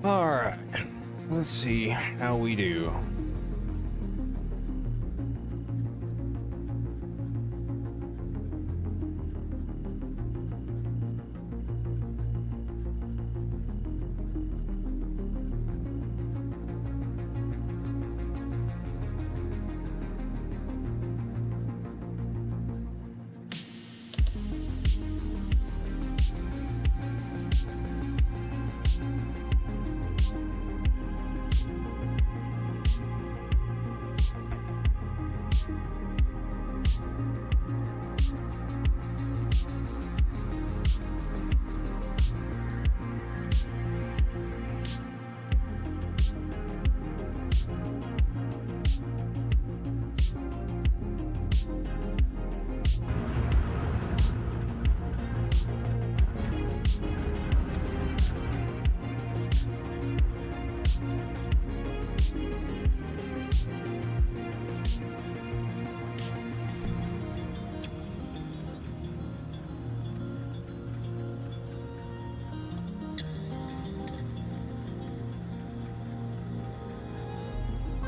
Alright, let's see how we do.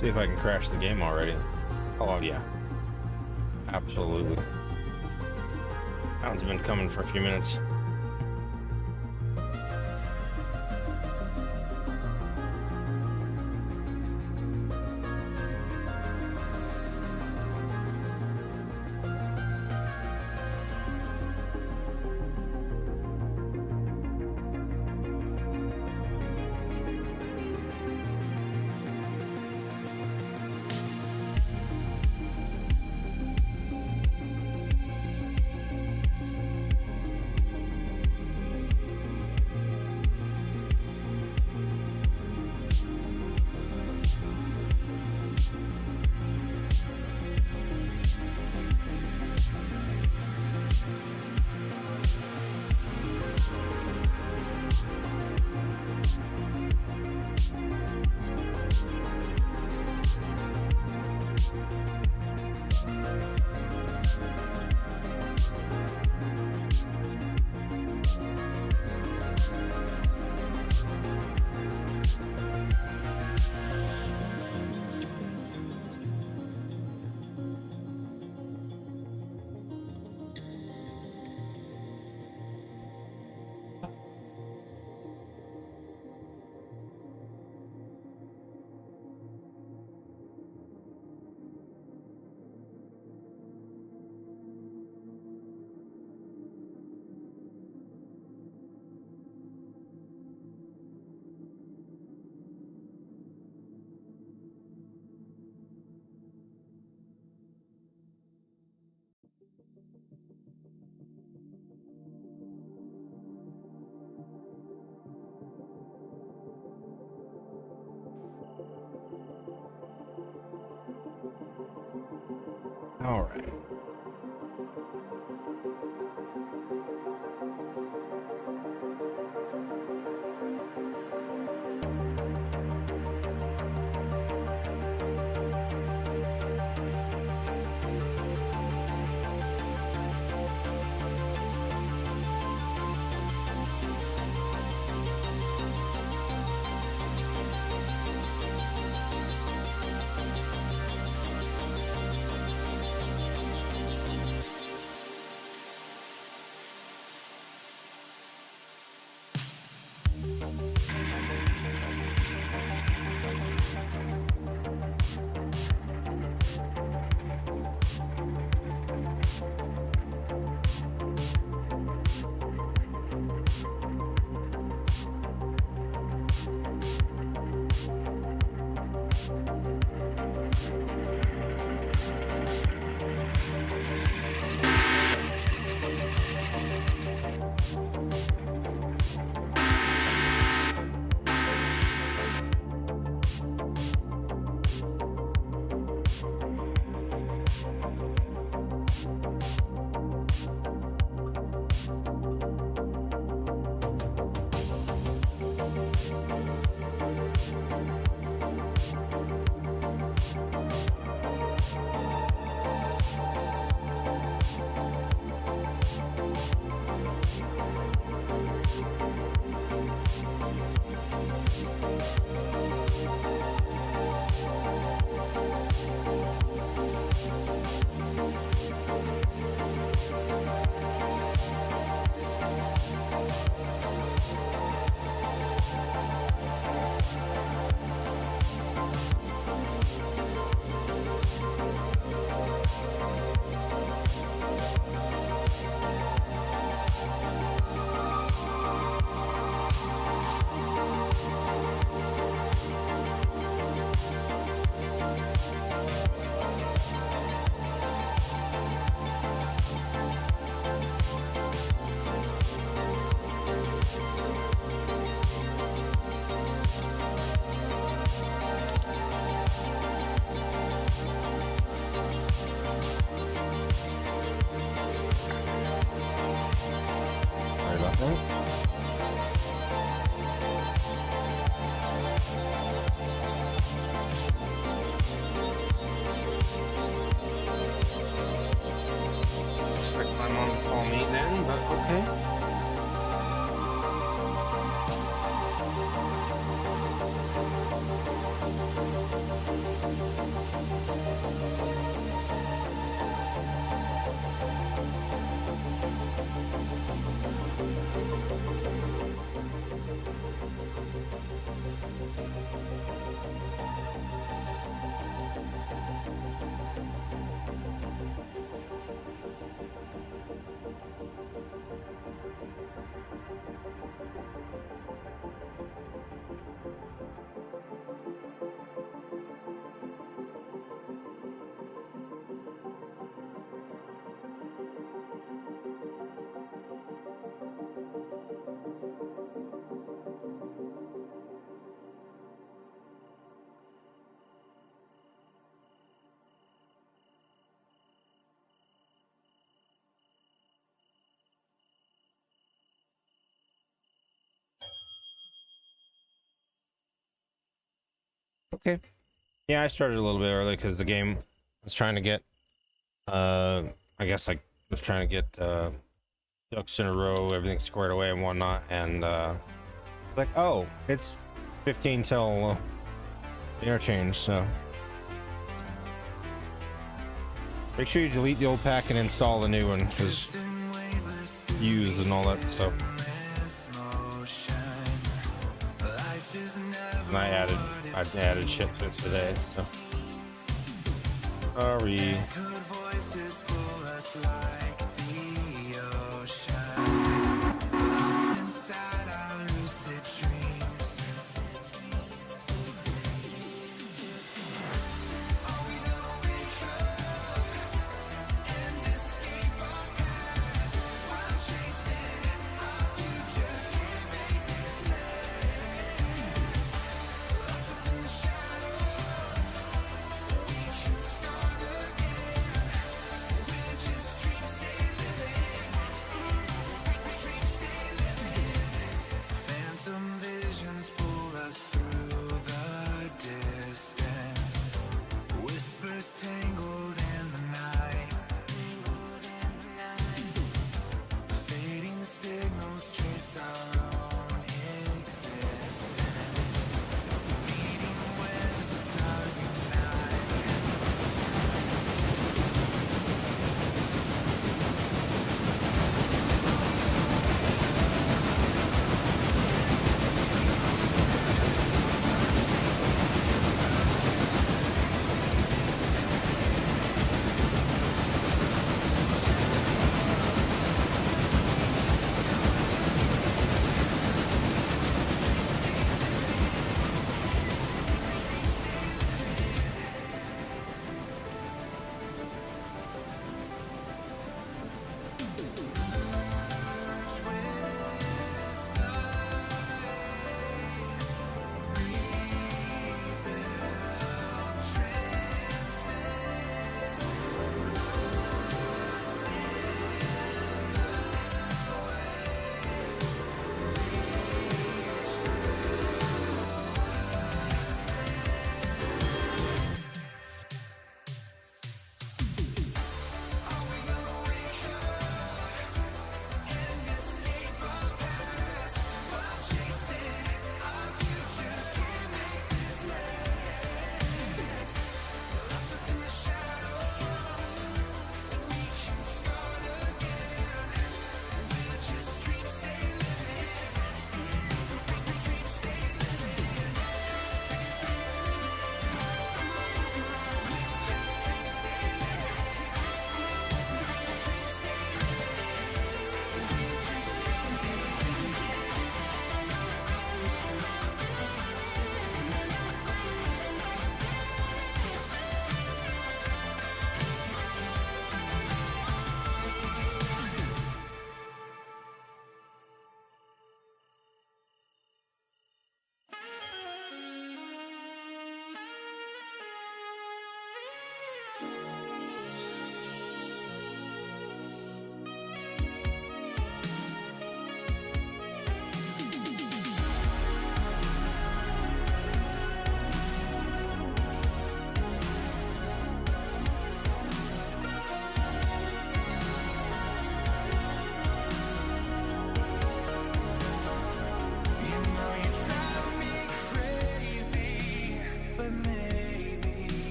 See if I can crash the game already. Oh yeah, absolutely. That one's been coming for a few minutes. All right. Expect my mom to call me then, but okay. Okay. Yeah, I started a little bit early because the game was trying to get, I guess I was trying to get ducks in a row, everything squared away and whatnot, and like, oh, it's 15 till the interchange, so make sure you delete the old pack and install the new one because used and all that stuff. And I added shit to it today, so sorry.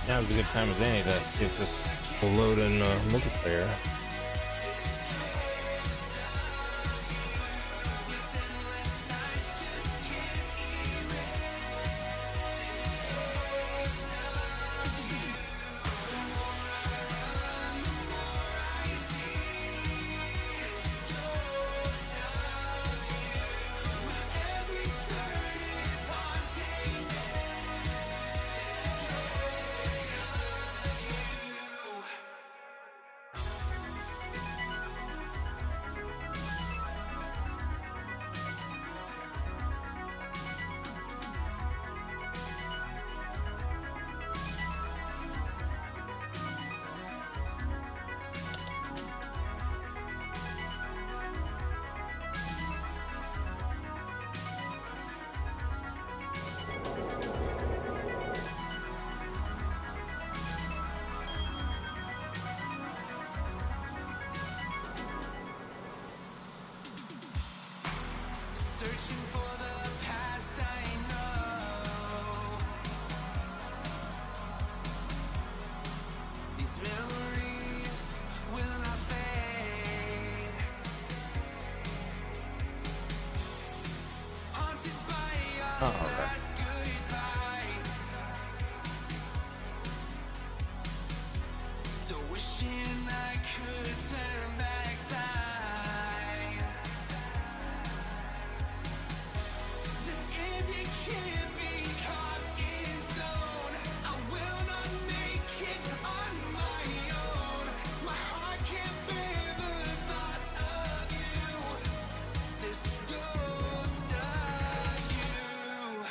Now's a good time as any to see if this will load in multiplayer. Searching for the past I know. These memories will not fade. Haunted by your last goodbye. Still wishing I could turn back time. This ending can't be carved in stone. I will not make it on my own. My heart can't bear the thought of you. This ghost of you.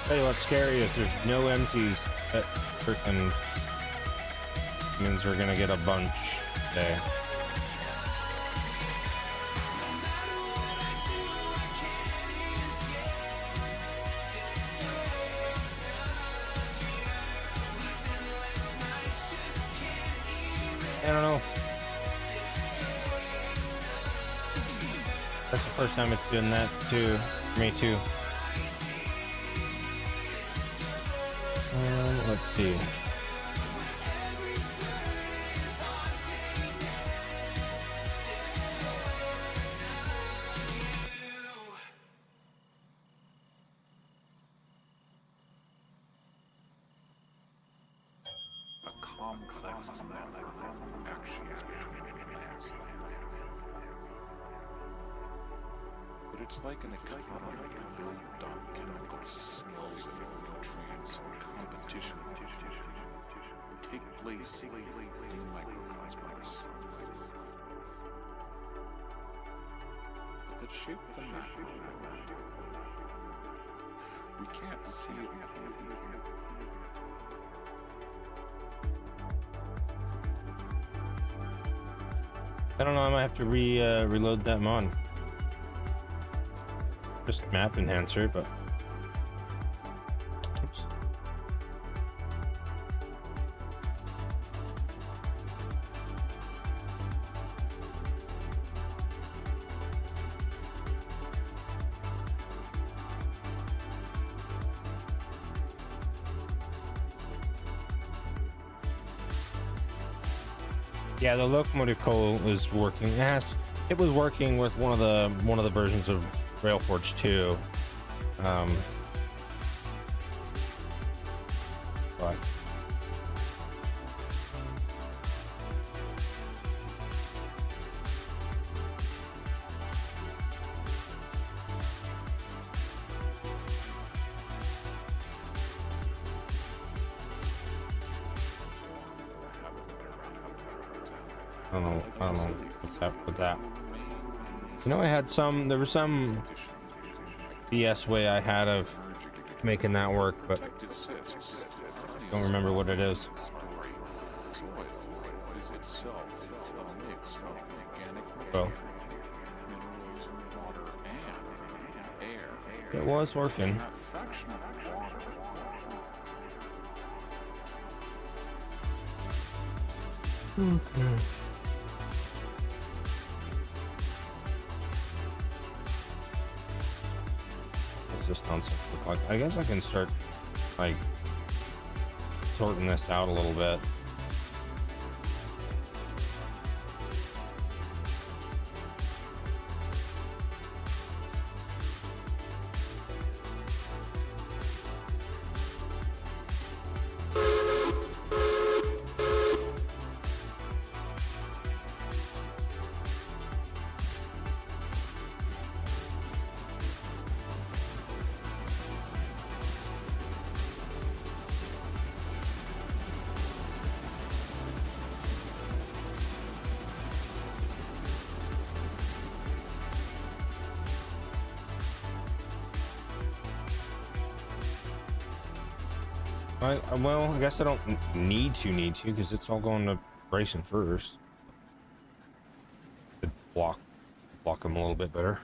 Tell you what's scary is there's no empties. That freaking means we're gonna get a bunch today. I don't know. That's the first time it's doing that too. For me too. Let's see. A complex network of actions between humans. But it's like an economy built on chemical signals and nutrients and competition take place in the microcosmos. But that shape the macro world. We can't see it. I don't know. I might have to reload that mod. Just map enhancer, but oops. Yeah, the locomotive coal is working. It was working with one of the versions of Railforge 2. But I don't know what's up with that. You know, there was some BS way I had of making that work, but don't remember what it is. Soil is itself a mix of organic Well, matter, some water and air. It was working. That fraction of water. Okay. It's just on something like, I guess I can start like sorting this out a little bit. Well, I guess I don't need to because it's all going to racing first. Could block them a little bit better.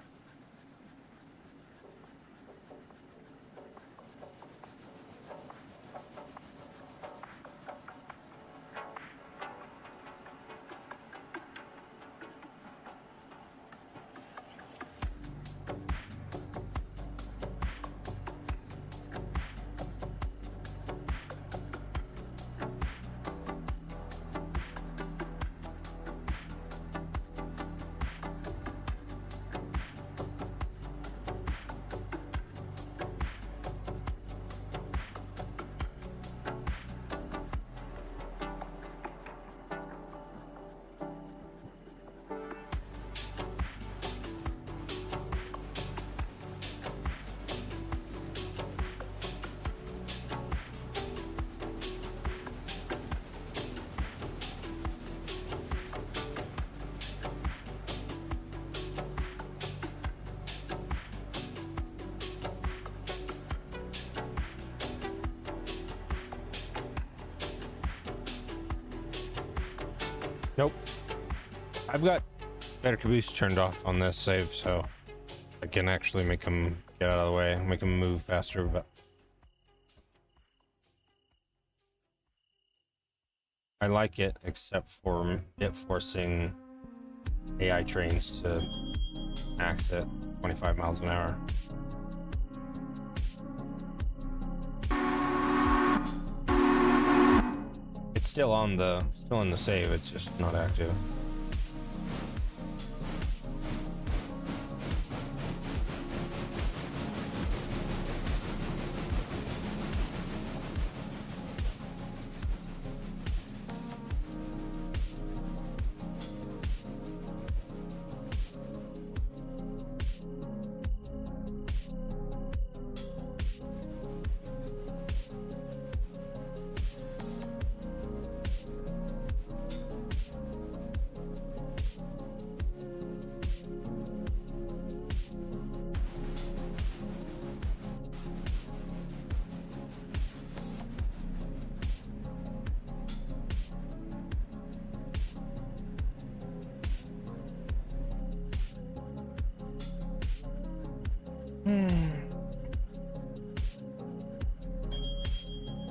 Nope. I've got better caboose turned off on this save, so I can actually make them get out of the way, make them move faster. But I like it, except for it forcing AI trains to max at 25 miles an hour. It's still in the save, it's just not active.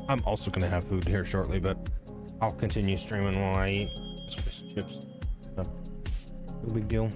I'm also gonna have food here shortly, but I'll continue streaming while I eat. Just fish and chips. No big deal.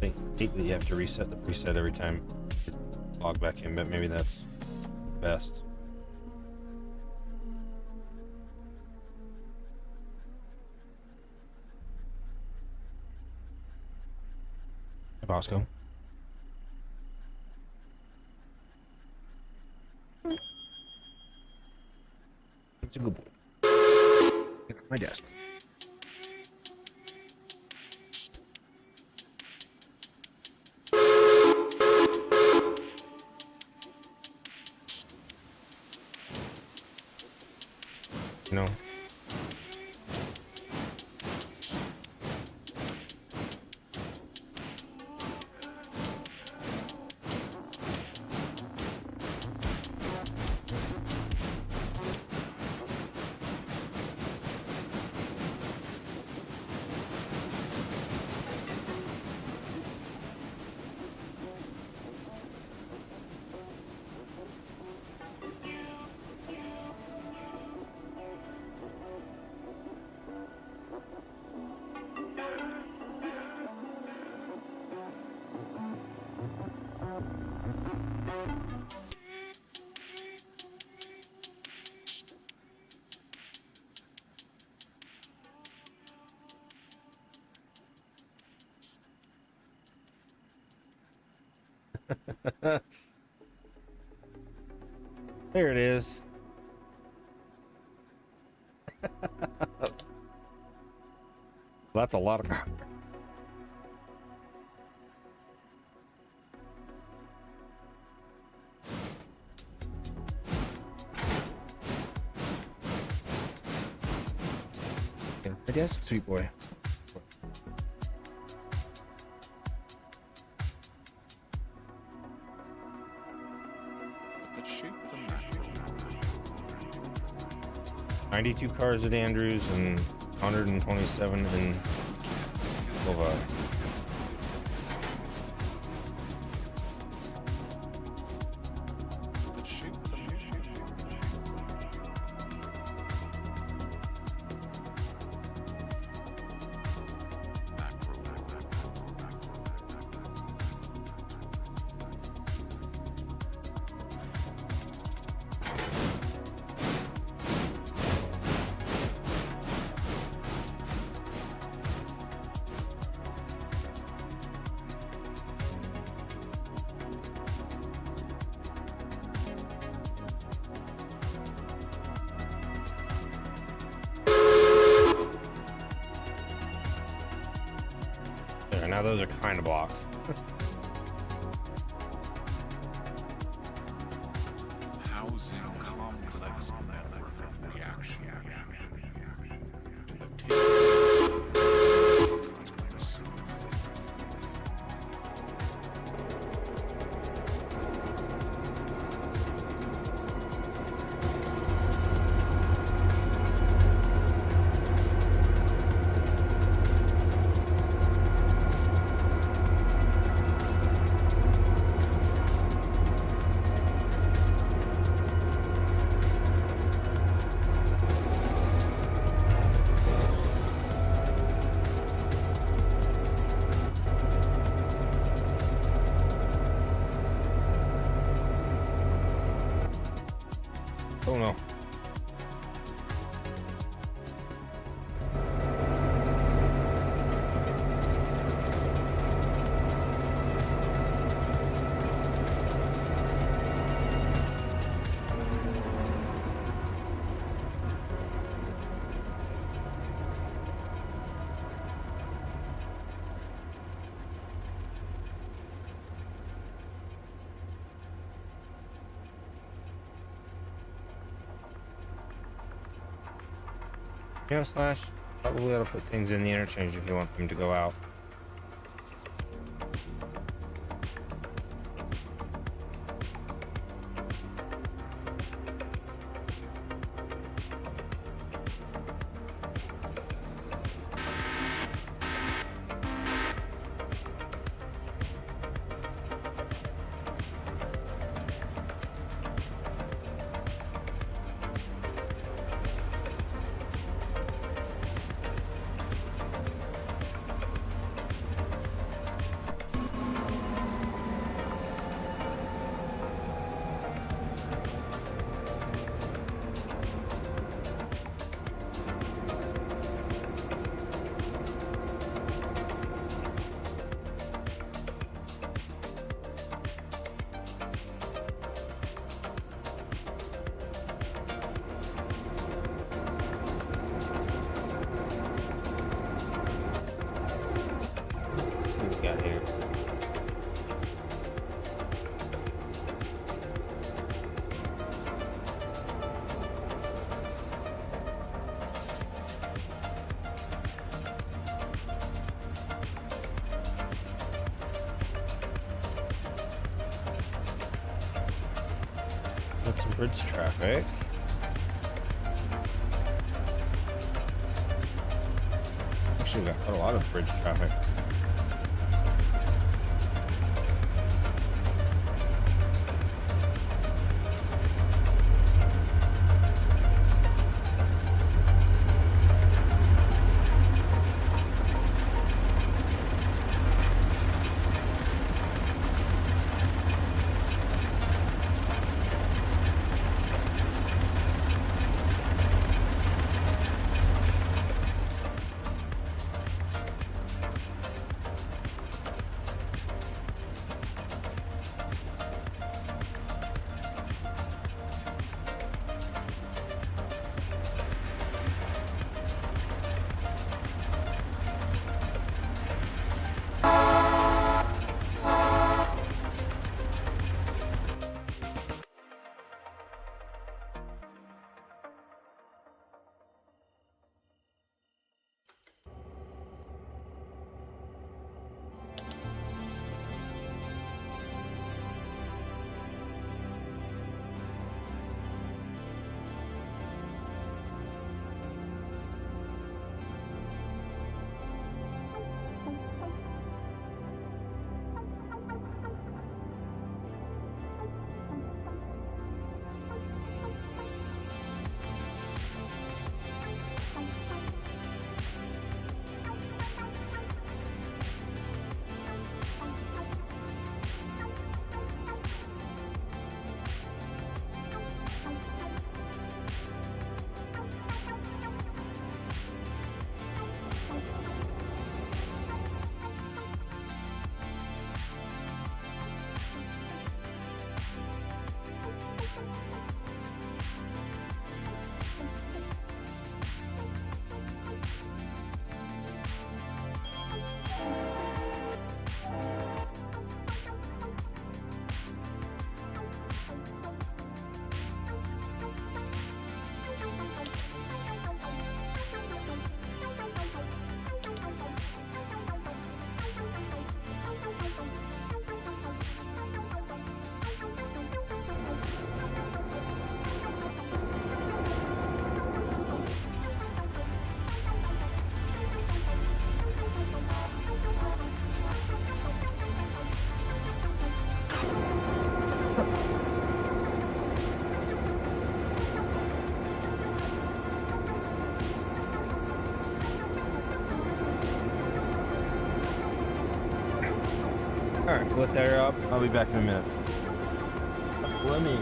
I hate that you have to reset the preset every time you log back in, but maybe that's best. Hey, Bosco. It's a good boy. Get off my desk. You know. There it is. That's a lot of cars. Yeah, I guess, sweet boy. But that shaped the macro. 92 cars at Andrews and 127 in We can't see it. Silva. That shaped the macro. There, now those are kind of blocked. Housing complex network of reaction. To take consequence. Oh no. You know, Slash, probably ought to put things in the interchange if you want them to go out. Bridge traffic. Actually, got a lot of bridge traffic. Alright, let that up. I'll be back in a minute. Let me.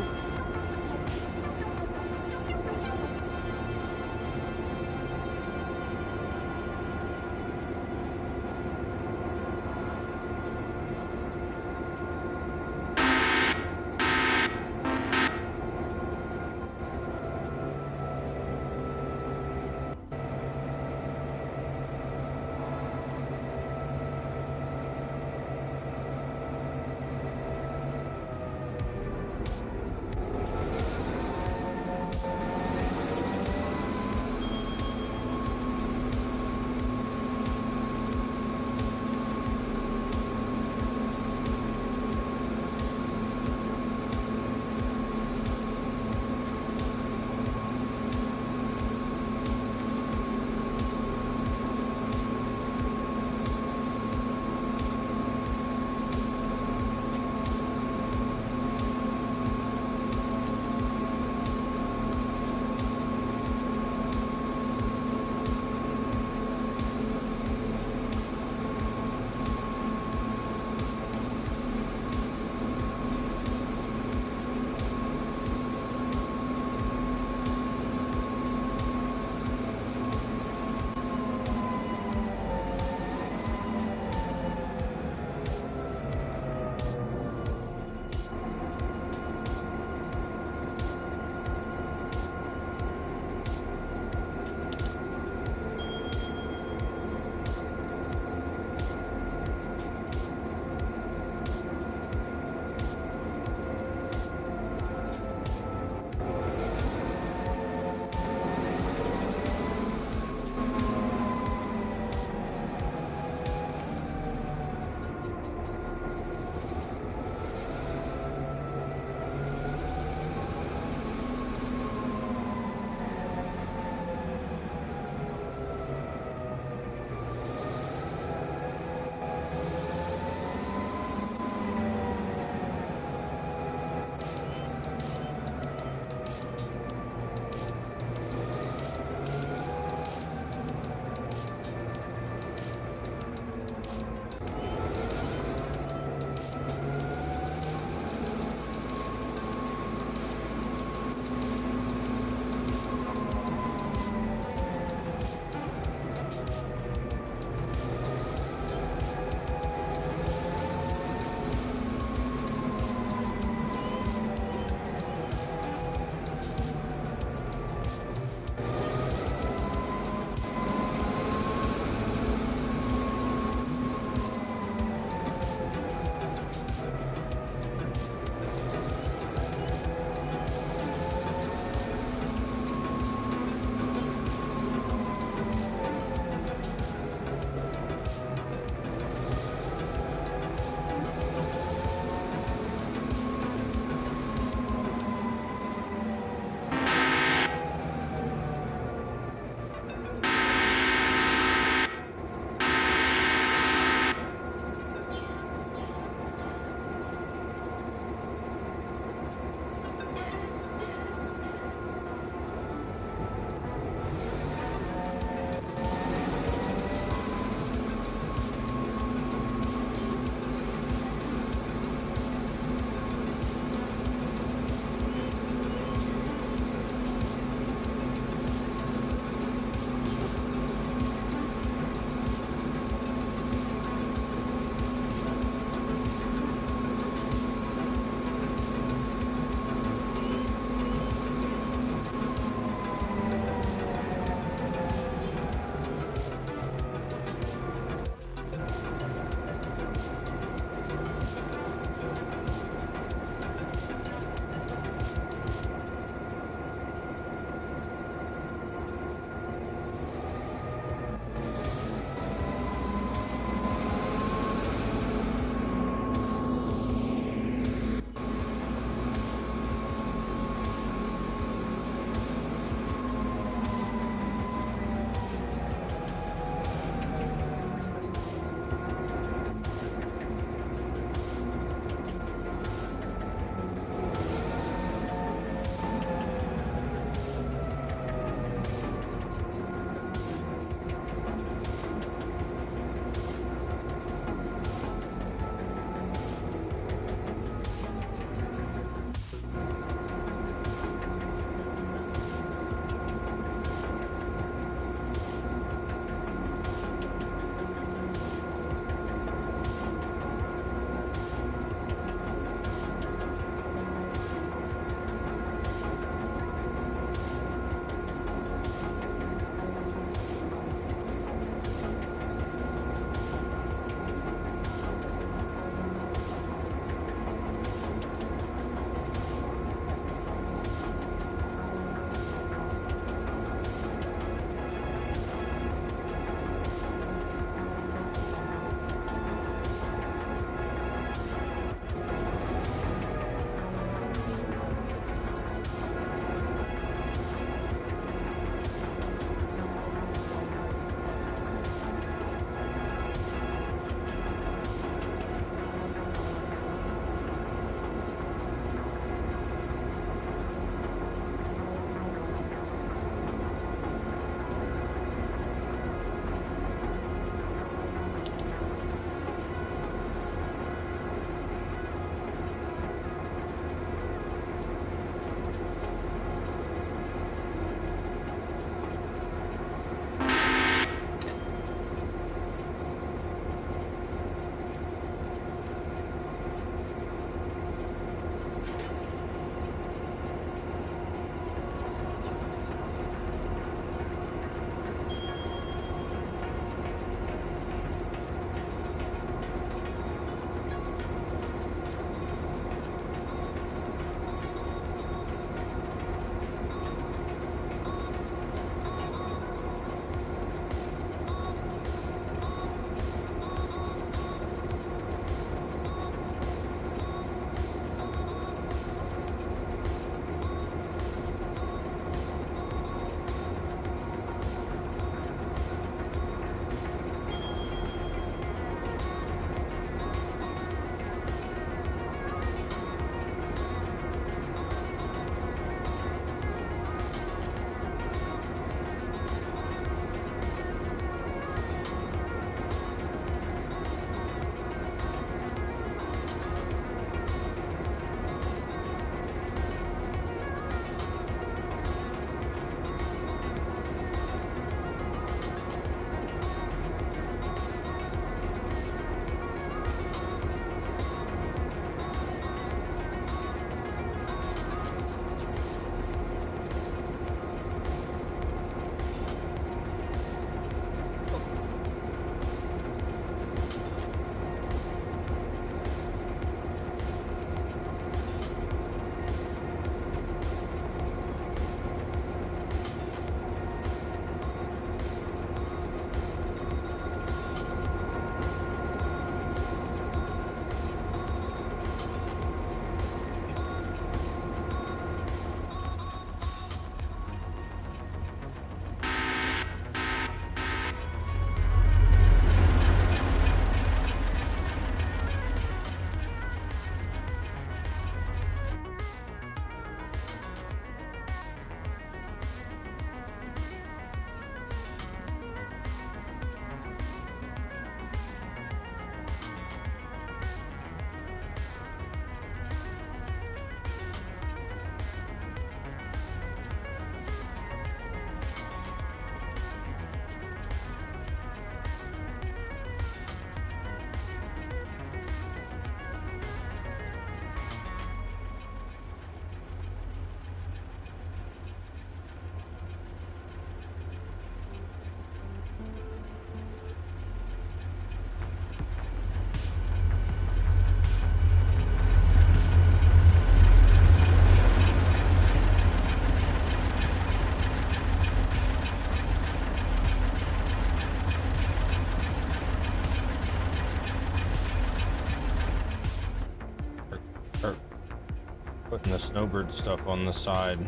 Putting the snowbird stuff on the side.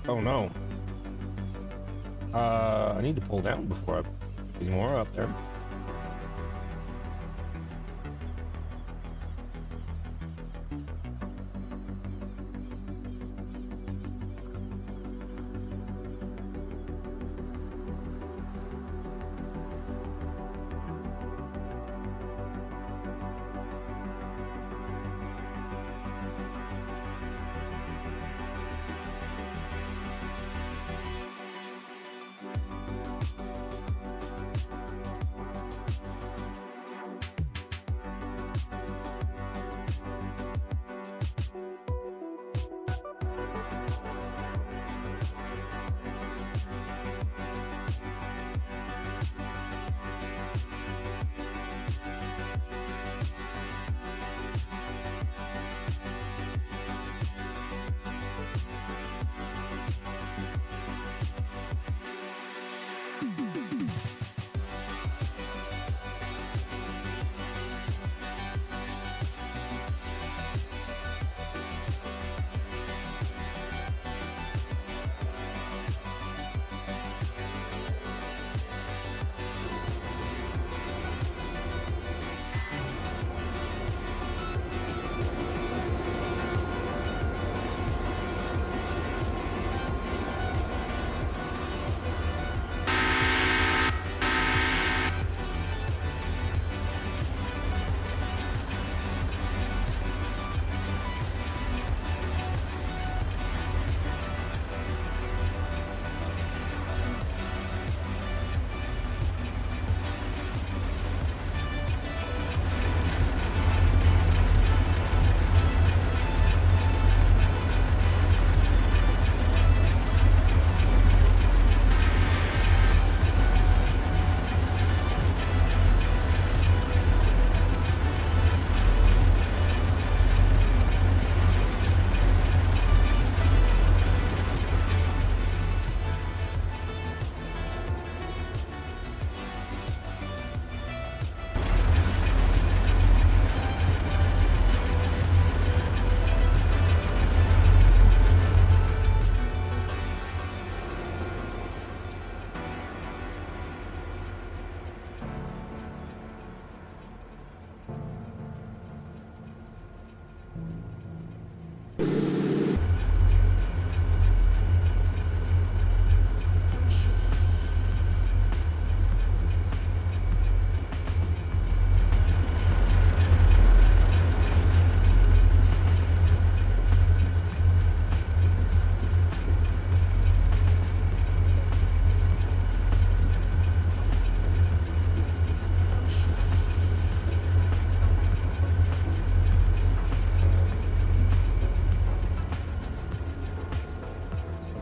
Oh no. I need to pull down before I put more up there.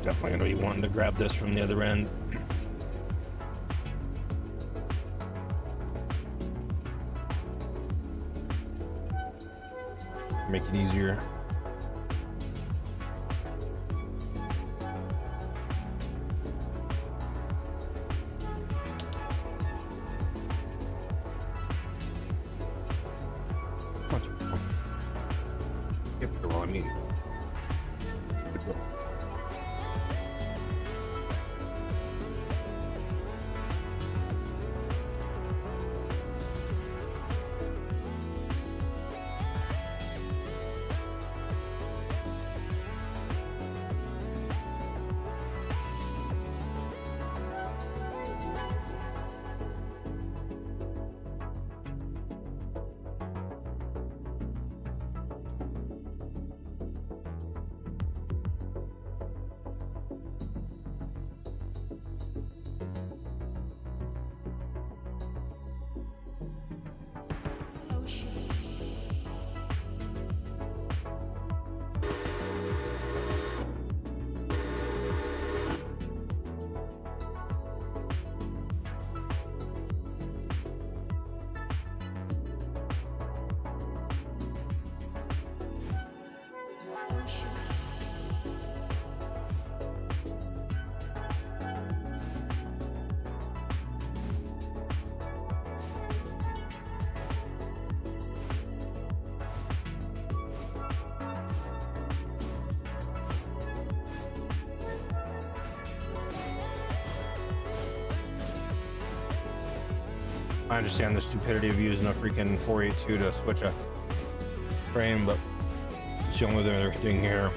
Definitely gonna be wanting to grab this from the other end. Make it easier. Yep, the wrong meeting. I understand the stupidity of using a freaking 482 to switch a frame, but it's the only other thing here.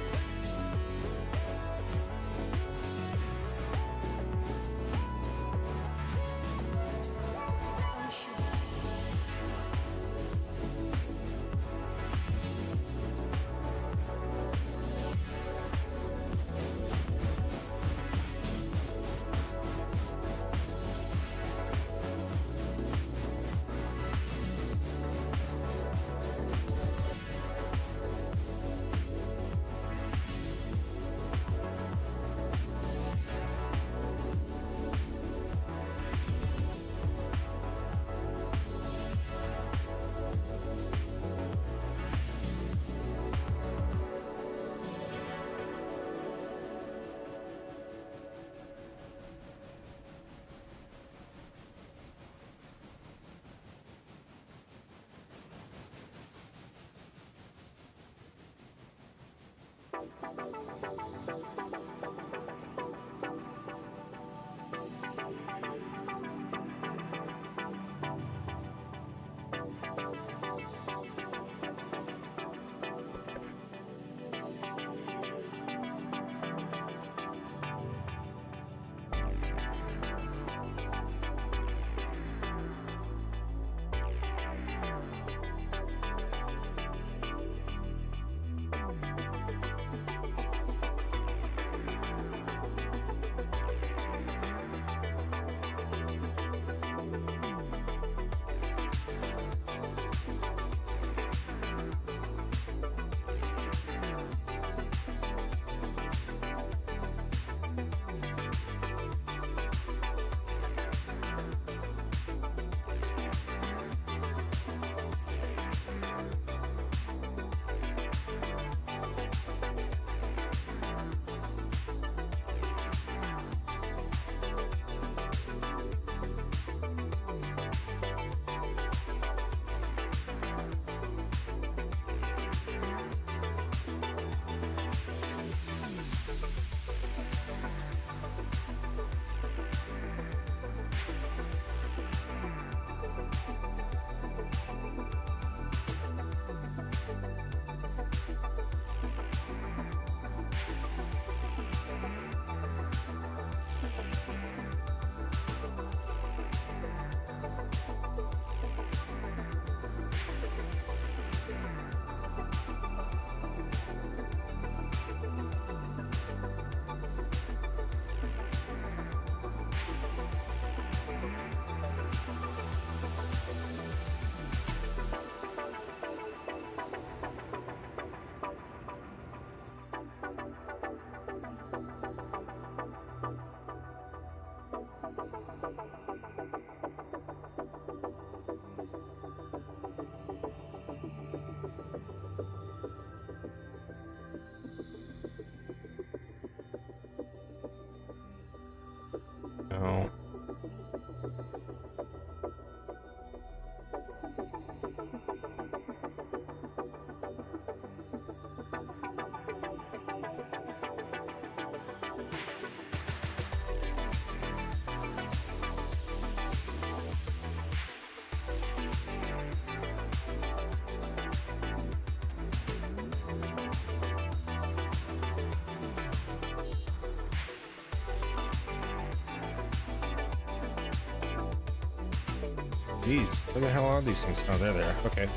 Jeez, where the hell are these things? Oh, they're there. Okay.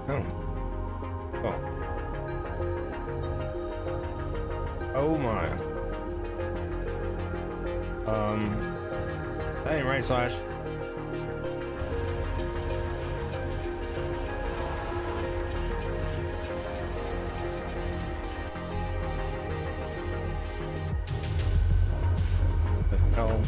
Oh. Oh. Oh my. That ain't right, Slash. The hell?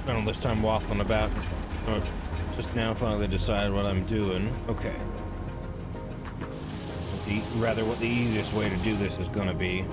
Spent all this time waffling about. Just now finally decide what I'm doing. Okay. Rather what the easiest way to do this is gonna be.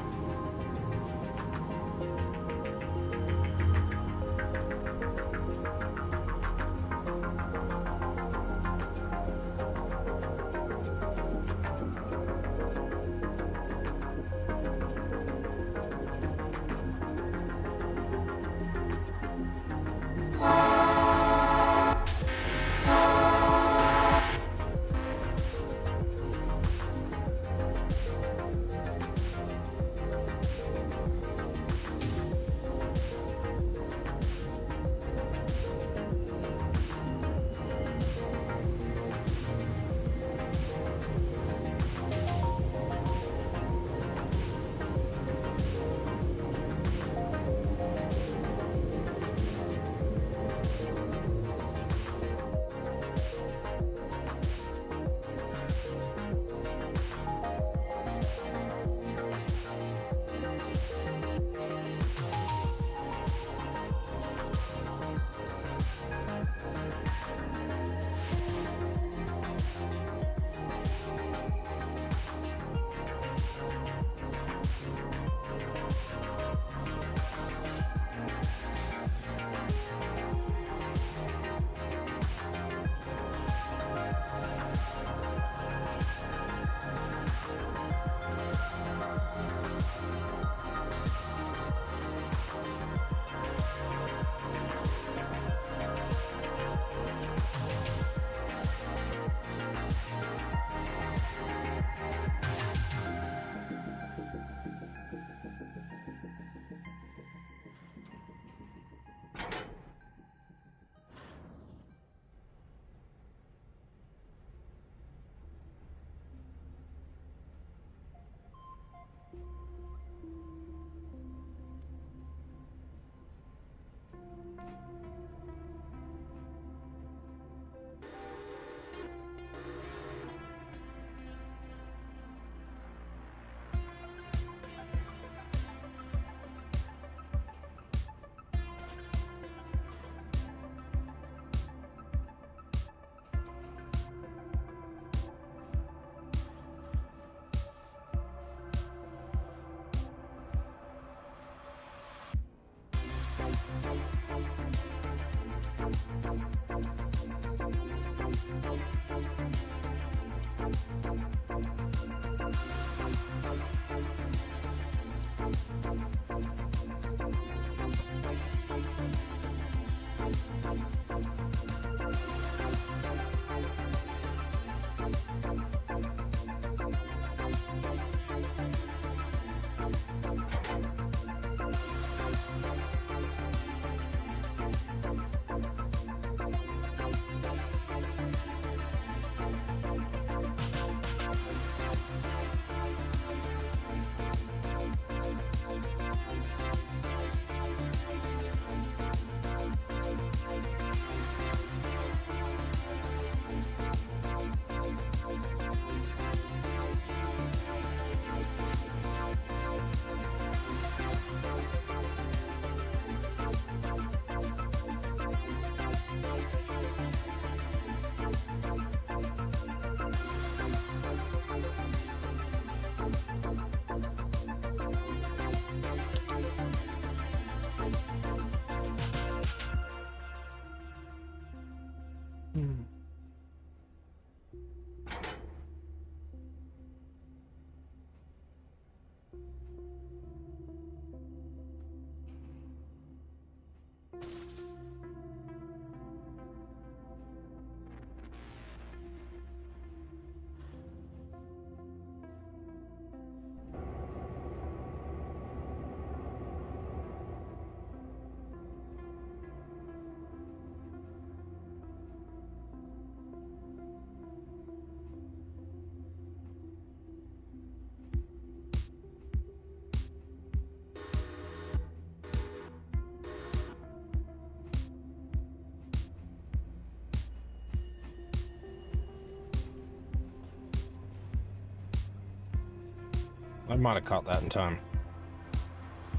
I might have caught that in time.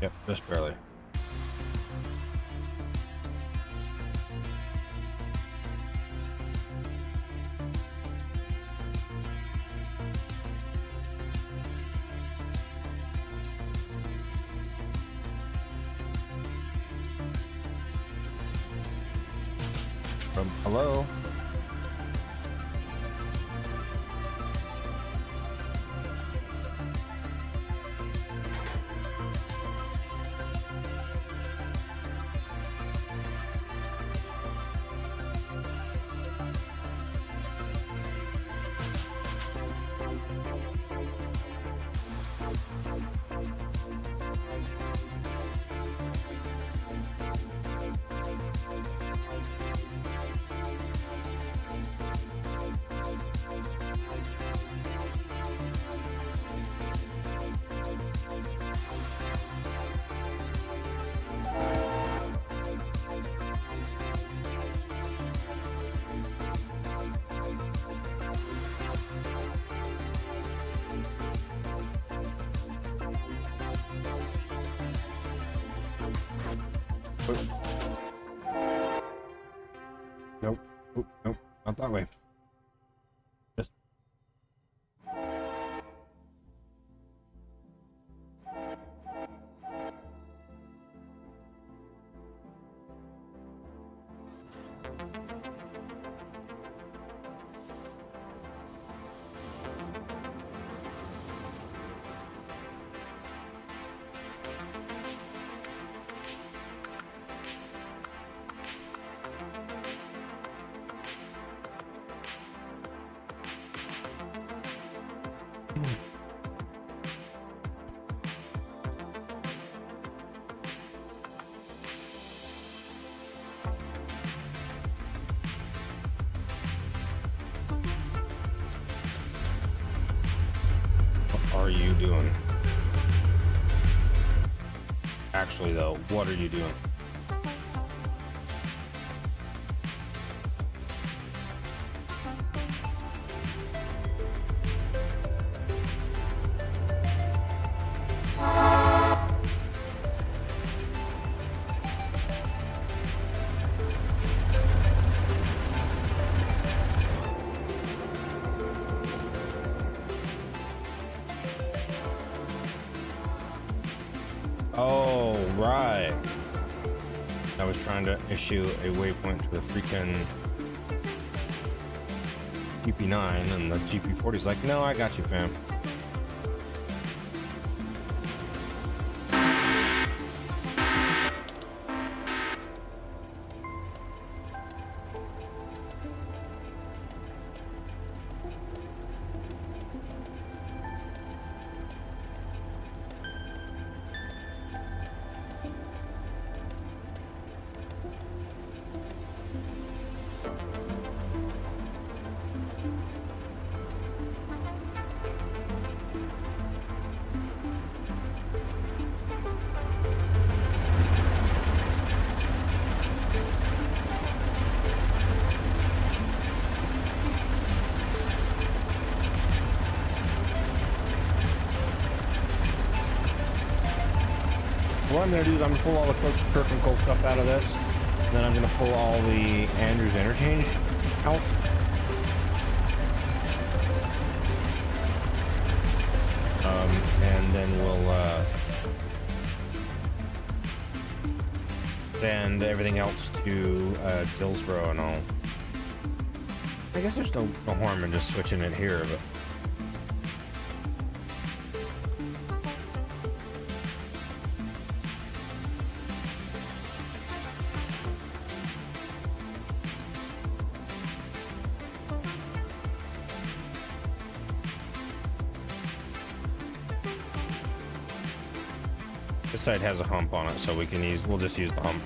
Yep, just barely. Hello? Nope. Nope. Nope. Not that way. Just. What are you doing? Actually, though, what are you doing? Oh, right. I was trying to issue a waypoint to the freaking GP9, and the GP40 is like, no, I got you, fam. What I'm going to do is I'm going to pull all the Kirk and Cole stuff out of this, and then I'm going to pull all the Andrews interchange out. And then we'll send everything else to Dillsboro and all. I guess there's no harm in just switching it here, but This side has a hump on it, so we'll just use the hump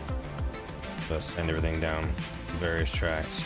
to send everything down various tracks.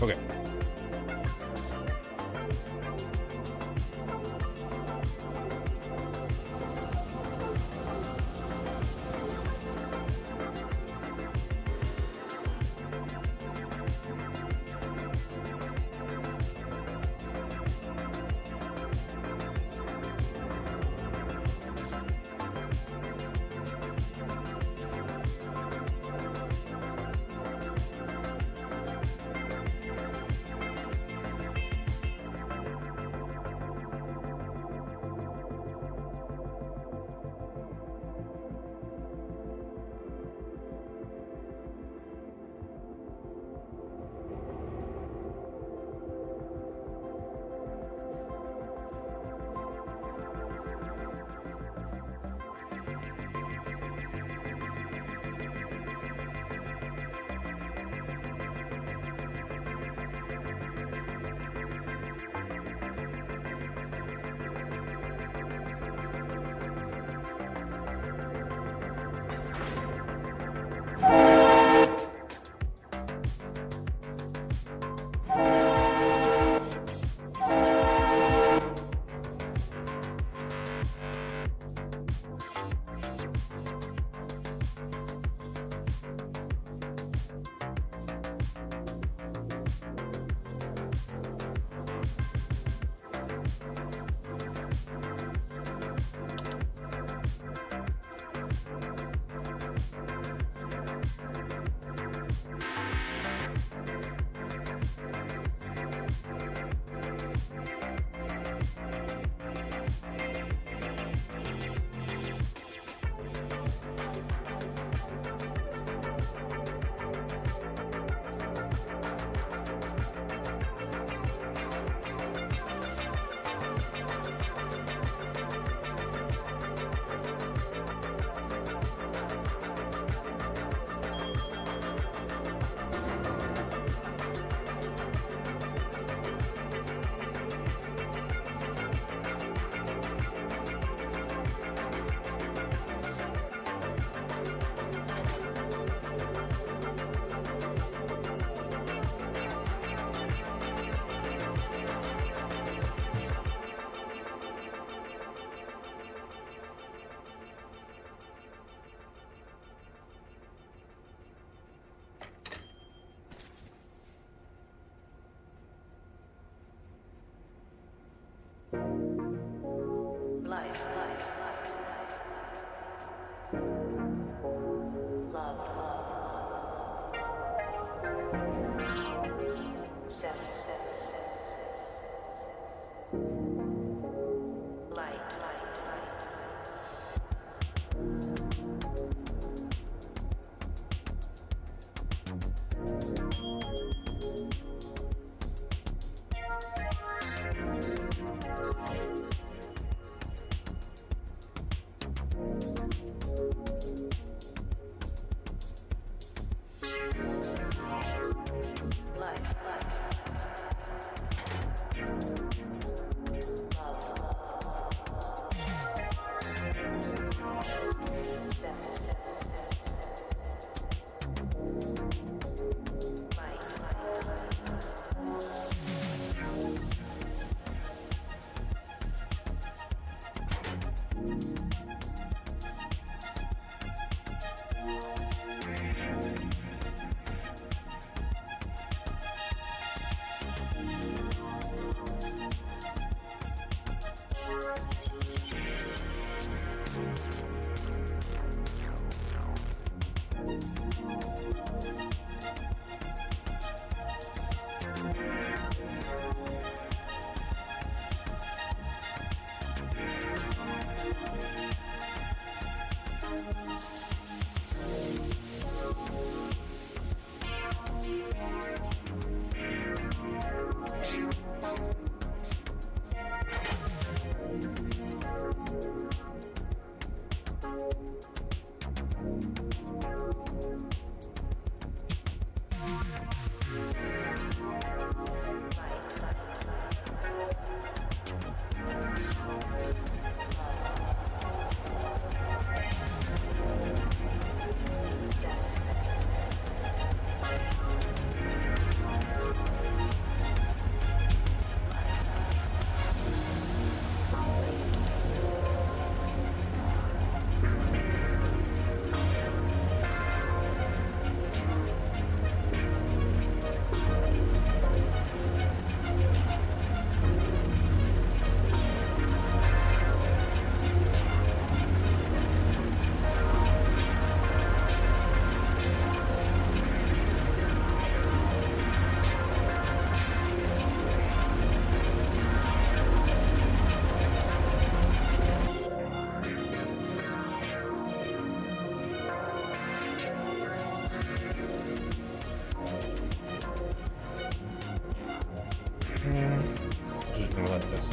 Okay. Just gonna let this.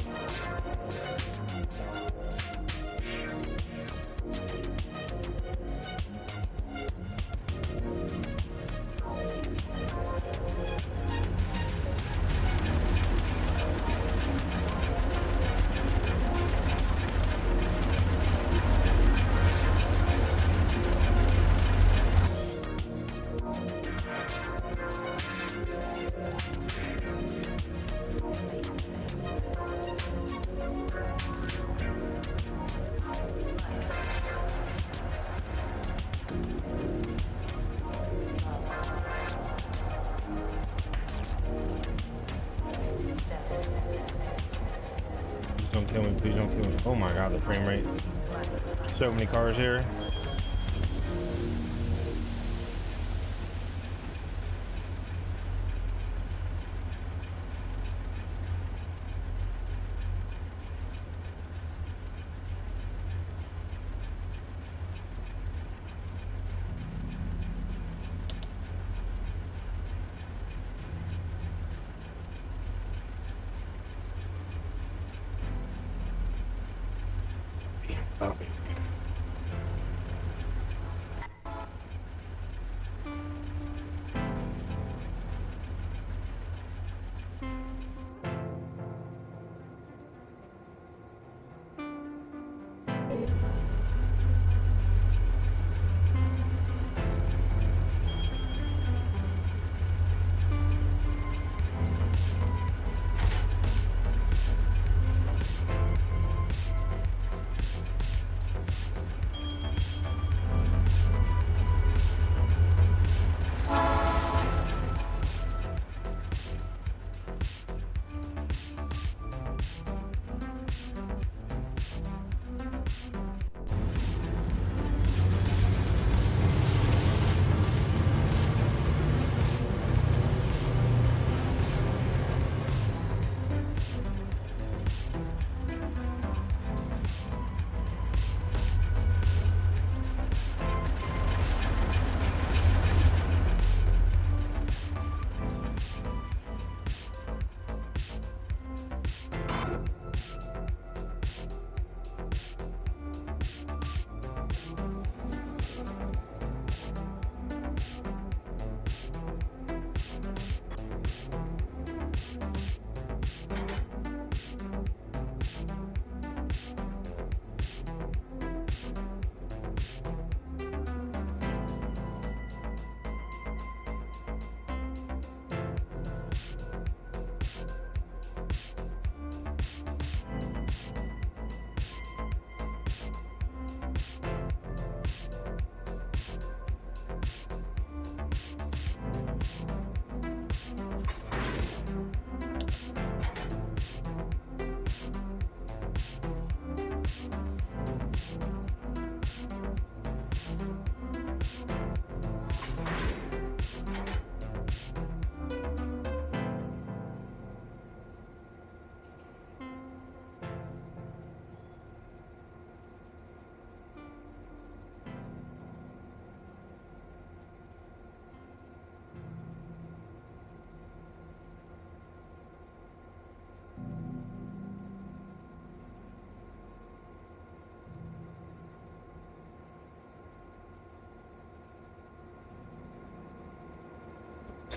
Please don't kill me, please don't kill me. Oh my god, the frame rate. So many cars here. Coffee.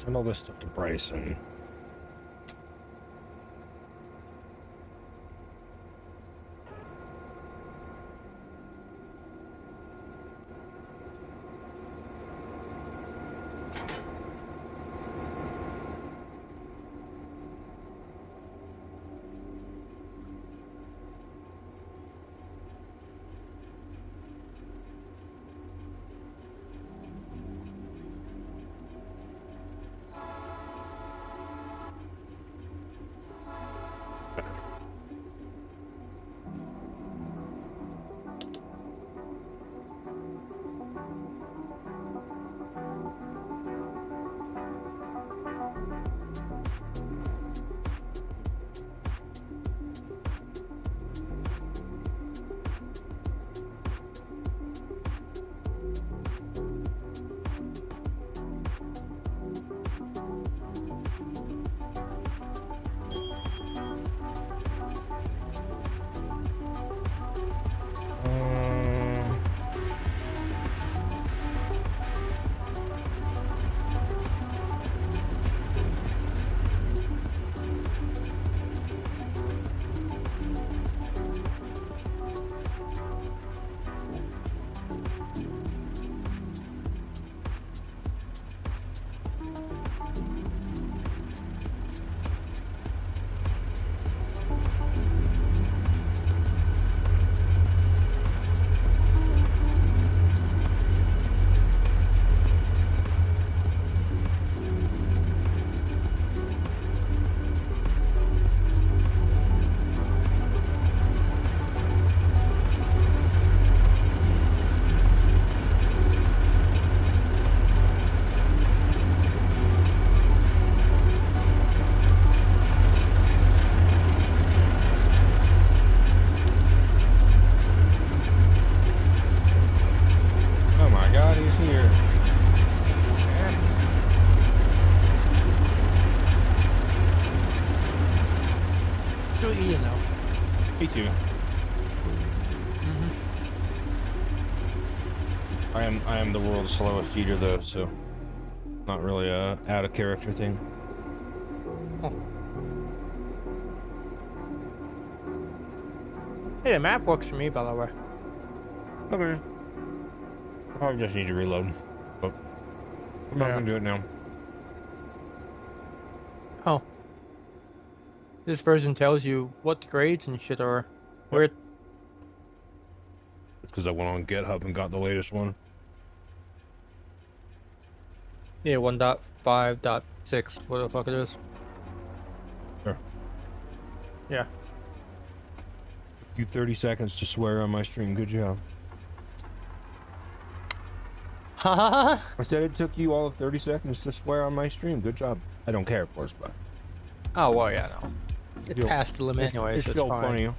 send all this stuff to Bryson. Oh my God, he's here. Still eating though. Me too. I am the world's slowest eater though, so not really a out of character thing. Hey, the map works for me, by the way. Okay. I probably just need to reload, but I'm not gonna do it now. Oh. This version tells you what the grades and shit are. Weird. Because I went on GitHub and got the latest one. Yeah, 1.5.6, what the fuck it is. Sure. Yeah. You 30 seconds to swear on my stream. Good job. Haha. I said it took you all of 30 seconds to swear on my stream. Good job. I don't care, of course, but Oh, well, yeah, no. It's You'll- past the limit anyway, it's so it's still fine. funny.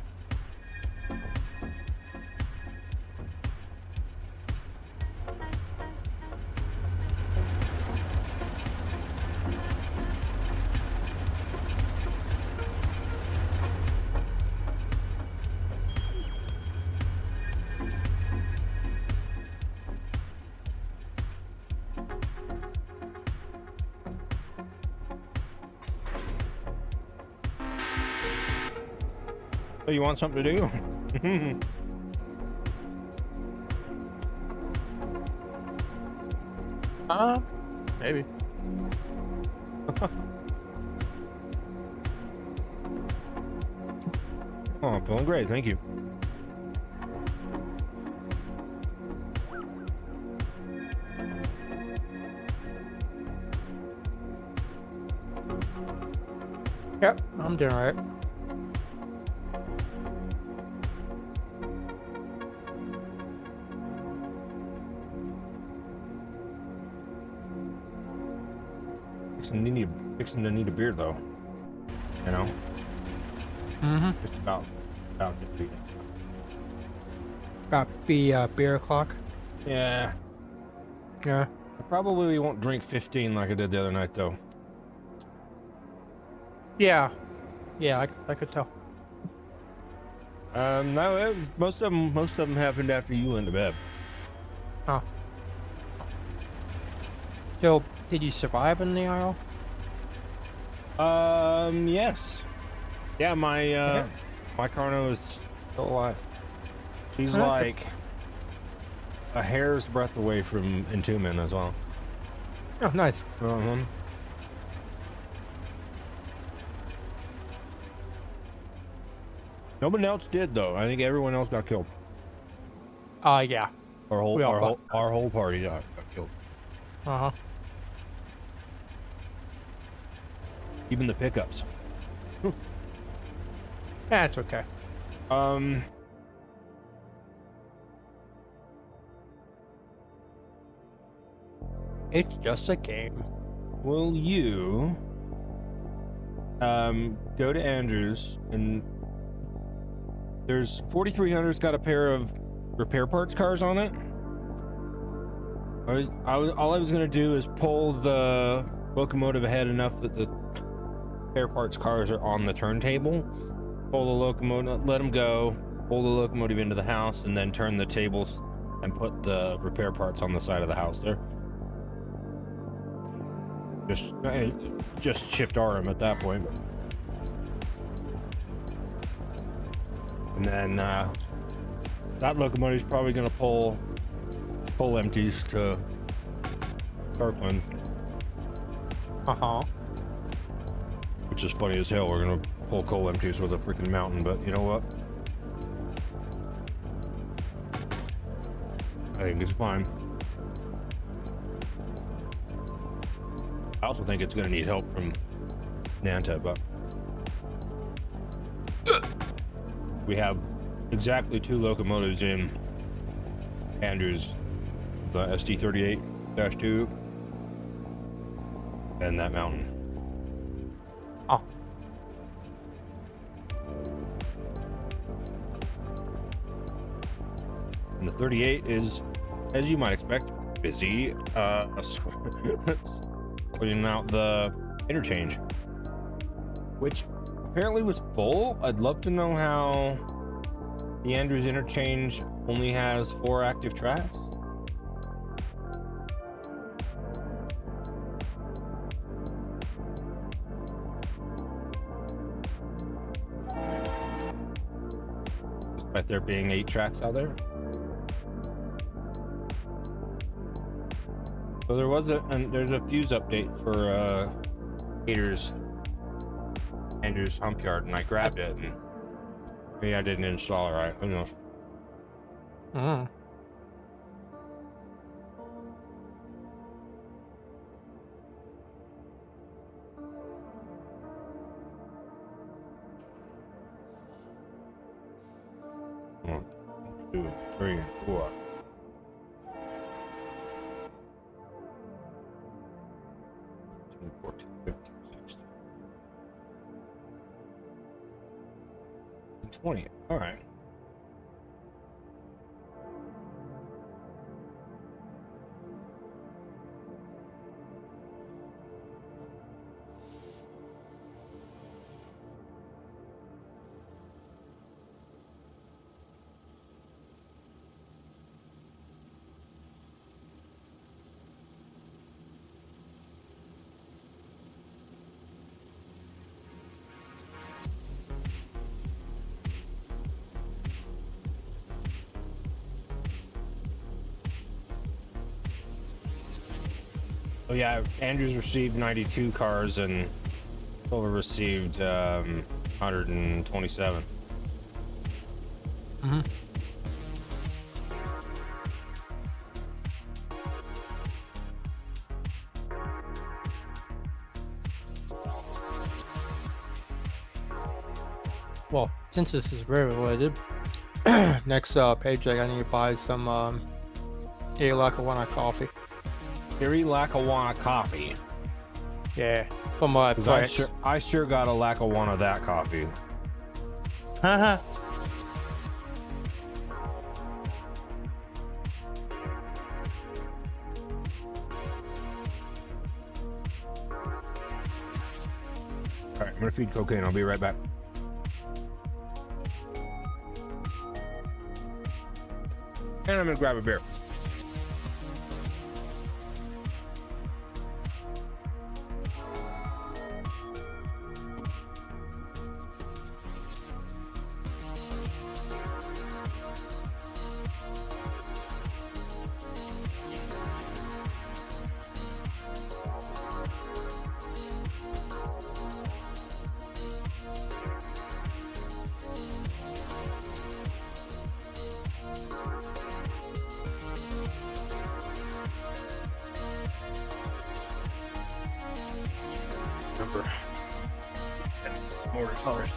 So you want something to do? Maybe. Oh, I'm feeling great. Thank you. Yep, I'm doing alright. Fixing to need a beard though. You know? Mm-hmm. Just about to be. Got the beer o'clock. Yeah. Yeah. I probably won't drink 15 like I did the other night though. Yeah. Yeah, I could tell. No, most of them happened after you went to bed. Oh. So, Did you survive in the Isle? Yes. Yeah, my Okay. my Carno is still alive. She's Okay. like a hair's breadth away from entombment as well. Oh, nice. Nobody else did though. I think everyone else got killed. Yeah. Our whole We all our whole party got killed. Uh-huh. Even the pickups. That's okay. It's just a game. Will you go to Andrews, and there's 4300's got a pair of repair parts cars on it. All I was gonna do is pull the locomotive ahead enough that the repair parts cars are on the turntable. Pull the locomotive, let them go, pull the locomotive into the house, and then turn the tables and put the repair parts on the side of the house there. Just shift RM at that point. And then that locomotive is probably going to pull empties to Kirkland, Uh-huh. which is funny as hell. We're going to pull coal empties with a freaking mountain, but you know what? I think it's fine. I also think it's going to need help from Nanta, but we have exactly 2 locomotives in Andrews, the SD38-2 and that mountain. Oh. And the 38 is, as you might expect, busy putting out the interchange, which apparently was full. I'd love to know how the Andrews interchange only has 4 active tracks. Despite there being 8 tracks out there. So there was there's a fuse update for Andrews hump yard, and I grabbed it, and maybe I didn't install it right. Who knows? Mm. 1, 2, 3, 4. $20. All right. Oh yeah, Andrews received 92 cars and Silver received 127. Mm-hmm. Well, since this is very related, next page I need to buy some A Lackawanna coffee. Erie Lackawanna coffee. Yeah, from my 'Cause place. I sure got a Lackawanna that coffee. Haha. All right, I'm gonna feed cocaine. I'll be right back. And I'm gonna grab a beer. Mortars first.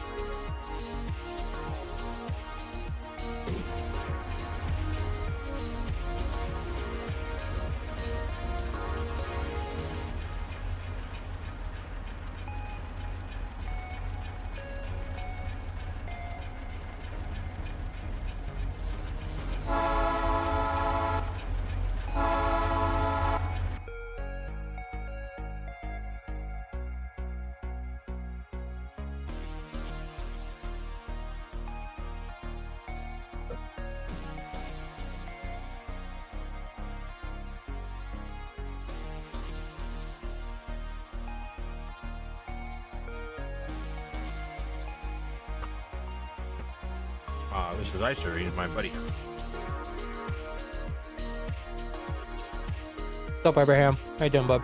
This is Icer. He's my buddy. What's up, Abraham? How you doing, bub?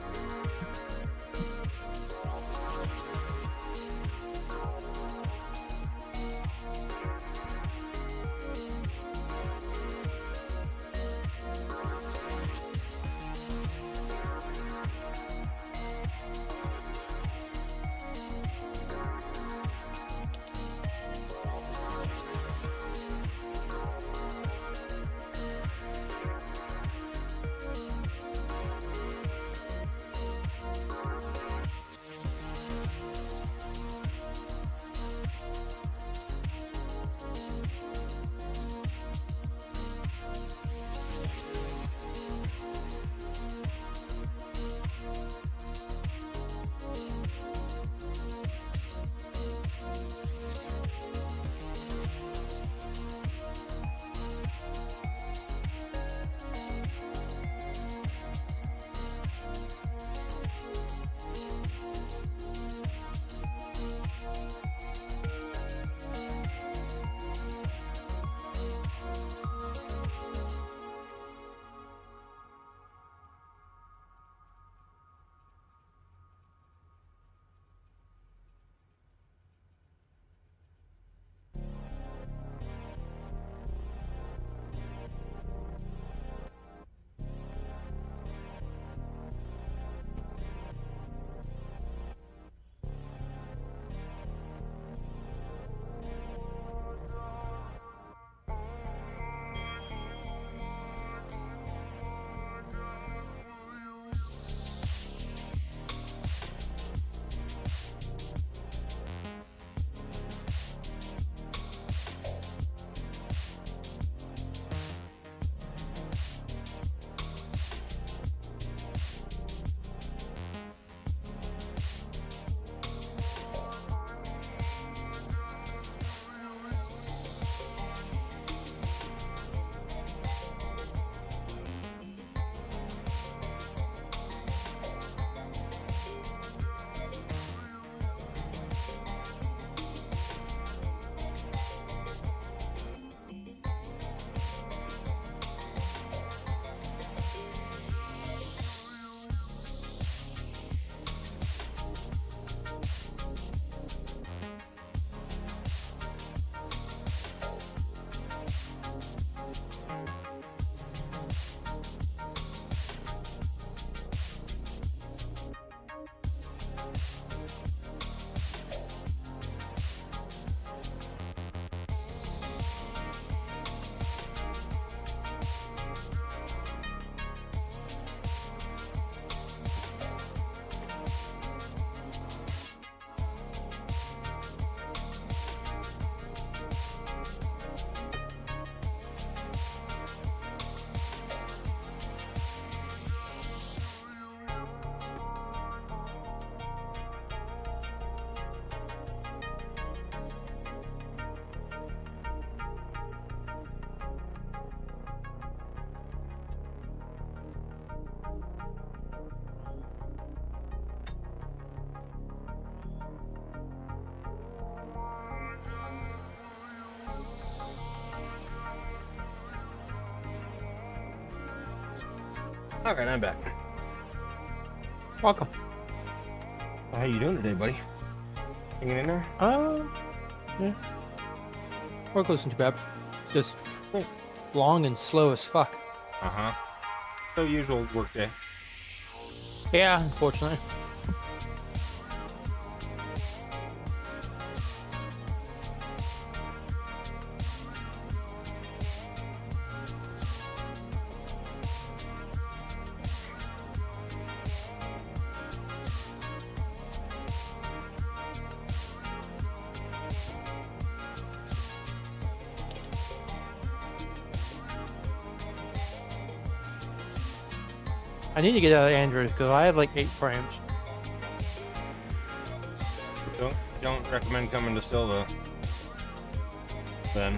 All right, I'm back. Welcome. How you doing today, buddy? Hanging in there? Yeah. Work wasn't too bad. Just long and slow as fuck. Uh-huh. So usual work day. Yeah, unfortunately. I need to get out of Android because I have like 8 frames. Don't recommend coming to Silva. Then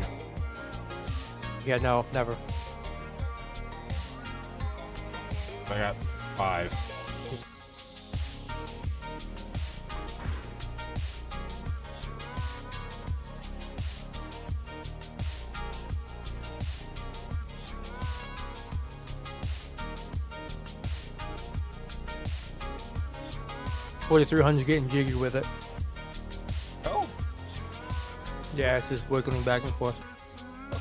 Yeah, no, never. I got 5. $4,300 getting jiggy with it. Oh, Yeah, it's just wiggling back and forth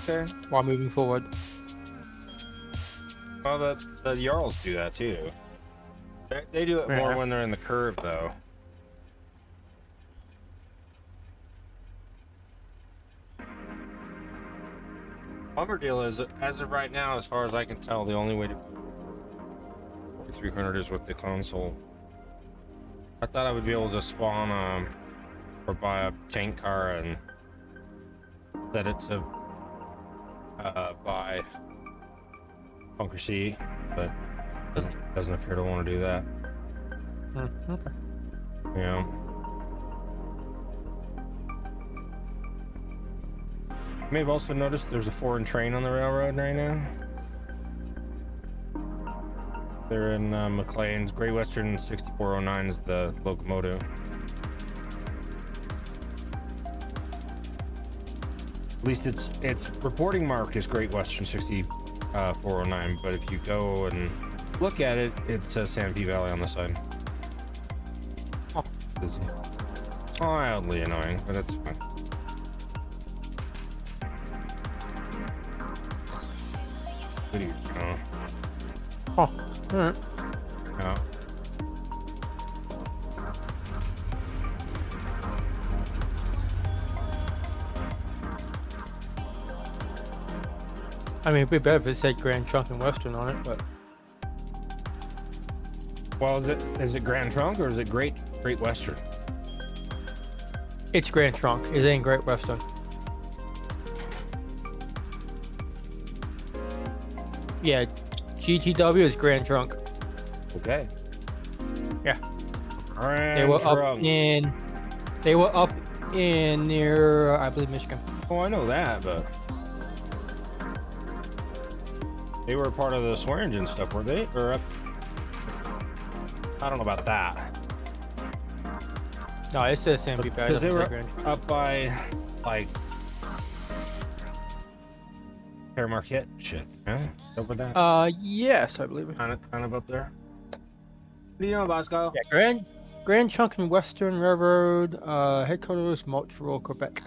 okay. while moving forward. Well, the Jarls do that too. They do it more Yeah. when they're in the curve, though. Bummer deal is, as of right now, as far as I can tell, the only way to 4300 is with the console. I thought I would be able to spawn or buy a tank car and set it to buy Bunker C, but doesn't appear to want to do that. Okay. You know. You may have also noticed there's a foreign train on the railroad right now. They're in McLean's. Great Western 6409 is the locomotive. At least its reporting mark is Great Western 6409, but if you go and look at it, it says Sanpete Valley on the side. Oh. It's mildly annoying, but it's fine. What do you know? Oh, alright. Yeah. I mean, it'd be better if it said Grand Trunk and Western on it, but Well, is it Grand Trunk or is it Great Western? it's Grand Trunk. It ain't Great Western. Yeah, GTW is Grand Trunk. Okay. Yeah. Grand They were Trunk. up in. They were up in near, I believe, Michigan. Oh, I know that, but they were part of the Swearingen stuff, were they? Or up? I don't know about that. No, it says Sanpete Valley. Because they doesn't were say Grand Trunk. up by, like, Fair Marquette shit. Yeah, over that. Yes, I believe it. Kind of up there. What do you know about Scott? Yeah, Grand Trunk and Western Railroad, headquarters, Montreal, Quebec.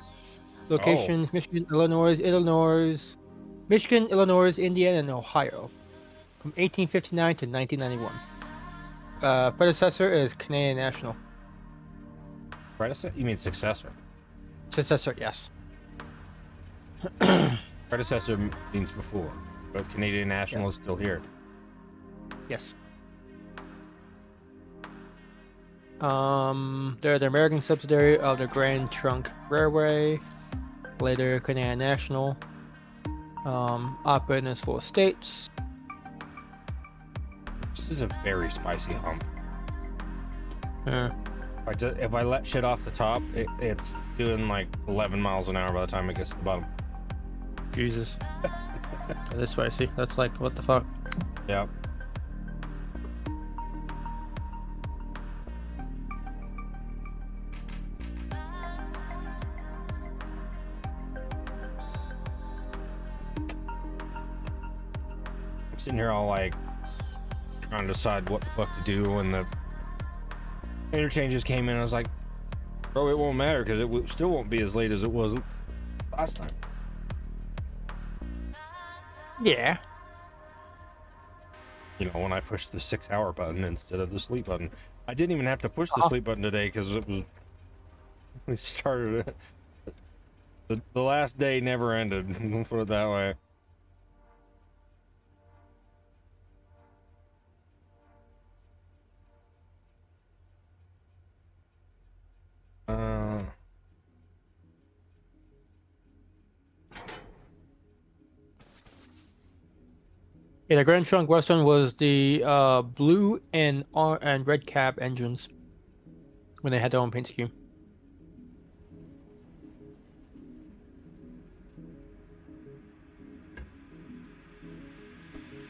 Locations: Michigan, Illinois, Indiana, and Ohio. From 1859 to 1991. Predecessor is Canadian National. Predecessor? You mean successor? Successor, yes. Predecessor means before. But Canadian National is still here. Yes. They're the American subsidiary of the Grand Trunk Railway, later Canadian National. Operating in 4 states. This is a very spicy hump. Uh, If I let shit off the top, it's doing like 11 miles an hour by the time it gets to the bottom. Jesus. That is spicy. That's like, what the fuck? Yep. I'm sitting here all like trying to decide what the fuck to do when the interchanges came in. I was like, bro, it won't matter because it still won't be as late as it was last time. Yeah. You know, when I pushed the 6-hour button instead of the sleep button. I didn't even have to push the sleep button today because it was, we started it. The last day never ended. We'll put it that way. Yeah, the Grand Trunk Western was the blue and red cab engines when they had their own paint scheme.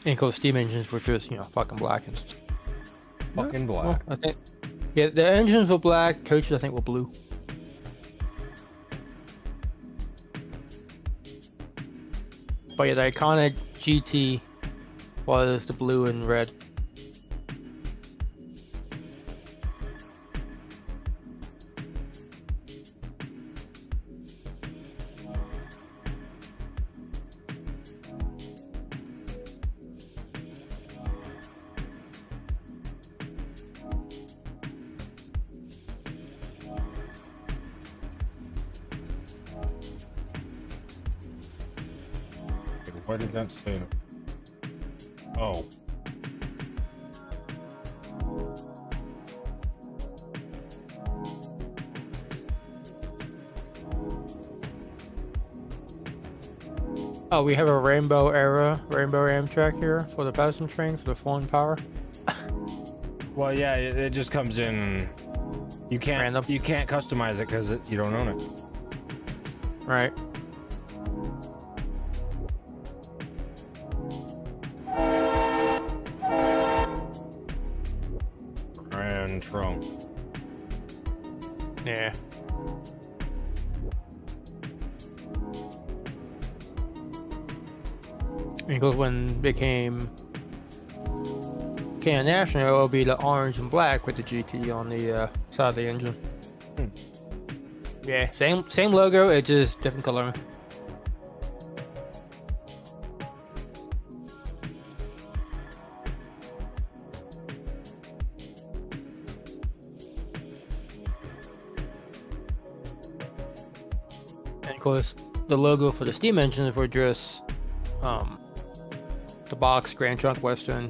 And of course, steam engines were just fucking black and Fucking black. Well, I think yeah, the engines were black. Coaches I think were blue. But yeah, the iconic GT was the blue and red. Why did that say? Oh. Oh, we have a rainbow Amtrak here for the passenger train for the flowing power. Well, yeah, it just comes in. And you can't Random. you can't customize it because you don't own it. Right. Grand Trunk. Yeah. Because when it became National, it'll be the orange and black with the GT on the side of the engine. Yeah, same logo, it's just different color. And of course, the logo for the steam engines were just the box Grand Trunk Western,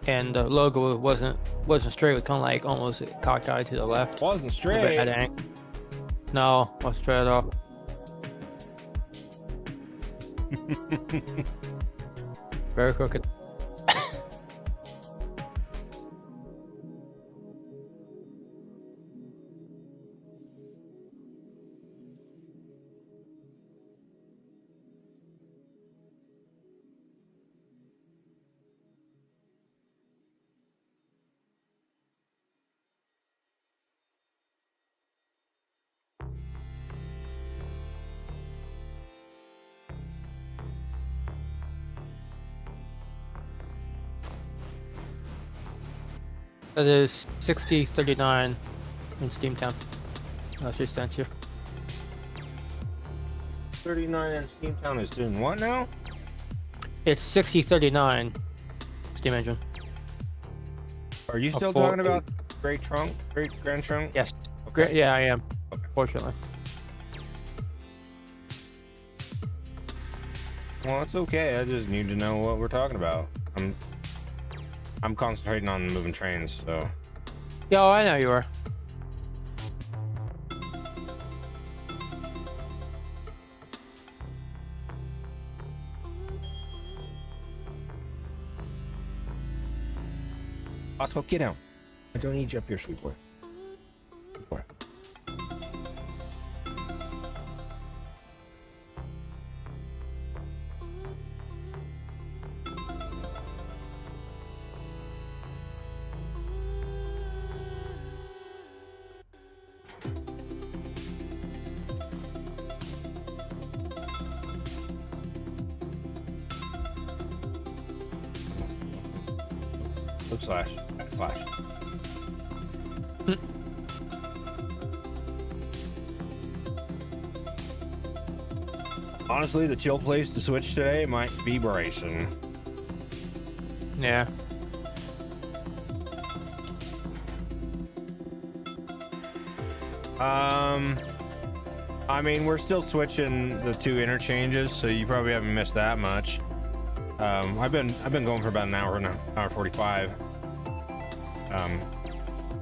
and the logo wasn't straight. It was kind of like almost cockeyed to the left. Wasn't A straight. bit at an angle. No, wasn't straight at all. Very crooked. That is 6039 in Steamtown. That's just sent you. 39 and Steamtown is doing what now? It's 6039 steam engine. Are you still full- talking about Great Grand Trunk? Yes. Okay. Great. Yeah, I am. Okay. Fortunately. Well, it's okay. I just need to know what we're talking about. I'm concentrating on moving trains, so. Yeah, I know you are. Oscar, get down. I don't need you up here, sweet boy. Sweet boy. Backslash. Honestly, the chill place to switch today might be Bryson. Yeah. I mean, we're still switching the two interchanges, so you probably haven't missed that much. I've been going for about an hour now, hour 45.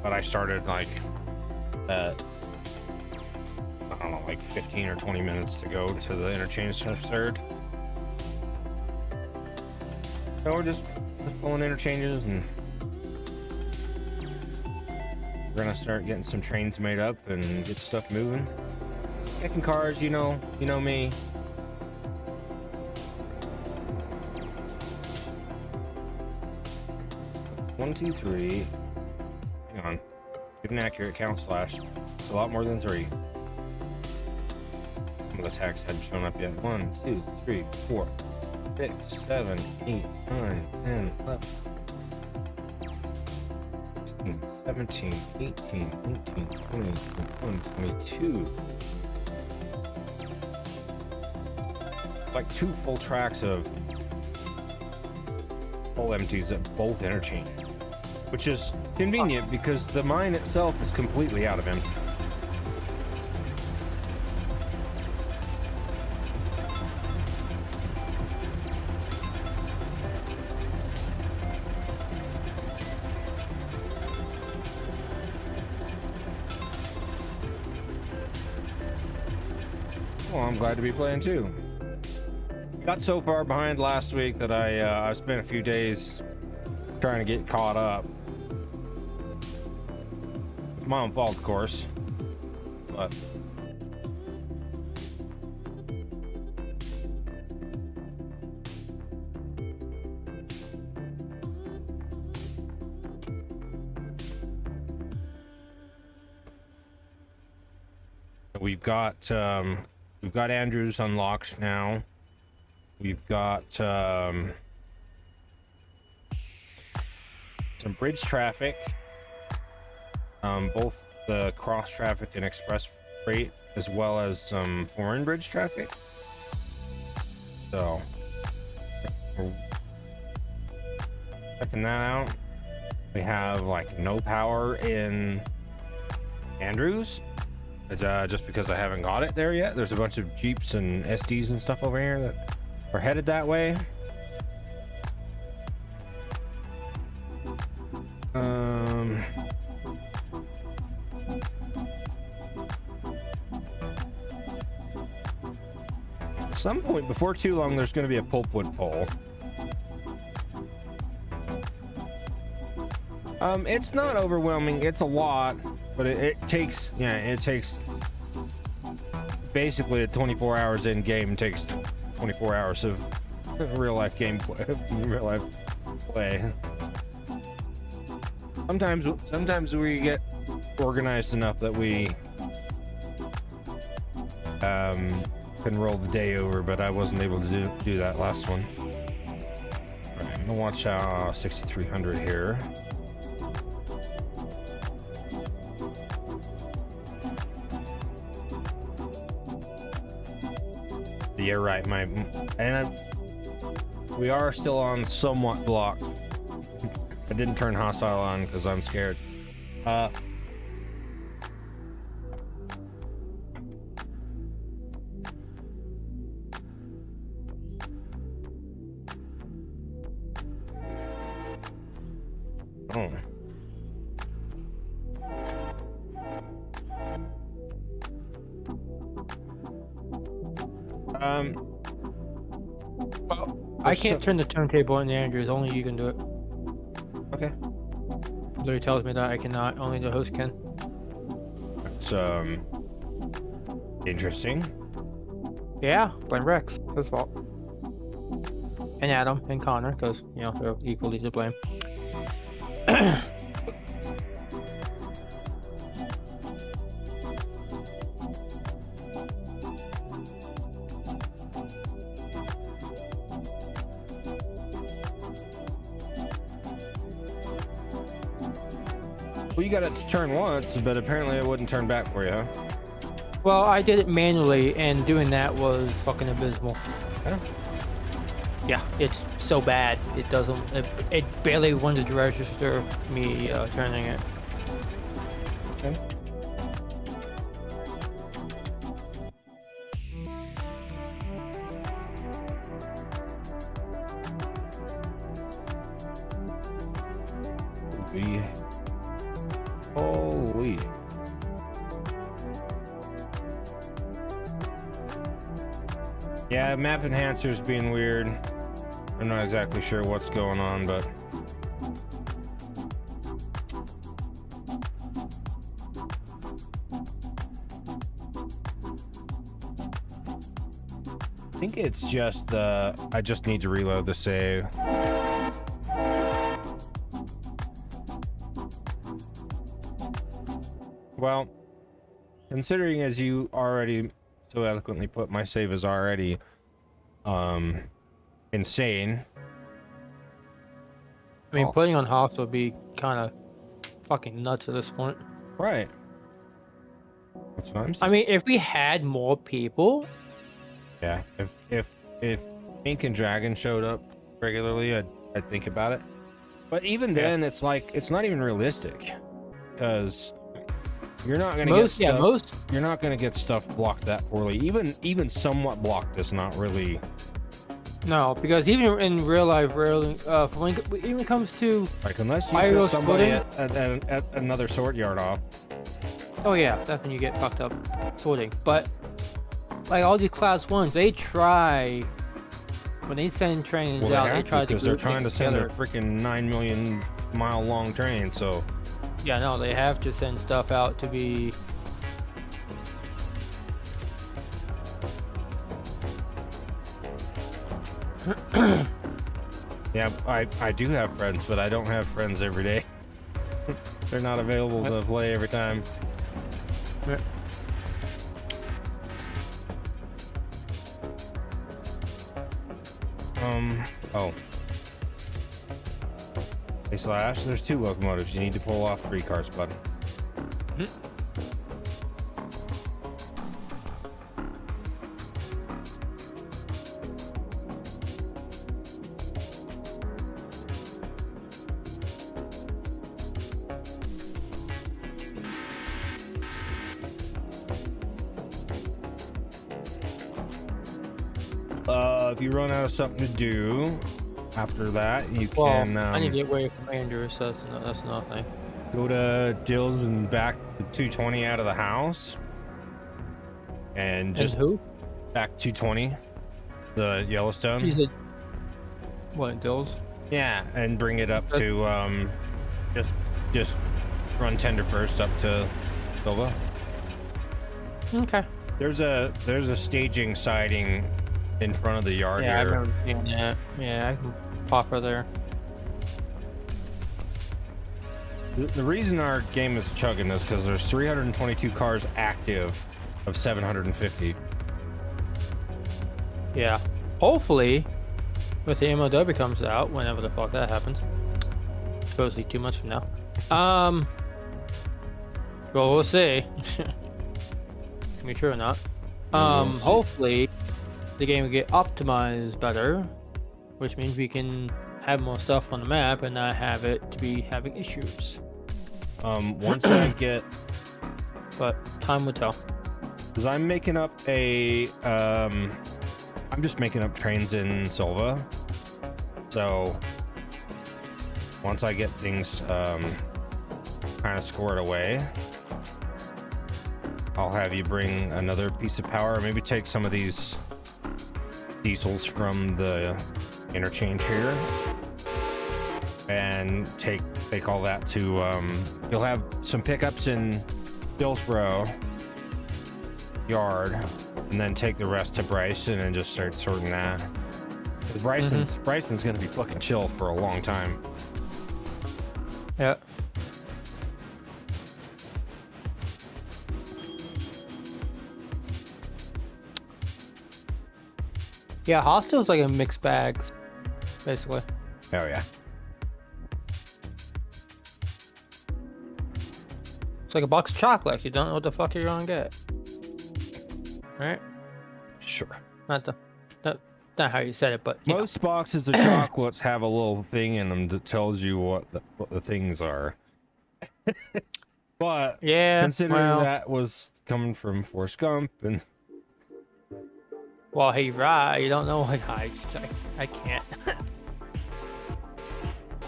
But I started like at, I don't know, like 15 or 20 minutes to go to the interchange third. So we're just pulling interchanges, and we're gonna start getting some trains made up and get stuff moving. Checking cars, you know me. One, two, three. Hang on. Get an accurate count slash. It's a lot more than 3. Some of the tags hadn't shown up yet. 1, 2, 3, 4, 6, 7, 8, 9, 10, 11, 16, 17, 18, 19, 20, 21, 22. Like 2 full tracks of full empties at both interchanges, which is convenient because the mine itself is completely out of empty. Well, I'm glad to be playing too. Got so far behind last week that I spent a few days trying to get caught up. My own fault, of course, but we've got Andrews unlocked now. We've got some bridge traffic, both the cross traffic and express freight, as well as some foreign bridge traffic. So we're checking that out. We have like no power in Andrews. It's, just because I haven't got it there yet. There's a bunch of Jeeps and SDs and stuff over here that are headed that way. At some point before too long, there's going to be a pulpwood pole. It's not overwhelming. It's a lot, but it takes, yeah, it takes basically a 24 hours in game takes 24 hours of real life gameplay, real life play. Sometimes we get organized enough that we can roll the day over, but I wasn't able to do that last one. All right, I'm gonna watch 6300 here. You're right, we are still on somewhat blocked. I didn't turn hostile on because I'm scared. Oh. Well, I can't turn the turntable in the Andrews. Only you can do it. Okay. Literally tells me that I cannot. Only the host can. It's interesting. Yeah, blame Rex. His fault. And Adam and Connor, because you know they're equally to blame. Well, you got it to turn once, but apparently it wouldn't turn back for you, huh? Well, I did it manually, and doing that was fucking abysmal. Yeah. Yeah, it's so bad. It doesn't. It barely wanted to register me turning it. Okay. Holy. Yeah, map enhancer's being weird. I'm not exactly sure what's going on, but I think it's just I just need to reload the save. Well, considering as you already so eloquently put, my save is already insane. I mean, Oh. putting on Hops would be kind of fucking nuts at this point. Right. That's what I'm saying. I mean, if we had more people, Yeah, if Ink and Dragon showed up regularly, I'd think about it. But even then, it's like it's not even realistic, because you're not gonna get stuff, you're not gonna get stuff blocked that poorly. Even somewhat blocked is not really. No, because even in real life, rarely, when it even comes to Like, unless you Pyro put somebody splitting? at another sort yard off. Oh yeah, that's when you get fucked up sorting. But like all these class ones, they try when they send trains Well, out. they They have try to, to because they're group trying to things send together. a freaking 9 million mile long train. So Yeah, no, they have to send stuff out to be. yeah, I do have friends, but I don't have friends every day. They're not available to play every time. Oh. Hey Slash, there's 2 locomotives. You need to pull off 3 cars, bud. If you run out of something to do after that, you Well, can I need to get away from Andrew, so that's another thing. go to Dills and back the 220 out of the house, and just And who? back 220, the Yellowstone. He's a what? Dills? Yeah, and bring it up to just run tender first up to Silva. Okay. There's a staging siding in front of the yard Yeah, I here. remember seeing that. Yeah, I can pop her there. The reason our game is chugging is because there's 322 cars active of 750. Yeah. Hopefully, with the MOW comes out, whenever the fuck that happens. Supposedly 2 months from now. Well, we'll see. Can be true or not. We'll see. Hopefully, the game will get optimized better, which means we can have more stuff on the map and not have it to be having issues. Once I get, But time will tell. because I'm making up I'm just making up trains in Silva. So once I get things kind of squared away, I'll have you bring another piece of power, or maybe take some of these diesels from the interchange here and take all that to you'll have some pickups in Dillsboro yard, and then take the rest to Bryson and just start sorting that. 'Cause Bryson's gonna be fucking chill for a long time. Yeah. Yeah, Hostel's like a mixed bag, basically. Oh yeah. It's like a box of chocolate. You don't know what the fuck you're gonna get. Right? Sure. Not how you said it, but you know. Most boxes of chocolates have a little thing in them that tells you what the things are. But Yeah, considering well, that was coming from Forrest Gump, and well, hey, right, you don't know what I can't.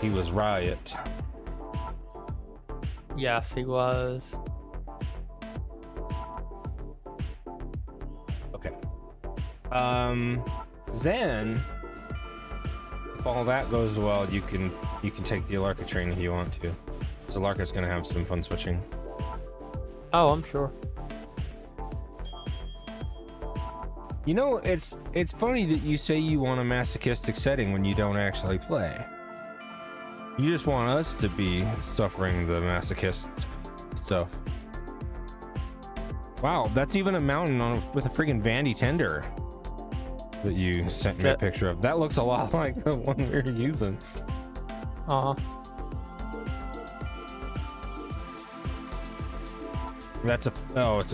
he was Riot. Yes, he was. Okay. Then all that goes well, you can take the Alarka train if you want to. So Alarka's gonna have some fun switching. Oh, I'm sure. You know, it's funny that you say you want a masochistic setting when you don't actually play. You just want us to be suffering the masochist stuff. Wow, that's even a mountain with a freaking Vandy tender that you sent me a picture of. That looks a lot like the one we were using. Uh-huh. That's a oh, it's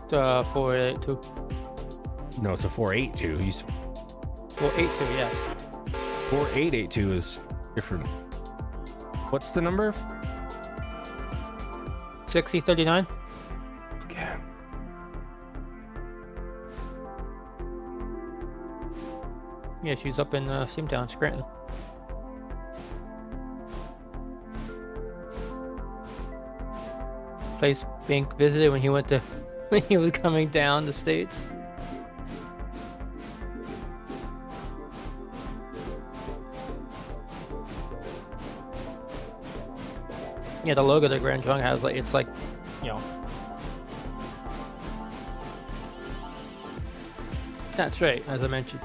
It's 482. no, it's a 482. He's 482, yes. 4882 is different. What's the number? 6039. Okay. Yeah, she's up in Steamtown, Scranton. Place being visited when he went to when he was coming down the States. Yeah, the logo that Grand Trunk has, like, it's like, you know. That's right, as I mentioned.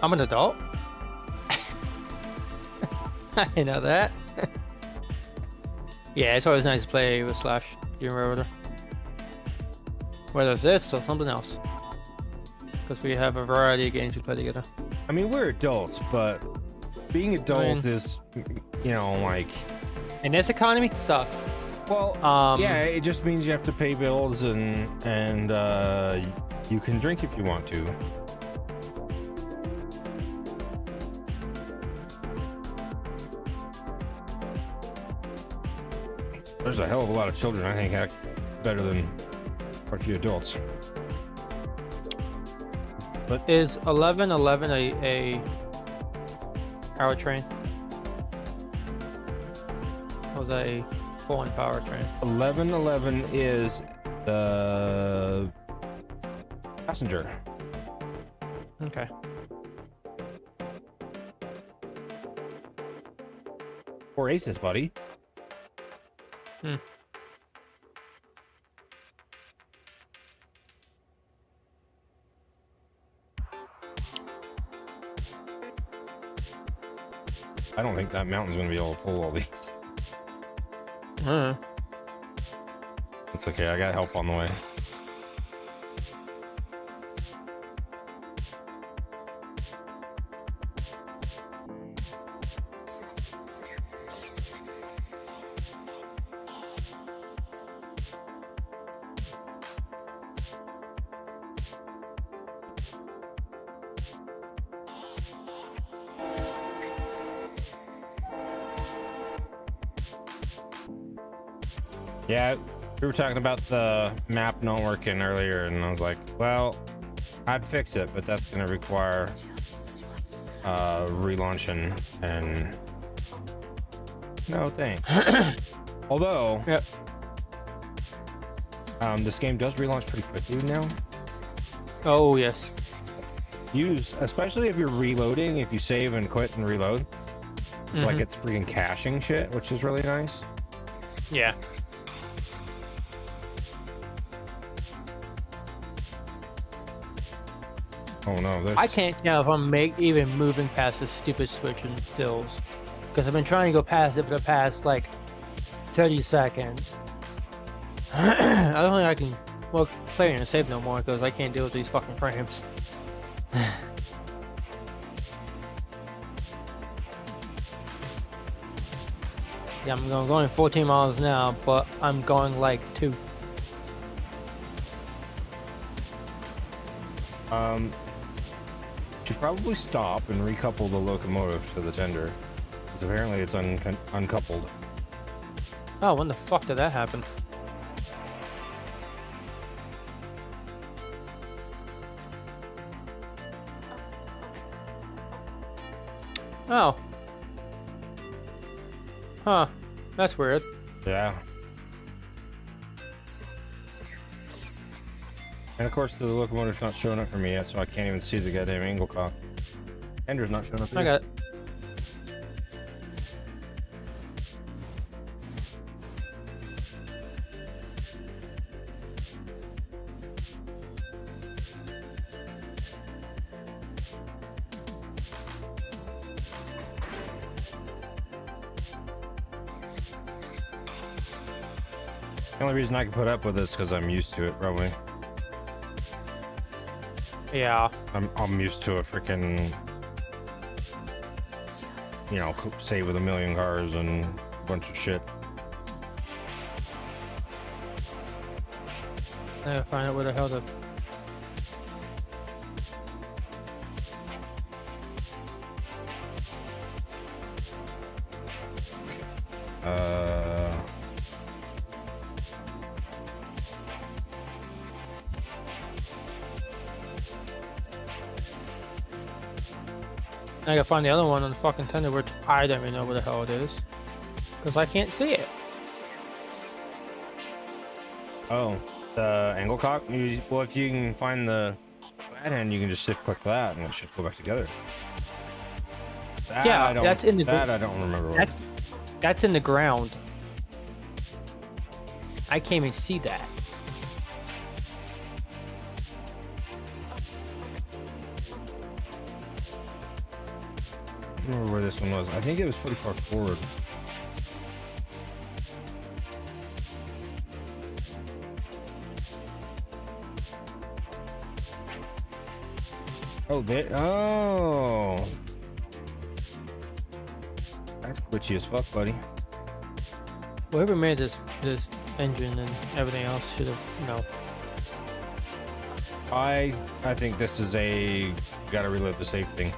I'm an adult. I know that. Yeah, it's always nice to play with Slash during Rotor. Whether it's this or something else. Because we have a variety of games we play together. I mean, we're adults, but being adult is, you know, like... In this economy, sucks. Well, yeah, it just means you have to pay bills and you can drink if you want to. There's a hell of a lot of children, I think, act better than quite a few adults. But Is 1111 a power train? Or was that a pulling power train? 1111 is the passenger. Okay. Four aces, buddy. Hmm. I don't think that mountain's gonna be able to pull all these. It's okay, I got help on the way. Yeah, we were talking about the map not working earlier, and I was like, well, I'd fix it, but that's going to require relaunching, and no thanks. Although, Yep. This game does relaunch pretty quickly now. Oh, yes. Especially if you're reloading, if you save and quit and reload, it's like it's freaking caching shit, which is really nice. Yeah. Oh no, there's... I can't tell if I'm even moving past this stupid switch in hills. Because I've been trying to go past it for the past, like, 30 seconds. I don't think I can, well, play and save no more because I can't deal with these fucking frames. Yeah, I'm going 14 miles now, but I'm going like 2. Should probably stop and recouple the locomotive to the tender, because apparently it's uncoupled. Oh, when the fuck did that happen? Oh. Huh. That's weird. Yeah. And of course, the locomotive's not showing up for me yet, so I can't even see the goddamn angle cock. Ender's not showing up I either. got it. The only reason I can put up with this because I'm used to it, probably. Yeah. I'm used to a freaking, you know, save with a million cars and a bunch of shit. I gotta find out where the hell the. Uh, I gotta find the other one on the fucking tender, which I don't even know where the hell it is. Because I can't see it. oh, the angle cock. Well, if you can find the bad hand, you can just shift click that, and it should go back together. That Yeah, I don't, that's in the. that I don't remember. What. That's in the ground. I can't even see that. I don't remember where this one was. I think it was pretty far forward. Oh, there. Oh, that's glitchy as fuck, buddy. Whoever made this engine and everything else should have, you know. I think this is a gotta reload the save thing.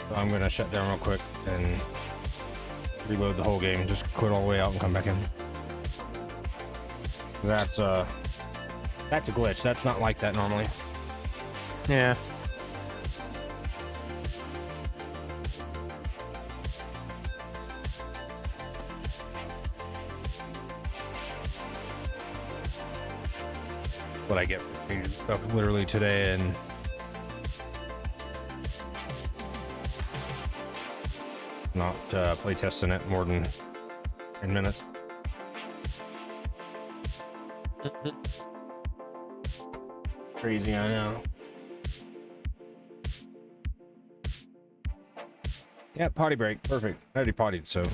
So I'm gonna shut down real quick and reload the whole game. Just quit all the way out and come back in. That's a glitch. That's not like that normally. Yeah. What I get for changing stuff literally today, and not play testing it more than 10 minutes. Crazy, I know. Yeah, potty break. Perfect. I already pottied, so.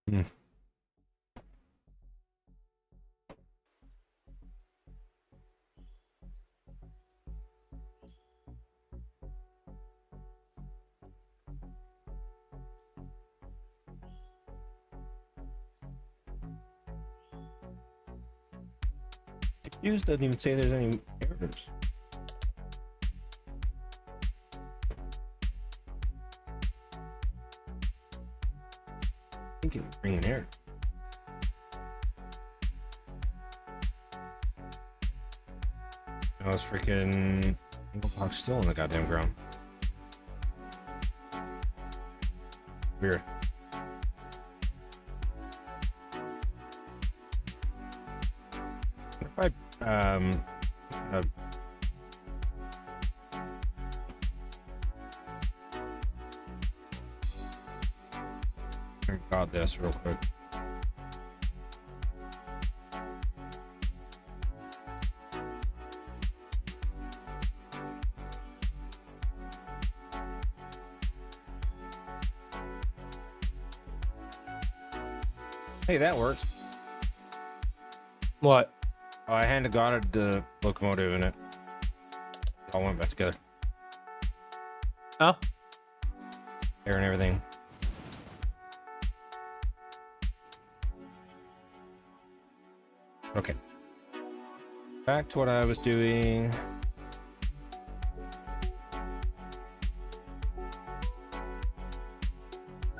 Hmm. Use doesn't even say there's any errors. I think it would bring an error. I was freaking box still in the goddamn ground. Weird. If I got this real quick. Hey, that works. What? Oh, I hand got the locomotive in it. All went back together. Oh? Air and everything. Okay. Back to what I was doing.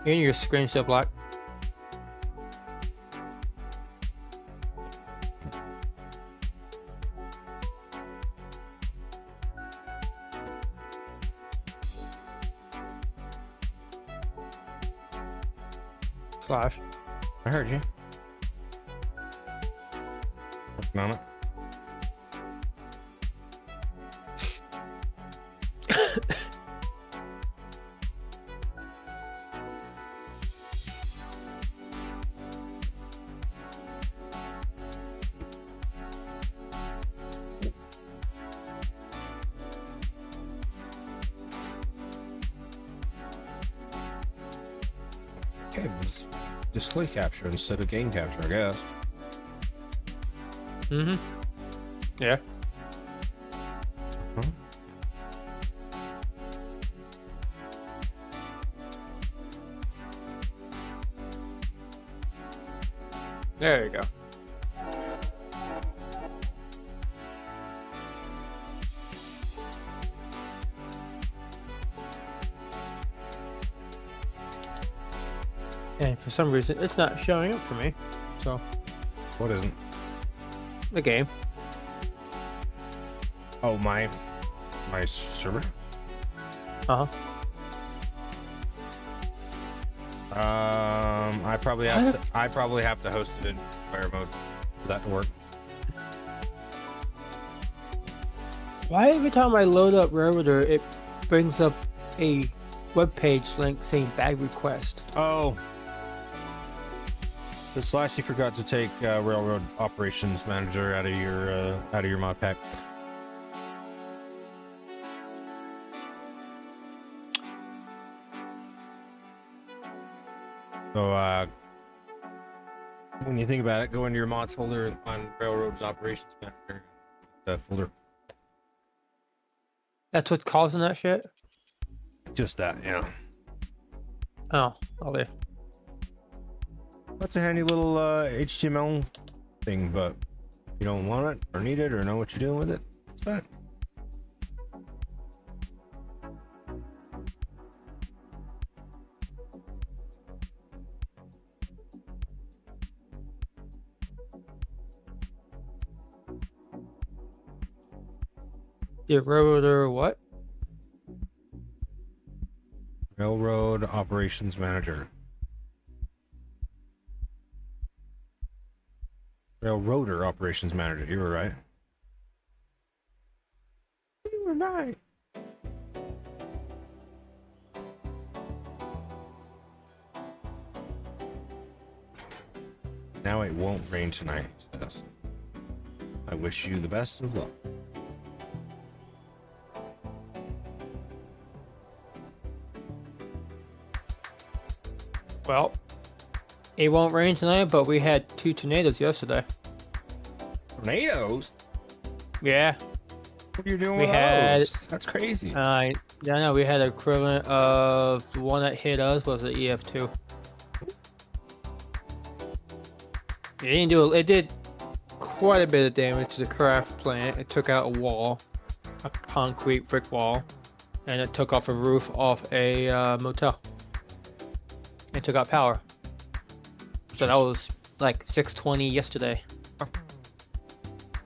Ain't your screen still black? Flash. I heard you. Working on it. Okay, we'll display capture instead of game capture, I guess. Mm-hmm. Yeah. Huh? There you go. And for some reason, it's not showing up for me. So, What isn't? the game. Oh, my server. Uh huh. I probably have to host it in fire mode for that to work. Why every time I load up Railroader, it brings up a web page link saying bag request? Oh. The Slashy forgot to take Railroad Operations Manager out of your mod pack. So when you think about it, go into your mods folder and find Railroads Operations Manager folder. That's what's causing that shit? Just that, yeah. Oh, I'll leave. That's a handy little HTML thing, but if you don't want it or need it or know what you're doing with it, it's fine. The Railroader what? Railroad Operations Manager. Railroader Operations Manager. You were right. You were right. Now it won't rain tonight, he says. I wish you the best of luck. Well, it won't rain tonight, but we had 2 tornadoes yesterday. Tornadoes? Yeah. What are you doing We with had- those? That's crazy. Yeah, no, we had an equivalent of the one that hit us was the EF2. It didn't do. It did quite a bit of damage to the craft plant. It took out a wall, a concrete brick wall, and it took off a roof off a motel. It took out power. So that was like 6:20 yesterday.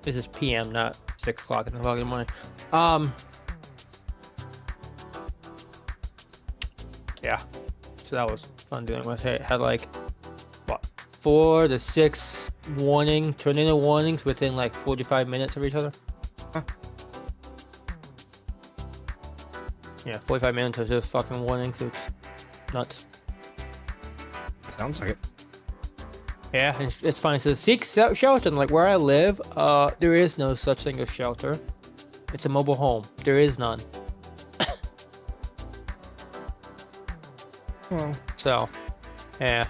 This is PM, not 6 o'clock in the fucking morning. Yeah. So that was fun dealing with it. It had like what 4 to 6 tornado warnings within like 45 minutes of each other. Huh. Yeah, 45 minutes of just fucking warnings. It's nuts. Sounds like it. Yeah, it's fine. So seek shelter. Like where I live, there is no such thing as shelter. It's a mobile home. There is none. Well, So, yeah.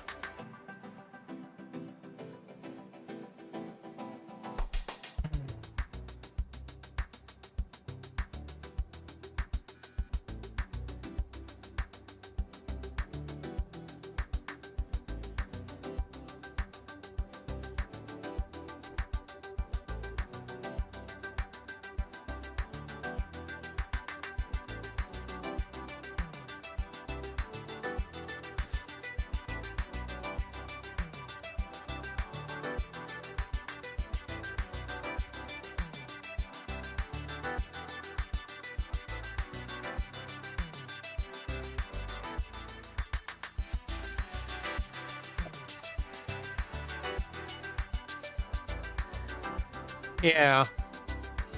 Yeah.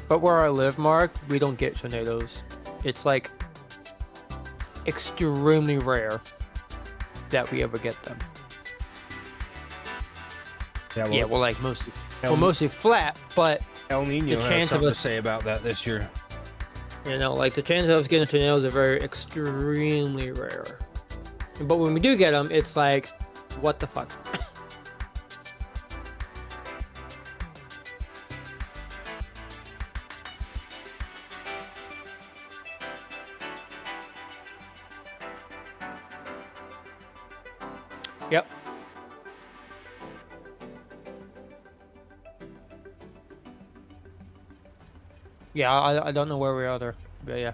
But where I live, Mark, we don't get tornadoes. It's like extremely rare that we ever get them. Yeah, well, like mostly, mostly flat, but El Nino the has chance of something to us- say about that this year. you know, like the chances of us getting tornadoes are very extremely rare. But when we do get them, it's like, what the fuck? Yep. Yeah, I don't know where we are there, but yeah.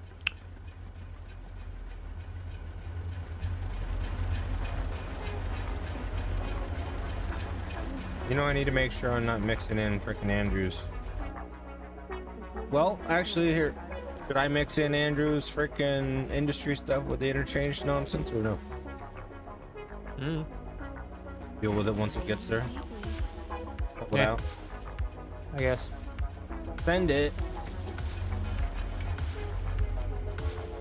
You know, I need to make sure I'm not mixing in freaking Andrews. Well, actually, here, could I mix in Andrews' freaking industry stuff with the interchange nonsense or no? Mm. Deal with it once it gets there. Pull it Yeah. out. I guess. Send it.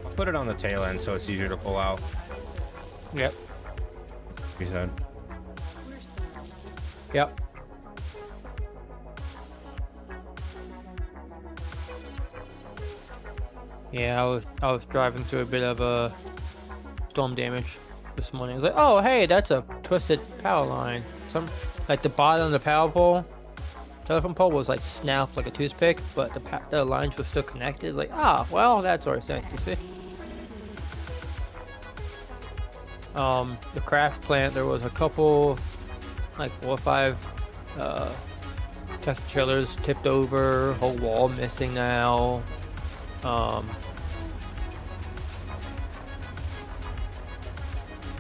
I'll put it on the tail end so it's easier to pull out. Yep. He said. Yep. Yeah, I was driving through a bit of storm damage this morning. I was like, oh hey, that's a twisted power line. Some like the bottom of the power pole, telephone pole was like snapped like a toothpick, but the lines were still connected. Like, ah, well, that's always nice to see. The craft plant, there was a couple, like 4 or 5 tractor trailers tipped over, whole wall missing now.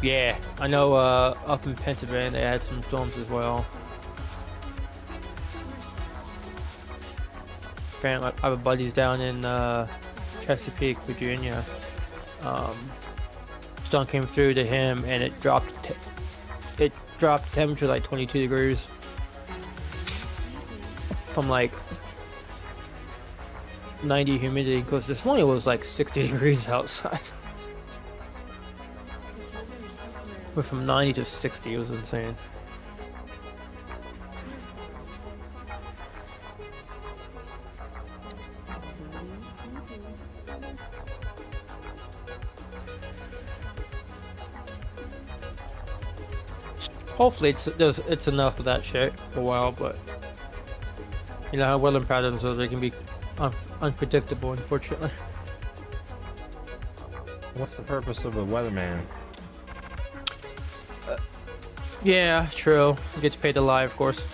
Yeah, I know up in Pennsylvania they had some storms as well. Apparently I have buddies down in Chesapeake, Virginia. Storm came through to him and it dropped temperature like 22 degrees from like 90 humidity, because this morning it was like 60 degrees outside. Went from 90 to 60, it was insane. Hopefully it's enough of that shit for a while, but you know how weather patterns are, they can be unpredictable, unfortunately. What's the purpose of a weatherman? Yeah, true. He gets paid to lie, of course.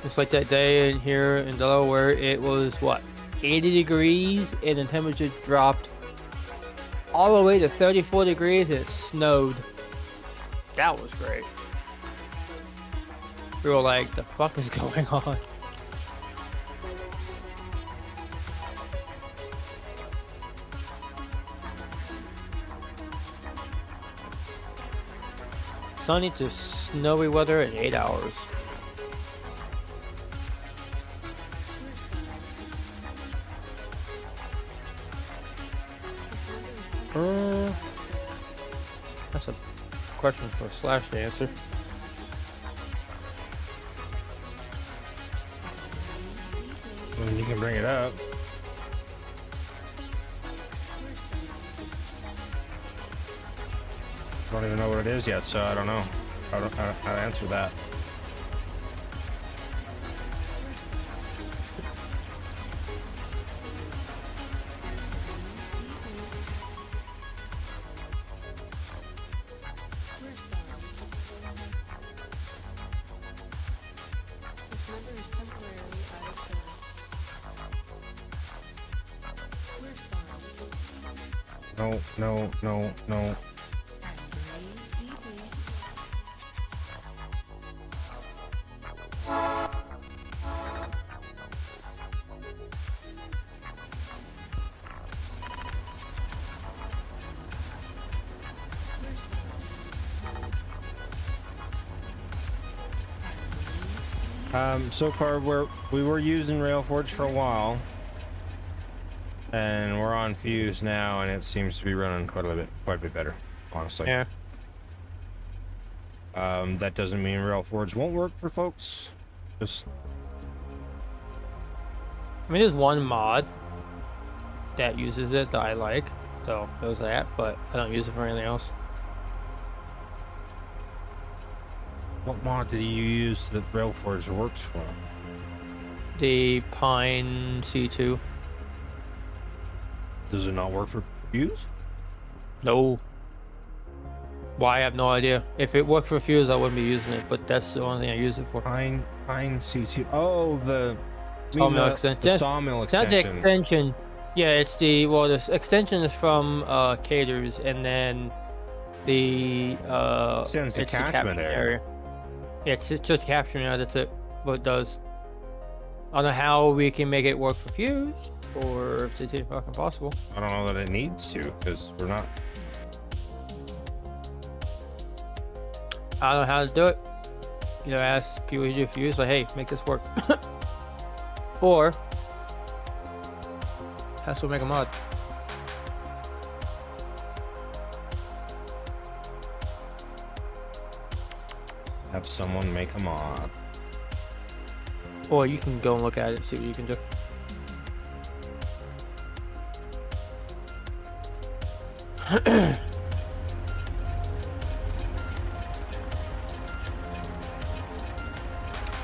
It's like that day in here in Delaware, it was what, 80 degrees and the temperature dropped all the way to 34 degrees and it snowed. That was great. We were like, the fuck is going on? Sunny to snowy weather in 8 hours. That's a question for Slash to answer. Well, you can bring it up. I don't even know what it is yet, so I don't know how to answer that. No, no, no, no. So far we were using Railforge for a while, and we're on Fuse now, and it seems to be running quite a bit better, honestly. Yeah. That doesn't mean Railforge won't work for folks. Just I mean, there's one mod that uses it that I like, so there's that, but I don't use it for anything else. what mod did you use that Railforge works for? The Pine C2. Does it not work for Fuse? No. Why? I have no idea. If it worked for Fuse, I wouldn't be using it, but that's the only thing I use it for. Pine C2. Oh, the Sawmill extension. the sawmill It's not the extension. extension. Yeah, it's the extension is from Caters, and then the Extends the it's catchment area. Yeah, it's just capturing area. That's it. What it does. I don't know how we can make it work for Fuse, or if it's even fucking possible. I don't know that it needs to, because we're not. I don't know how to do it. You know, ask people who do Fuse, like, hey, make this work. Or has to make a mod. Have someone make a mod. Or you can go and look at it and see what you can do.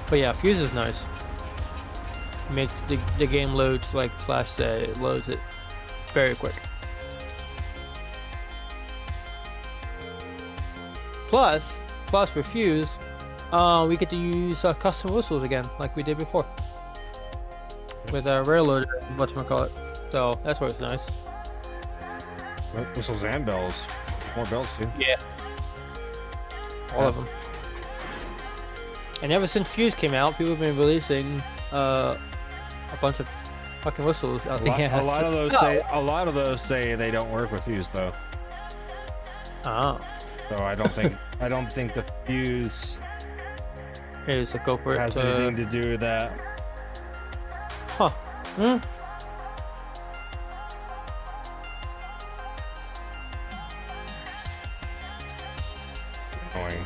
But yeah, Fuse is nice. Makes the game loads like Slash said, it loads it very quick. Plus with Fuse, we get to use custom whistles again, like we did before. With our railroad, whatchamacallit. So that's why it's nice. Whistles and bells. More bells too. Yeah. All of them. And ever since Fuse came out, people have been releasing a bunch of fucking whistles out there. A lot of those say they don't work with Fuse though. Oh. So I don't think the Fuse Here's a go for it. has anything to do with that. Huh. Hmm. Annoying.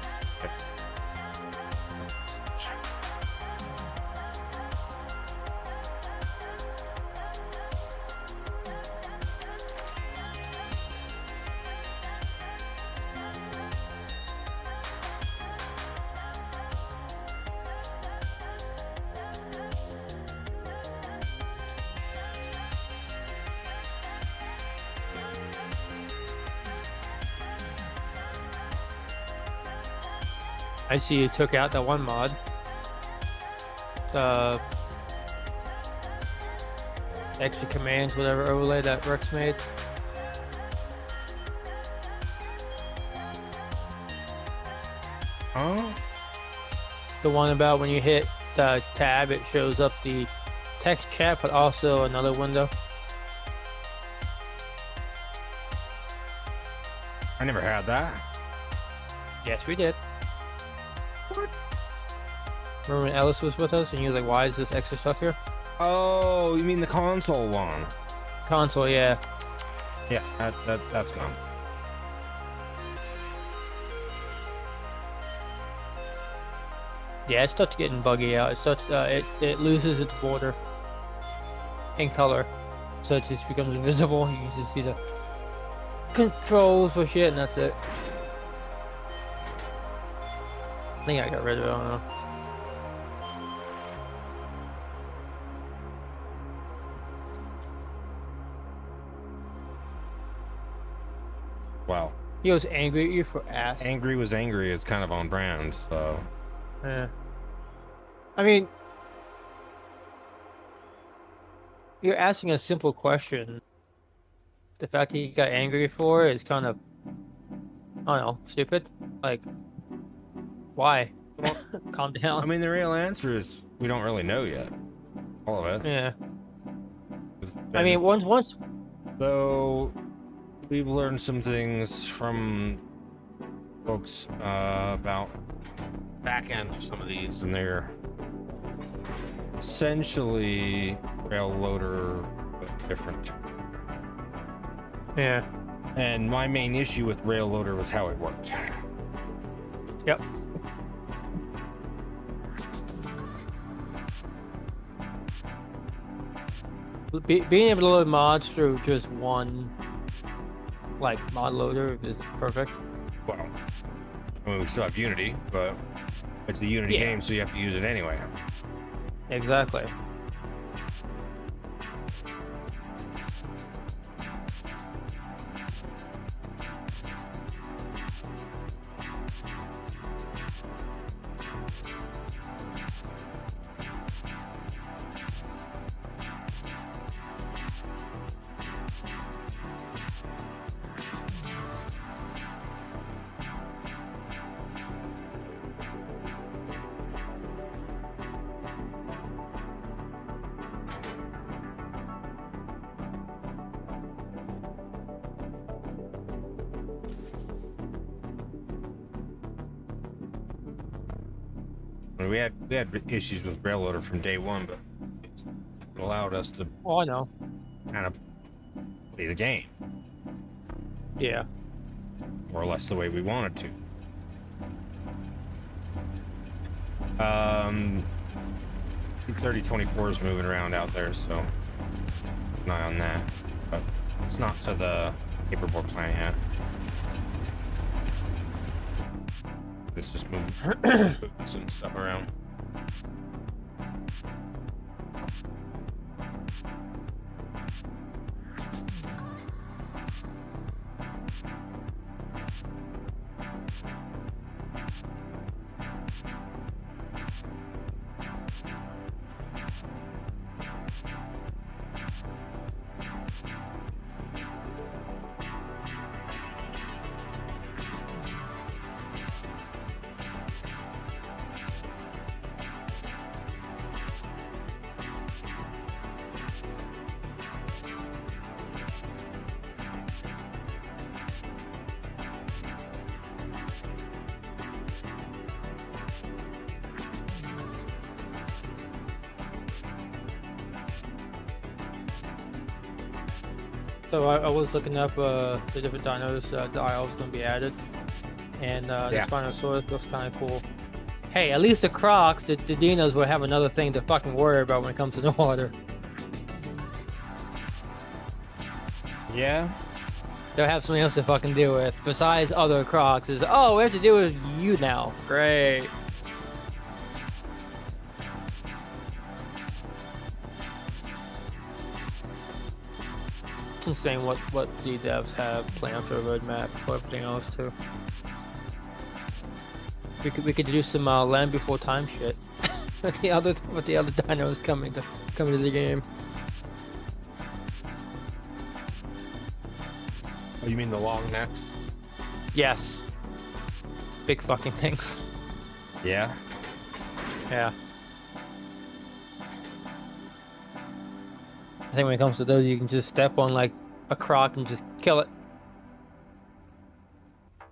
I see you took out that one mod. The extra commands, whatever overlay that Rex made. Huh? The one about when you hit the tab, it shows up the text chat, but also another window. I never had that. Yes, we did. What? Remember when Ellis was with us and he was like, why is this extra stuff here? Oh, you mean the console one? Console, yeah. Yeah, that's gone. Yeah, it starts getting buggy out. It starts, it loses its border in color. So it just becomes invisible. You can just see the controls for shit and that's it. I think I got rid of it, I don't know. Wow. He was angry at you for ass. Angry was angry is kind of on brand, so. Yeah. I mean, you're asking a simple question. The fact that you got angry for it is kind of, I don't know, stupid. Like, why? Calm down. I mean, the real answer is we don't really know yet. All of it. Yeah. It's I mean, been- once. So, we've learned some things from folks about back end of some of these, and they're essentially rail loader, but different. Yeah. And my main issue with rail loader was how it worked. Yep. Being able to load mods through just one, like, mod loader is perfect. Well, I mean, we still have Unity, but it's a Unity Yeah. game, so you have to use it anyway. Exactly. I mean, we had issues with rail loader from day one, but it allowed us to Oh, I know. kind of play the game Yeah. more or less the way we wanted to. 3024 is moving around out there, so keep an eye on that. But it's not to the paperboard plant yet. It's just moving some stuff around. So I was looking up the different dinos the IO is going to be added, and Yeah. the Spinosaurus looks kind of cool. Hey, at least the Crocs, the dinos will have another thing to fucking worry about when it comes to the water. Yeah. They'll have something else to fucking deal with besides other Crocs. Is oh, we have to deal with you now. Great. It's insane what the devs have planned for a roadmap for everything else too. We could do some Land Before Time shit with the other dinos coming to the game. Oh, you mean the long necks? Yes. Big fucking things. Yeah. Yeah. I think when it comes to those, you can just step on like a croc and just kill it.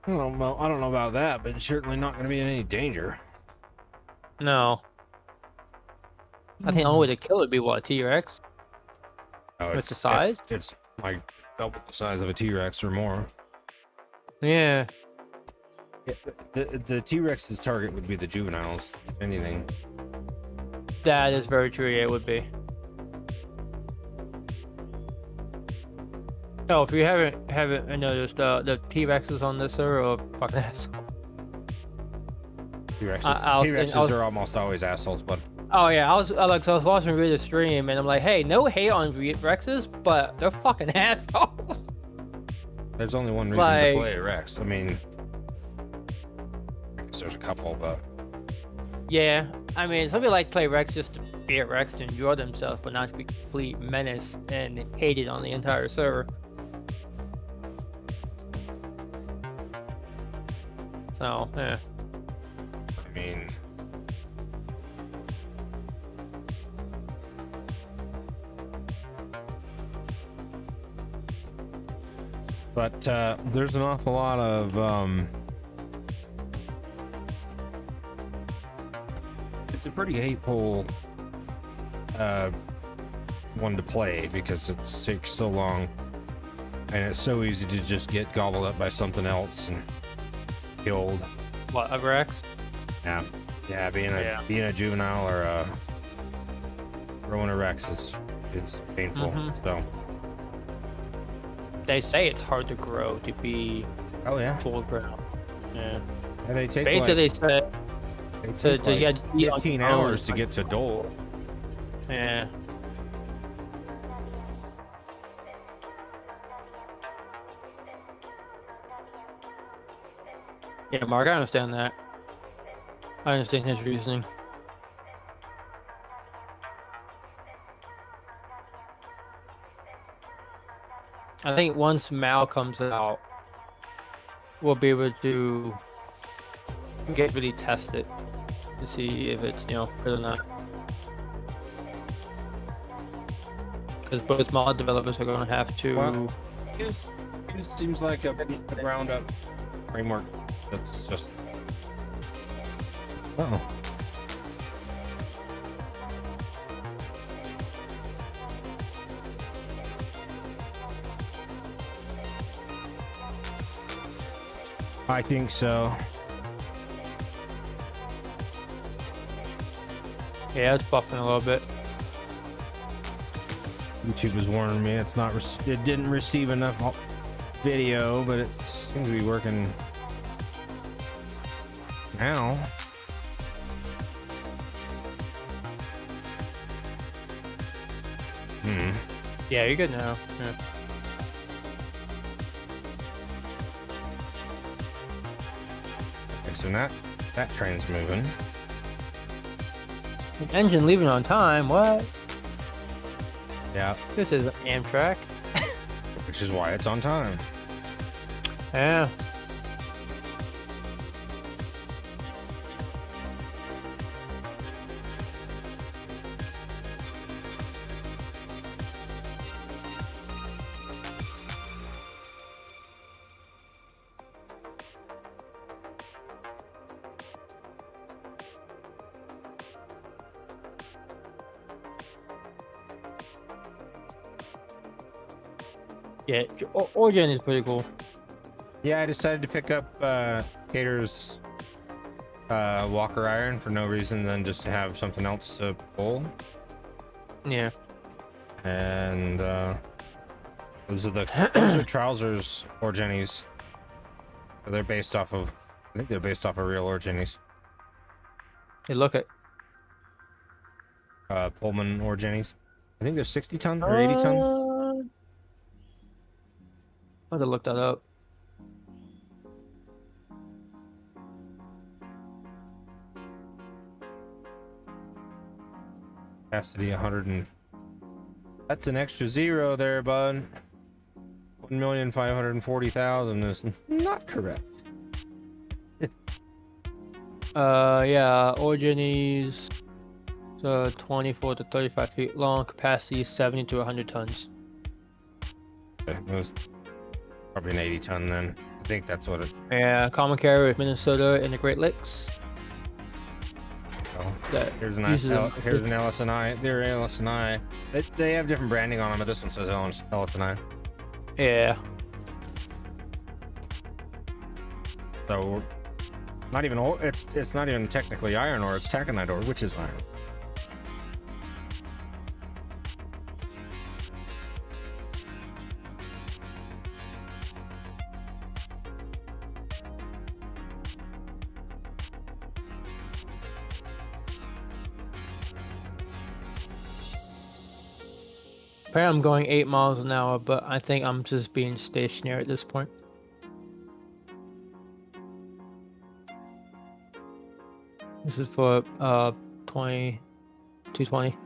I don't know about that, but it's certainly not going to be in any danger. No. I think the only way to kill it would be what, T-Rex? No, With the size? It's like double the size of a T-Rex or more. Yeah. The T-Rex's target would be the juveniles, if anything. That is very true, yeah, it would be. Oh, if you haven't noticed, the T-Rexes on this are fucking asshole. T-Rexes are almost always assholes, but Oh yeah, I was watching Rita's stream and I'm like, hey, no hate on Rexes, but they're fucking assholes. there's only one reason Like- to play a Rex. I mean, I guess there's a couple, but Yeah, I mean, some people like to play Rex just to be a Rex to enjoy themselves, but not to be a complete menace and hated on the entire server. So, yeah. I mean, but there's an awful lot of it's a pretty hateful one to play because it takes so long, and it's so easy to just get gobbled up by something else and killed. What, a Rex? Yeah, yeah. Being a juvenile or growing a Rex is painful. So. They say it's hard to grow to be Oh yeah. full grown. Yeah. And they take Basically, like, they said to get 15 hours to get to adult. Yeah. Yeah, Mark, I understand that. I understand his reasoning. I think once Mal comes out, we'll be able to really test it to see if it's, good or not. Because both mod developers are going to have to. Well, it seems like a ground up framework that's just. Uh-oh. I think so. Yeah, it's buffing a little bit. YouTube is warning me it's not. It didn't receive enough video, but it seems to be working now. Yeah, you're good now. Yeah. Okay, so that train's moving. An engine leaving on time. What? Yeah, This is Amtrak. which is why it's on time. Yeah. Yeah, Origin is pretty cool. Yeah, I decided to pick up Cater's Walker Iron for no reason than just to have something else to pull. Yeah. And those are Trousers Orgenis. So they're based off of, I think they're based off of real Orgenis. Hey, look at. Pullman Orgenis. I think they're 60 ton or 80 ton. I have to look that up. Capacity 100 and that's an extra zero there, bud. 1,540,000 is not correct. Yeah, Origin is 24 to 35 feet long, capacity 70 to 100 tons. Okay, it was probably an 80 ton then. I think that's what it. Yeah, common carrier with Minnesota and the Great Lakes. Oh, That here's an uses them. here's an LS&I. They're LS&I. They have different branding on them, but this one says LS&I. Yeah. So not even it's not even technically iron ore. It's taconite ore, which is iron. Apparently I'm going 8 miles an hour, but I think I'm just being stationary at this point. This is for 220.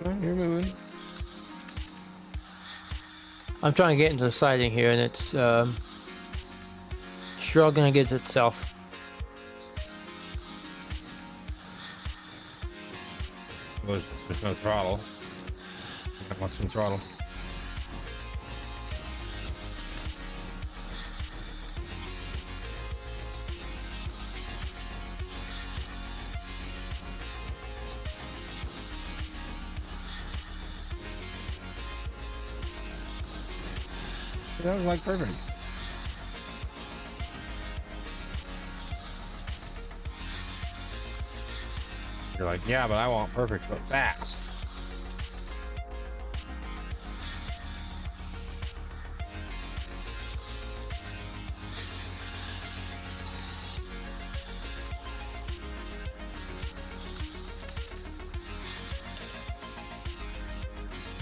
You're moving. I'm trying to get into the siding here, and it's struggling against itself. There's no throttle. I want some throttle. That was like perfect. You're like, yeah, but I want perfect, but fast.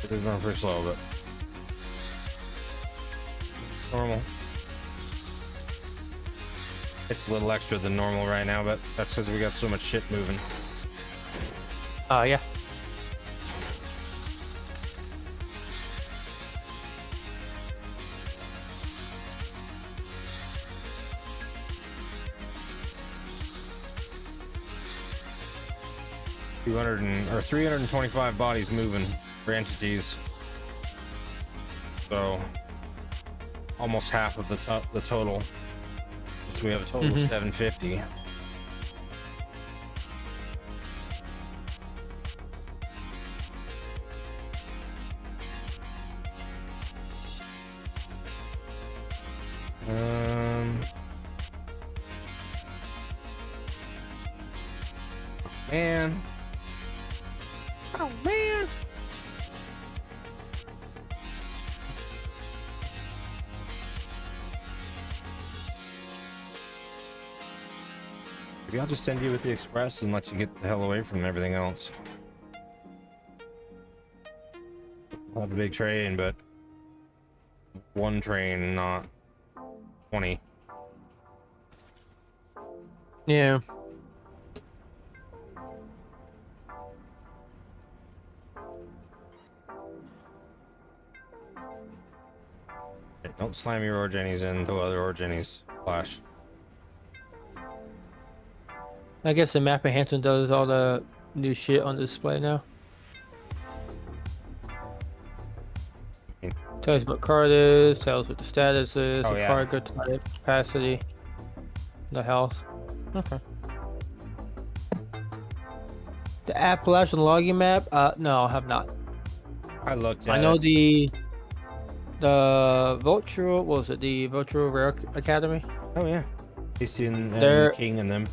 It is going pretty slow, but it's normal. It's a little extra than normal right now, but that's because we got so much shit moving. Yeah. Or 325 bodies moving for entities. So almost half of the total. So we have a total of 750. Man. Oh man. Maybe I'll just send you with the express and let you get the hell away from everything else. I'll have a big train, but one train, not 20. Yeah. Hey, don't slam your Orgenis into other Orgenis, Flash. I guess the map enhancement does all the new shit on display now. Tells you what card it is, tells what the status is, Oh, the yeah. cargo type, capacity, the health. Okay. The Appalachian logging map? No, I have not. I looked at I know it. the Virtual, what was it? The Virtual Rare Academy? Oh yeah. Casey and They're- King and them.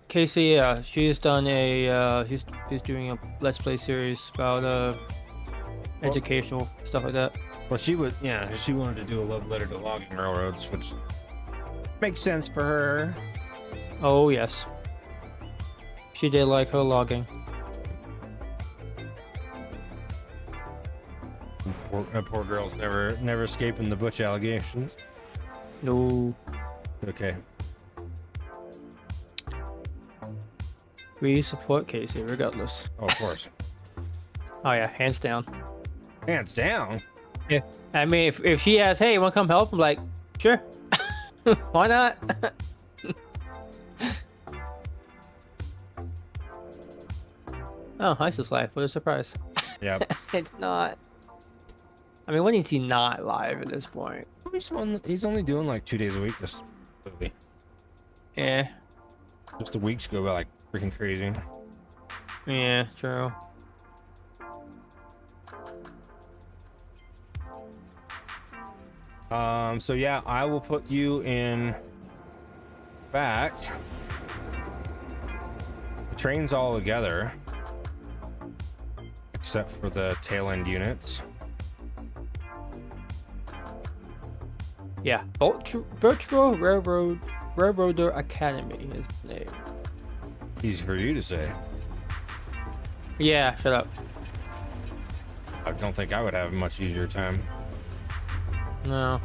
Casey, yeah, she's done a she's doing a Let's Play series about educational stuff like that. Well, she wanted to do a love letter to logging railroads, which makes sense for her. Oh yes, she did like her logging. Poor girl's never escaping the butch allegations. No, Okay. we support Casey regardless. Oh, of course. Oh yeah, hands down. Hands down. Yeah, I mean, if she asks, hey, you want to come help? I'm like, sure. Why not? Oh, Ice is live. What a surprise. Yeah. It's not. I mean, when is he not live at this point? He's only doing like 2 days a week this movie. Yeah. Just the weeks go by like freaking crazy. Yeah, true. So yeah, I will put you in fact. The train's all together. Except for the tail end units. Yeah, Virtual Railroader Academy is the name. Easy for you to say. Yeah, shut up. I don't think I would have a much easier time. No.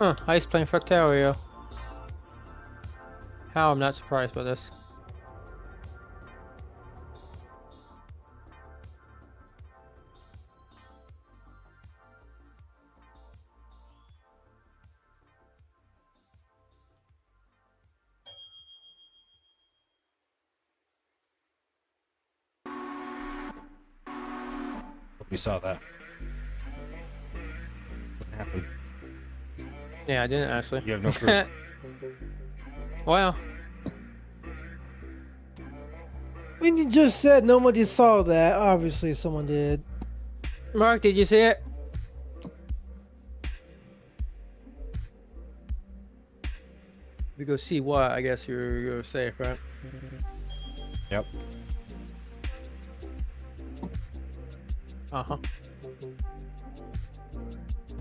Huh, ice playing Fractario. How I'm not surprised by this. We saw that. What happened? Yeah, I didn't actually. You have no proof. Wow. When you just said nobody saw that, obviously someone did. Mark, did you see it? If you go see what, I guess you're safe, right? Yep. Uh-huh.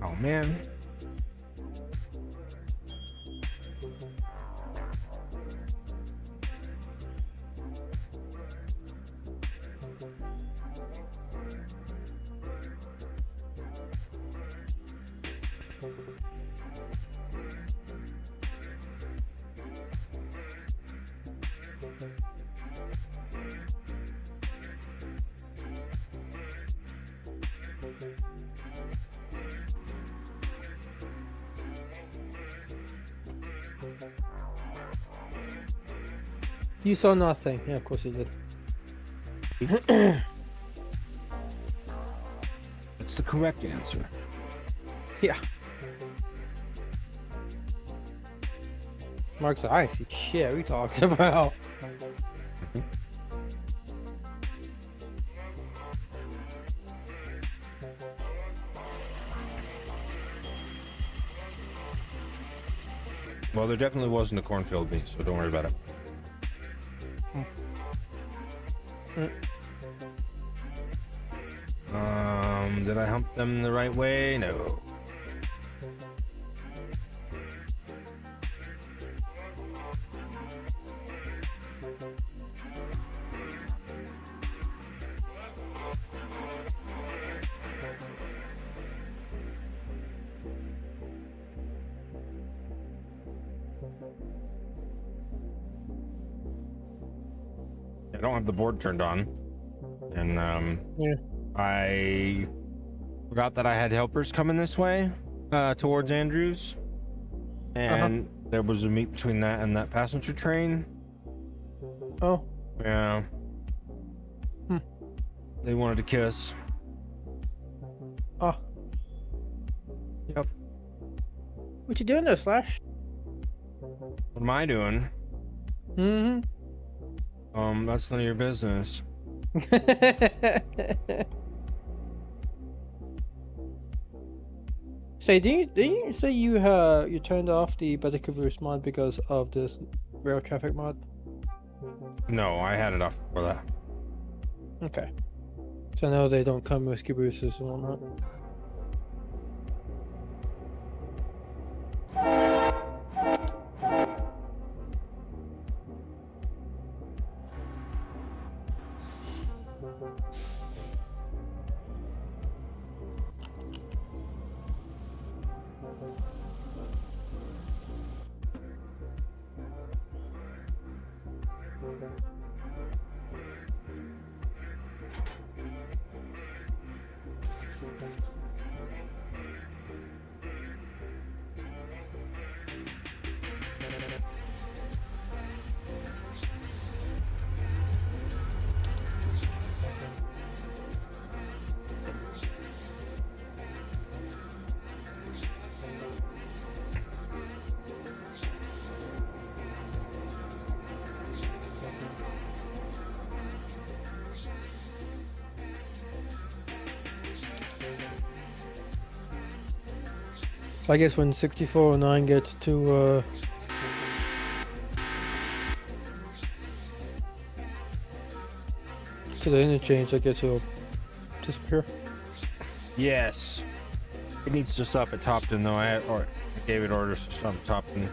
Oh man. You saw nothing. Yeah, of course you did. That's the correct answer. Yeah. Mark said, I see shit. What are you talking about? Well, there definitely wasn't a cornfield meat, so don't worry about it. Did I hump them the right way? No. I don't have the board turned on, and Yeah. I forgot that I had helpers coming this way, towards Andrews, and there was a meet between that and that passenger train. Oh. Yeah. Hmm. They wanted to kiss. Oh. Yep. What you doing there, Slash? What am I doing? Mm-hmm. That's none of your business. Say, didn't you say you turned off the Better Caboose mod because of this rail traffic mod? No, I had it off for that. Okay. So I know they don't come with cabooses and whatnot. So I guess when 6409 gets to the interchange, I guess it'll disappear. Yes. It needs to stop at Topton, though. I gave it orders to stop at Topton.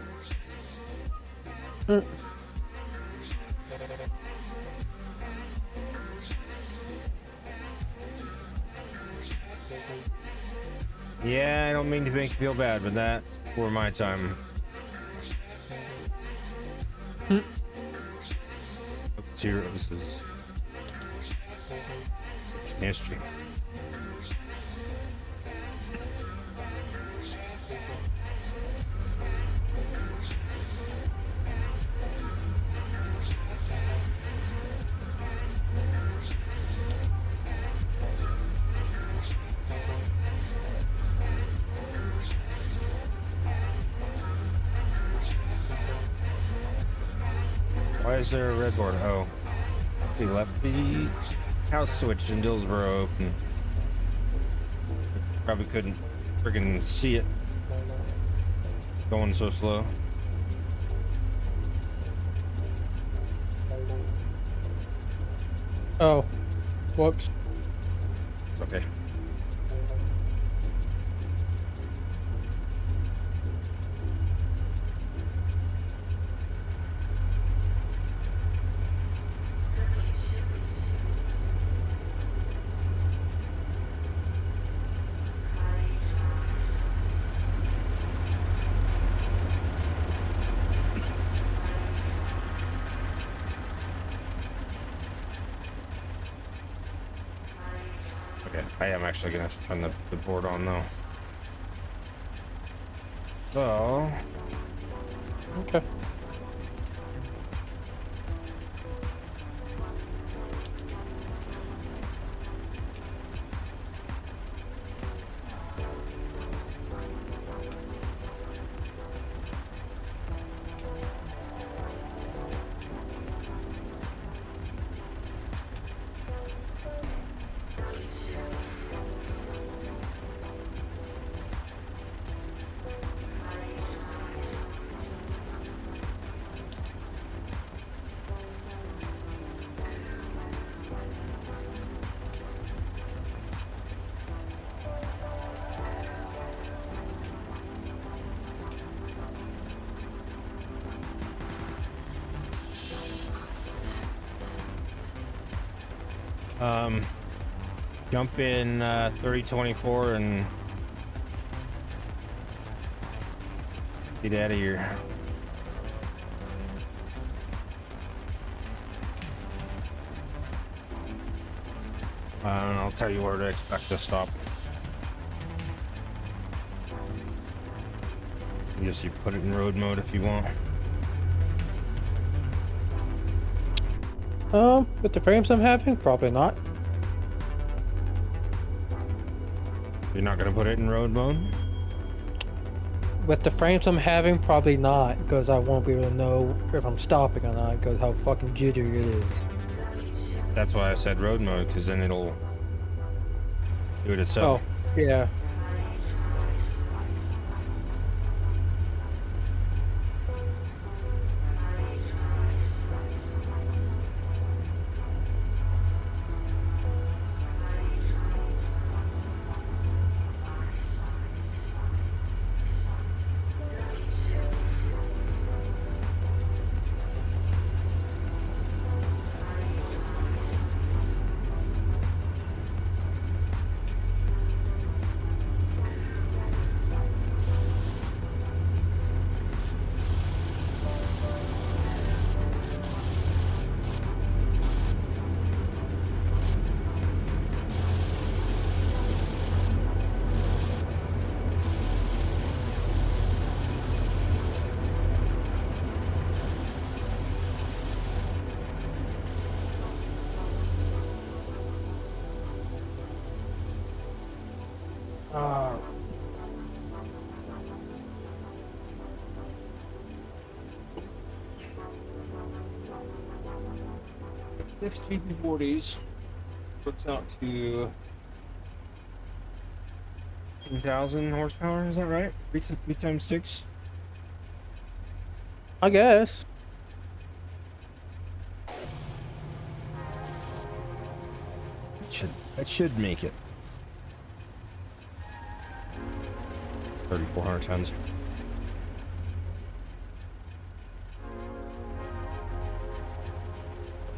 Yeah, I don't mean to make you feel bad, but that before my time. Hmm. It's here. This is history. Why is there a red board? Oh, we left the house switch in Dillsboro open. Probably couldn't friggin' see it going so slow. Oh, whoops. Okay. Okay, I am actually gonna have to turn the board on though. So, Okay. jump in 3024 and get out of here. I'll tell you where to expect to stop. I guess you put it in road mode if you want. With the frames I'm having, probably not. You're not gonna put it in road mode? With the frames I'm having, probably not, because I won't be able to know if I'm stopping or not, because how fucking jittery it is. That's why I said road mode, because then it'll do it itself. Oh, yeah. Six GP40s works out to 10,000 horsepower. Is that right? Three times six. I guess. That should make it 3,400 tons.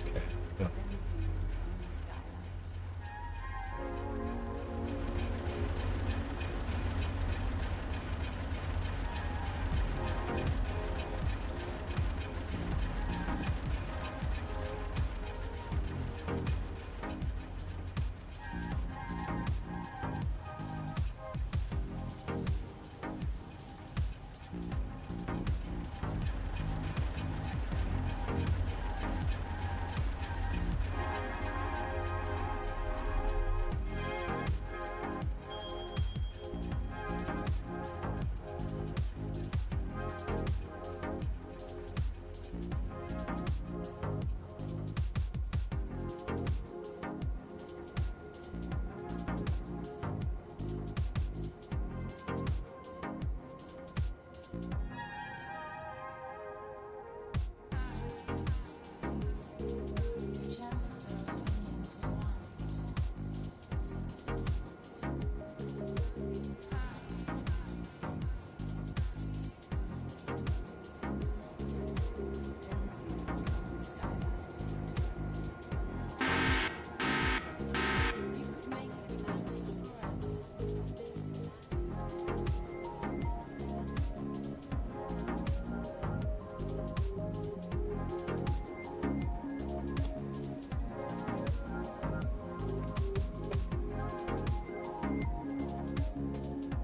Okay. Yeah.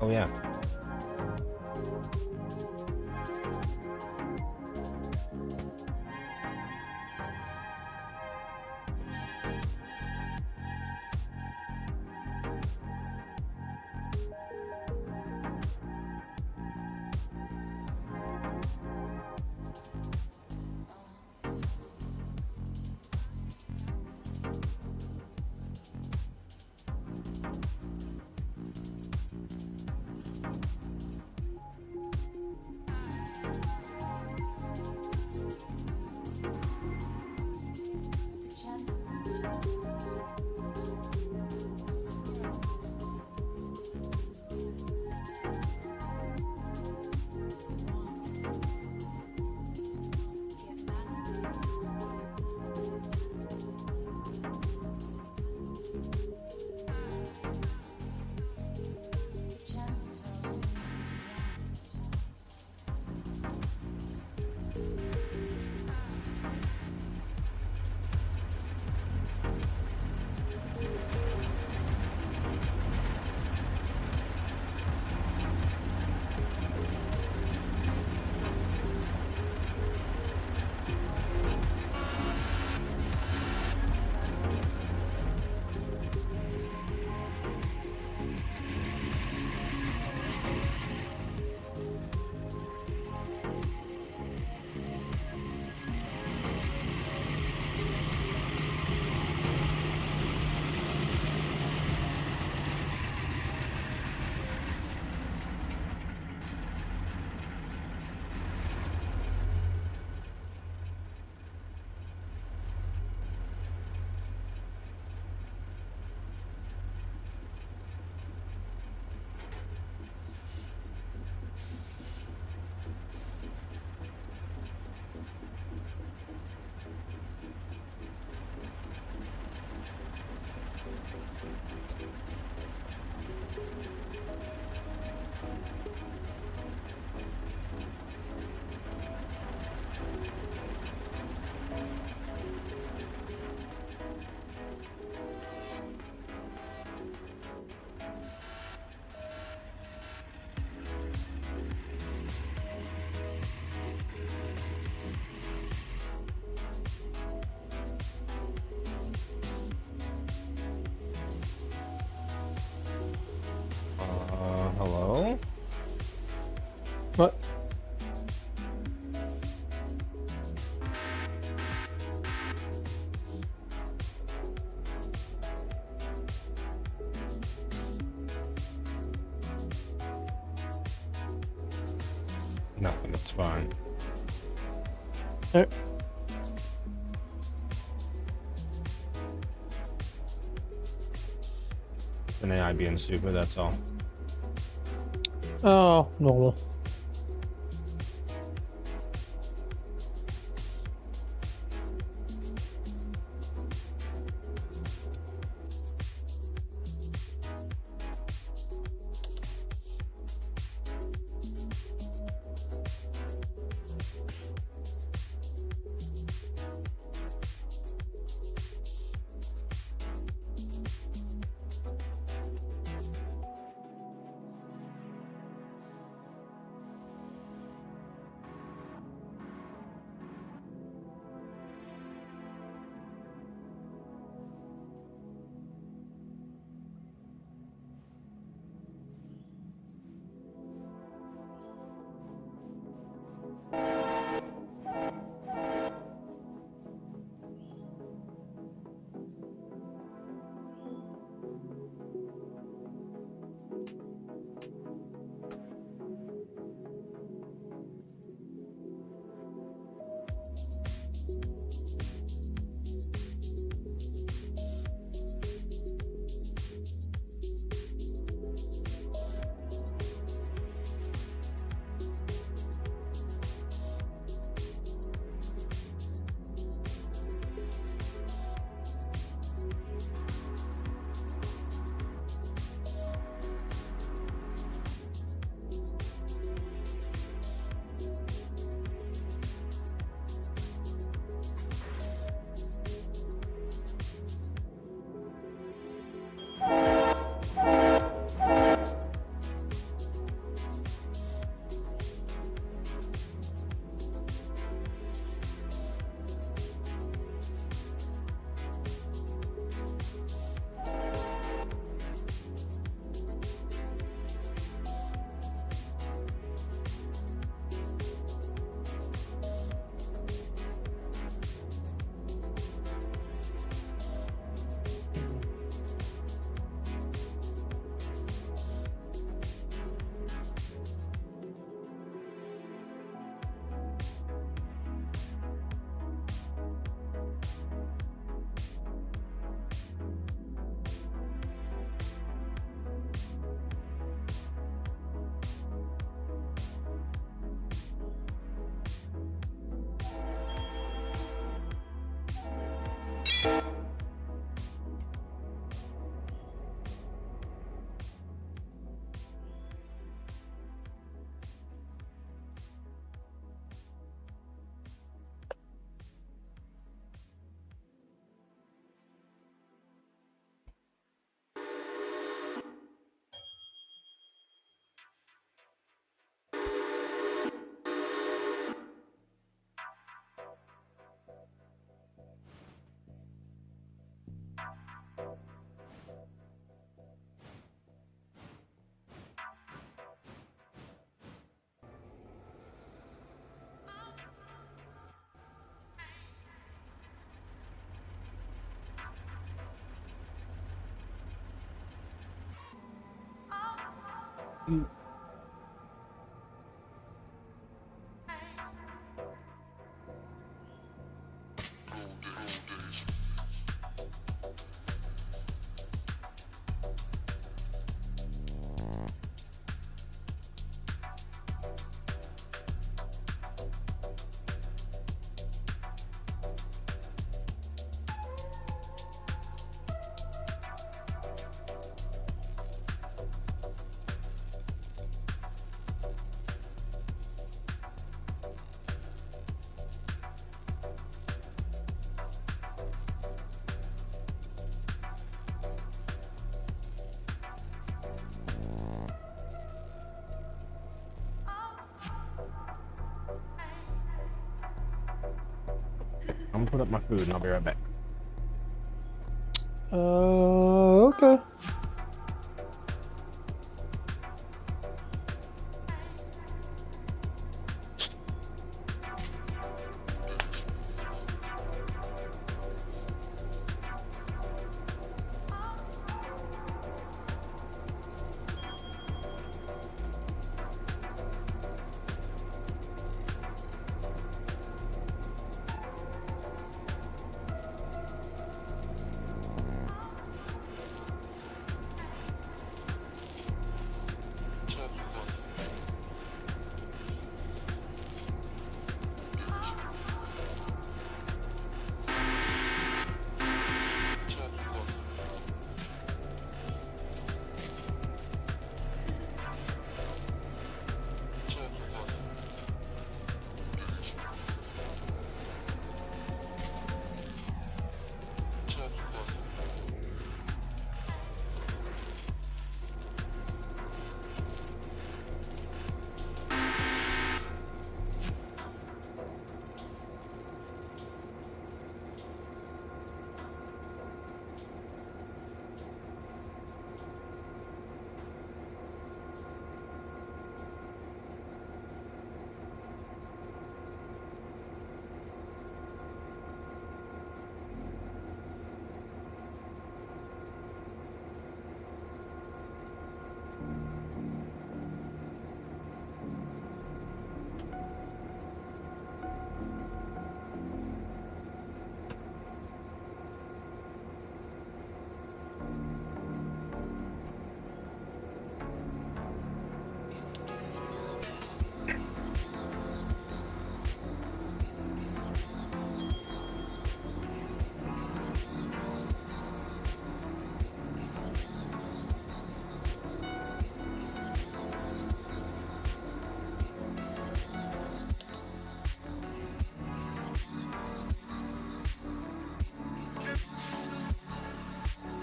Oh yeah. Hello? What? Nothing, it's fine. Uh, An AI being stupid, that's all. Oh, normal. I'm gonna put up my food and I'll be right back. Okay.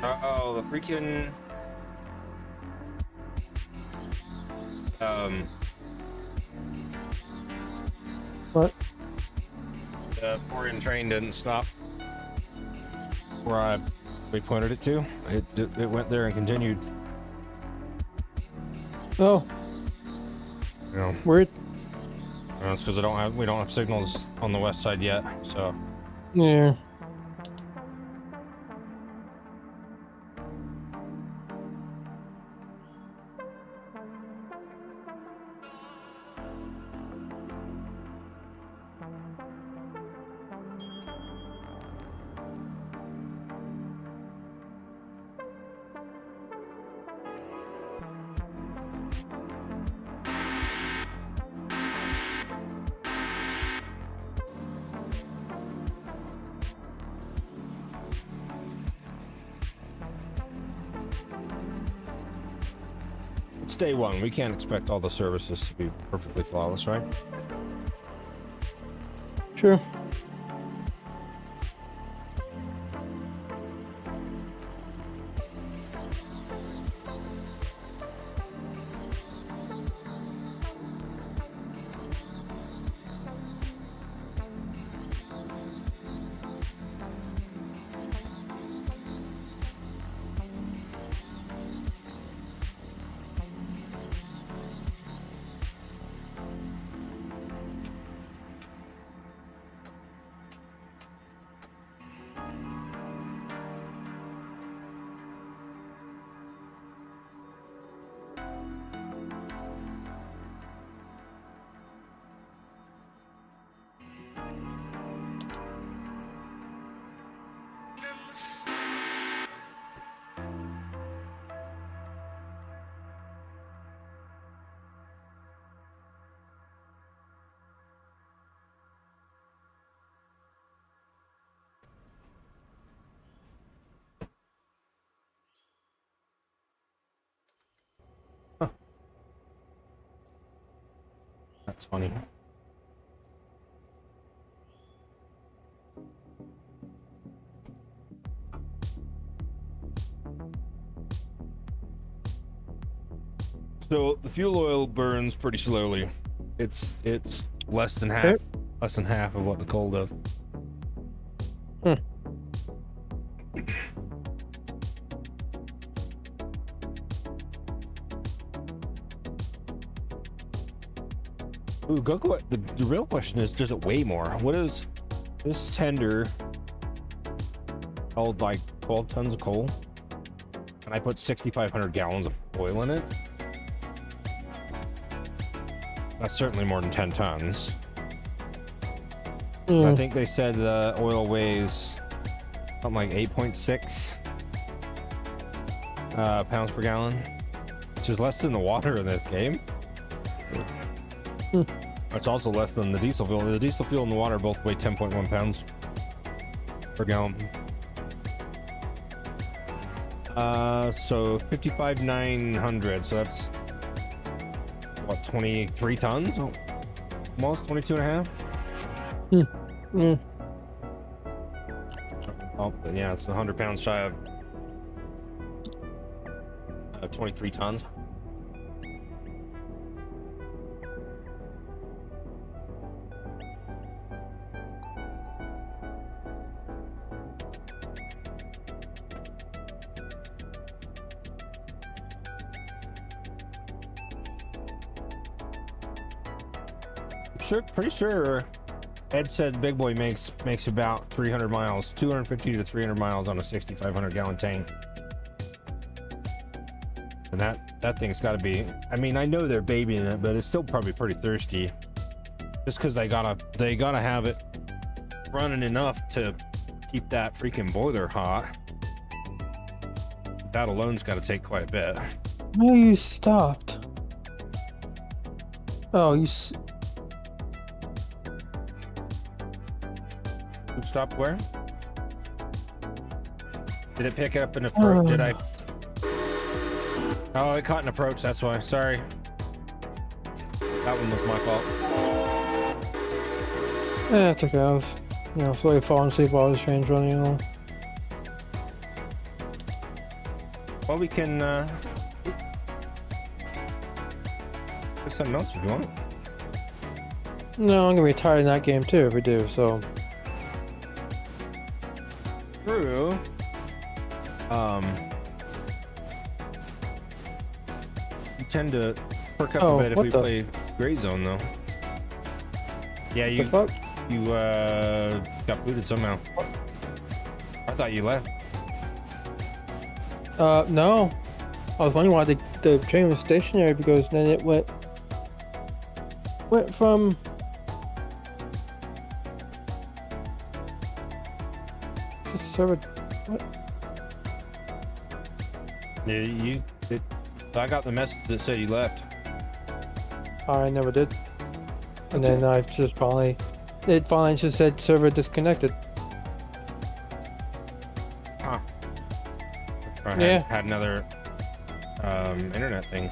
Oh, the freaking What? the Korean train didn't stop where we pointed it to. It went there and continued. Oh, You know, weird. it's because we don't have signals on the west side yet. So Yeah. It's day one. We can't expect all the services to be perfectly flawless, right? True. That's funny. So the fuel oil burns pretty slowly. It's less than half of what the coal does. Ooh, Goku, the real question is, does it weigh more? What is this tender held like 12 tons of coal? And I put 6,500 gallons of oil in it? That's certainly more than 10 tons. I think they said the oil weighs something like 8.6 pounds per gallon, which is less than the water in this game. It's also less than the diesel fuel. The diesel fuel and the water both weigh 10.1 pounds per gallon. So 55,900. So that's what, 23 tons? Almost 22 and a half. Oh, but yeah, it's 100 pounds shy of 23 tons. Pretty sure Ed said Big Boy makes about 300 miles, 250 to 300 miles on a 6,500 gallon tank. And that thing's got to be, I mean, I know they're babying it, but it's still probably pretty thirsty. Just because they gotta have it running enough to keep that freaking boiler hot. That alone's got to take quite a bit. No, you stopped. Oh, Stopped where? Did it pick up an approach? Did I? Oh, it caught an approach. That's why. Sorry. That one was my fault. Yeah, it's okay. I was, slowly falling asleep while the train's running along. Well, we can do something else if you want. No, I'm gonna be tired in that game too if we do, so. True. You tend to perk up a bit if we play Gray Zone, though. Yeah, you got booted somehow. I thought you left. No. I was wondering why the train was stationary because then it went from. Server. What? Yeah, I got the message that said you left. I never did. And then I just it finally just said server disconnected. Huh. I Yeah. had another internet thing.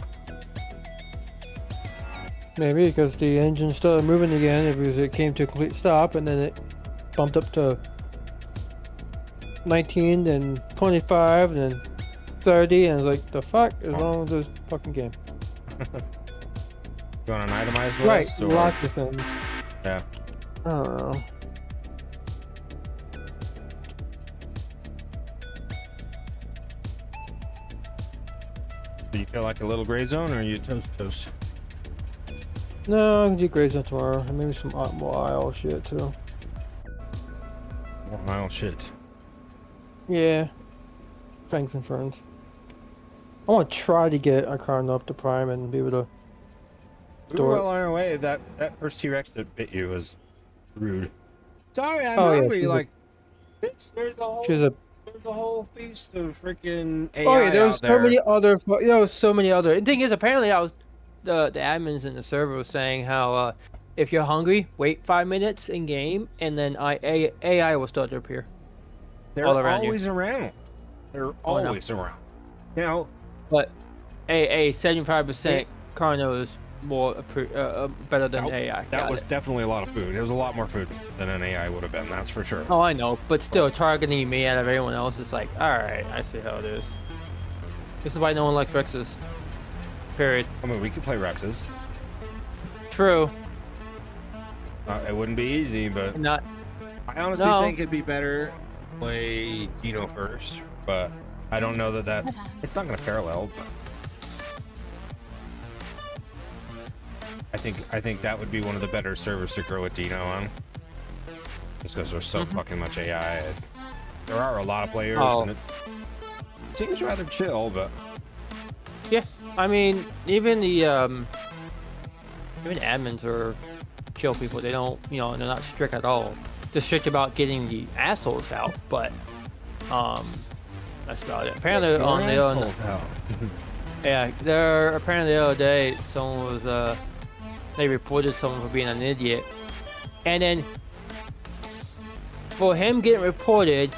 Maybe because the engine started moving again because it came to a complete stop and then it bumped up to 19 and 25 and then 30 and I was like, the fuck is wrong with this fucking game? You want an itemized list? Right, Or... lots of things. Yeah. I don't know. Do you feel like a little gray zone, or are you toast? No, I can do gray zone tomorrow and maybe some more IL shit too. Oh shit. Yeah. Fangs and Ferns. I want to try to get a Karn up to Prime and be able to We were well on our way. That first T-Rex that bit you was rude. Sorry, I'm Oh, yeah, hungry. she's a- Like, bitch, there's a whole feast of freaking AI Oh yeah, there was out there. so many other. There was so many other. The thing is, apparently, I was the admins in the server was saying how if you're hungry, wait 5 minutes in game, and then AI will start to appear. They're all around you. always around. They're Oh, I know. always around. You know, But a 75% Carno is more better than That- AI. that Got was it. definitely a lot of food. It was a lot more food than an AI would have been. That's for sure. Oh, I know, but still targeting me out of everyone else is like, all right, I see how it is. This is why no one likes Rexes. Period. I mean, we could play Rexes. True. It wouldn't be easy, but Not. I honestly No. think it'd be better to play Dino first. But I don't know that that's. It's not going to parallel. But I think that would be one of the better servers to grow a Dino on. Just because there's so fucking much AI. There are a lot of players, Oh. and it seems rather chill. But Yeah, I mean, even the even admins are chill people. They don't, they're not strict at all. They're strict about getting the assholes out, but that's about it. Apparently on the assholes out. yeah, there apparently the other day someone was they reported someone for being an idiot, and then for him getting reported,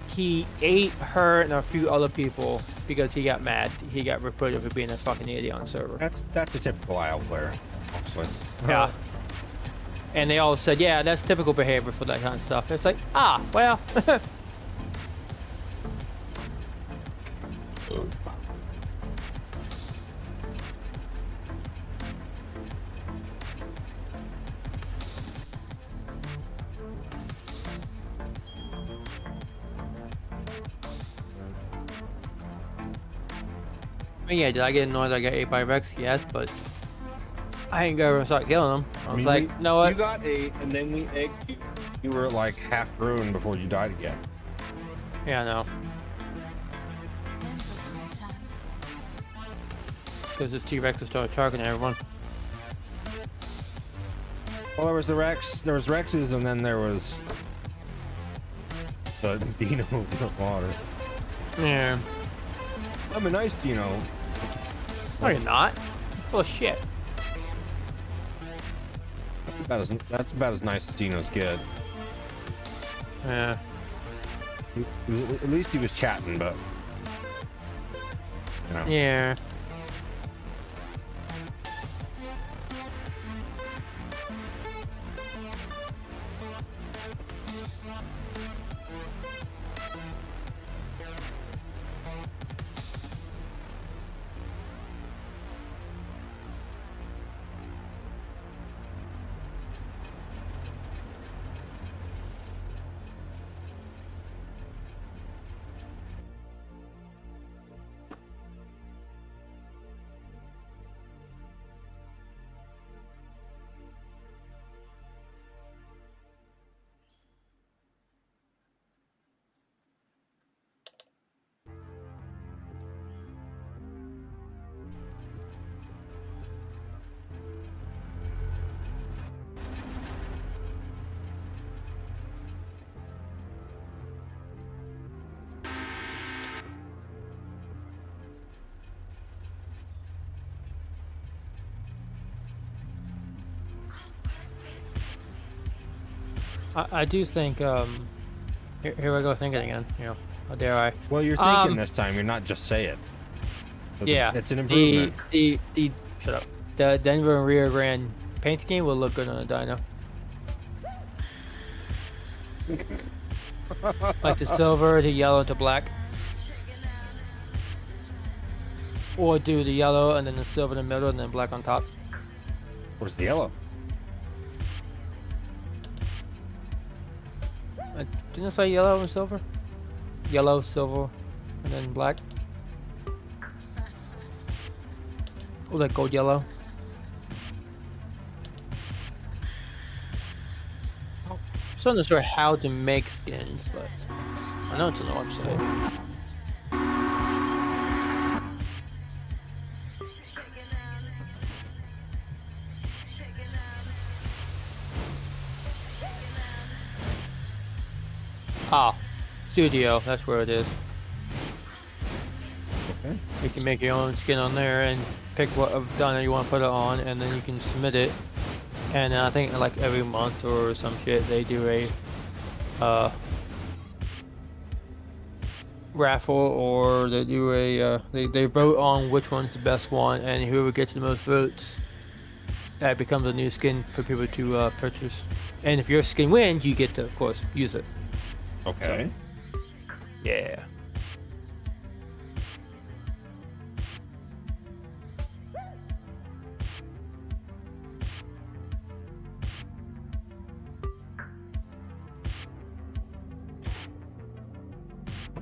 he ate her and a few other people because he got mad. He got reported for being a fucking idiot on the server. That's a typical IL player, actually. Yeah. And they all said, yeah, that's typical behavior for that kind of stuff. It's like, well. Yeah, did I get annoyed that I got ate by Rex? Yes, but I ain't gonna start killing them. I was like, you know what? You got 8, and then we egged you. You were like half ruined before you died again. Yeah, I know. Because this T-Rex started targeting everyone. Well, there was the Rex, there was Rexes, and then there was the Dino in the water. Yeah. I'm a nice Dino. No, you're not. Full of shit. That's about as nice as Dino's get. Yeah. At least he was chatting, but you know. Yeah. I do think, here I go thinking again, how dare I. Well, you're thinking this time. You're not just say it. Yeah. It's an improvement. Shut up. the Denver and Rio Grande paint scheme will look good on a dyno. Like the silver, the yellow, to black. Or do the yellow and then the silver in the middle and then black on top. Where's the yellow? Didn't it say yellow and silver? Yellow, silver, and then black. Or like gold yellow. Still not sure how to make skins, but I know it's on the website. Ah, studio, that's where it is. Okay. You can make your own skin on there and pick what of dyno you want to put it on, and then you can submit it. And I think like every month or some shit, they do a raffle, or they do a they vote on which one's the best one, and whoever gets the most votes, that becomes a new skin for people to purchase. And if your skin wins, you get to, of course, use it. Okay. Yeah.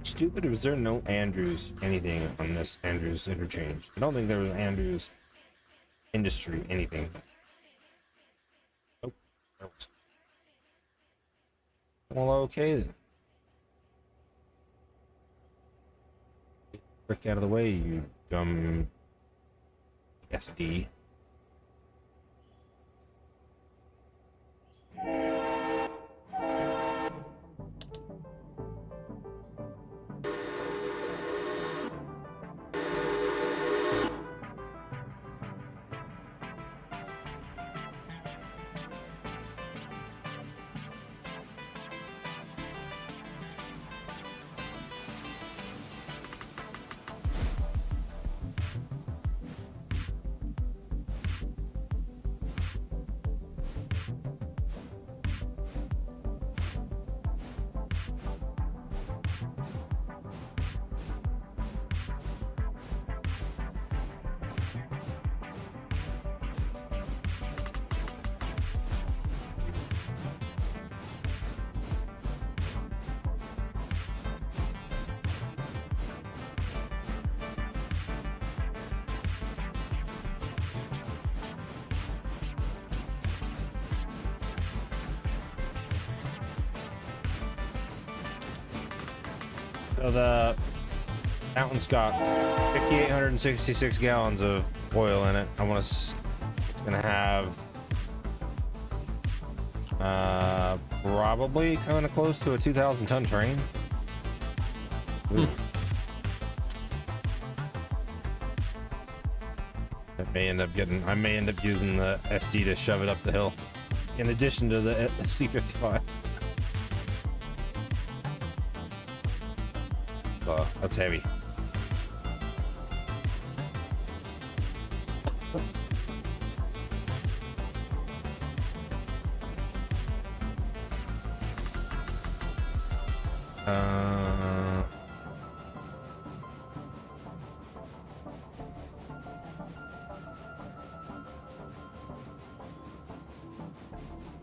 Stupid, was there no Andrews anything on this Andrews interchange? I don't think there was Andrews industry anything. Oh, that was... Well, okay then. Frick out of the way, you dumb SD. So the fountain's got 5,866 gallons of oil in it. I want to. It's gonna have probably kind of close to a 2,000-ton train. Ooh. I may end up using the SD to shove it up the hill, in addition to the C55. That's heavy.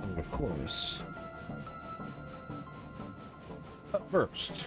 And of course, but first.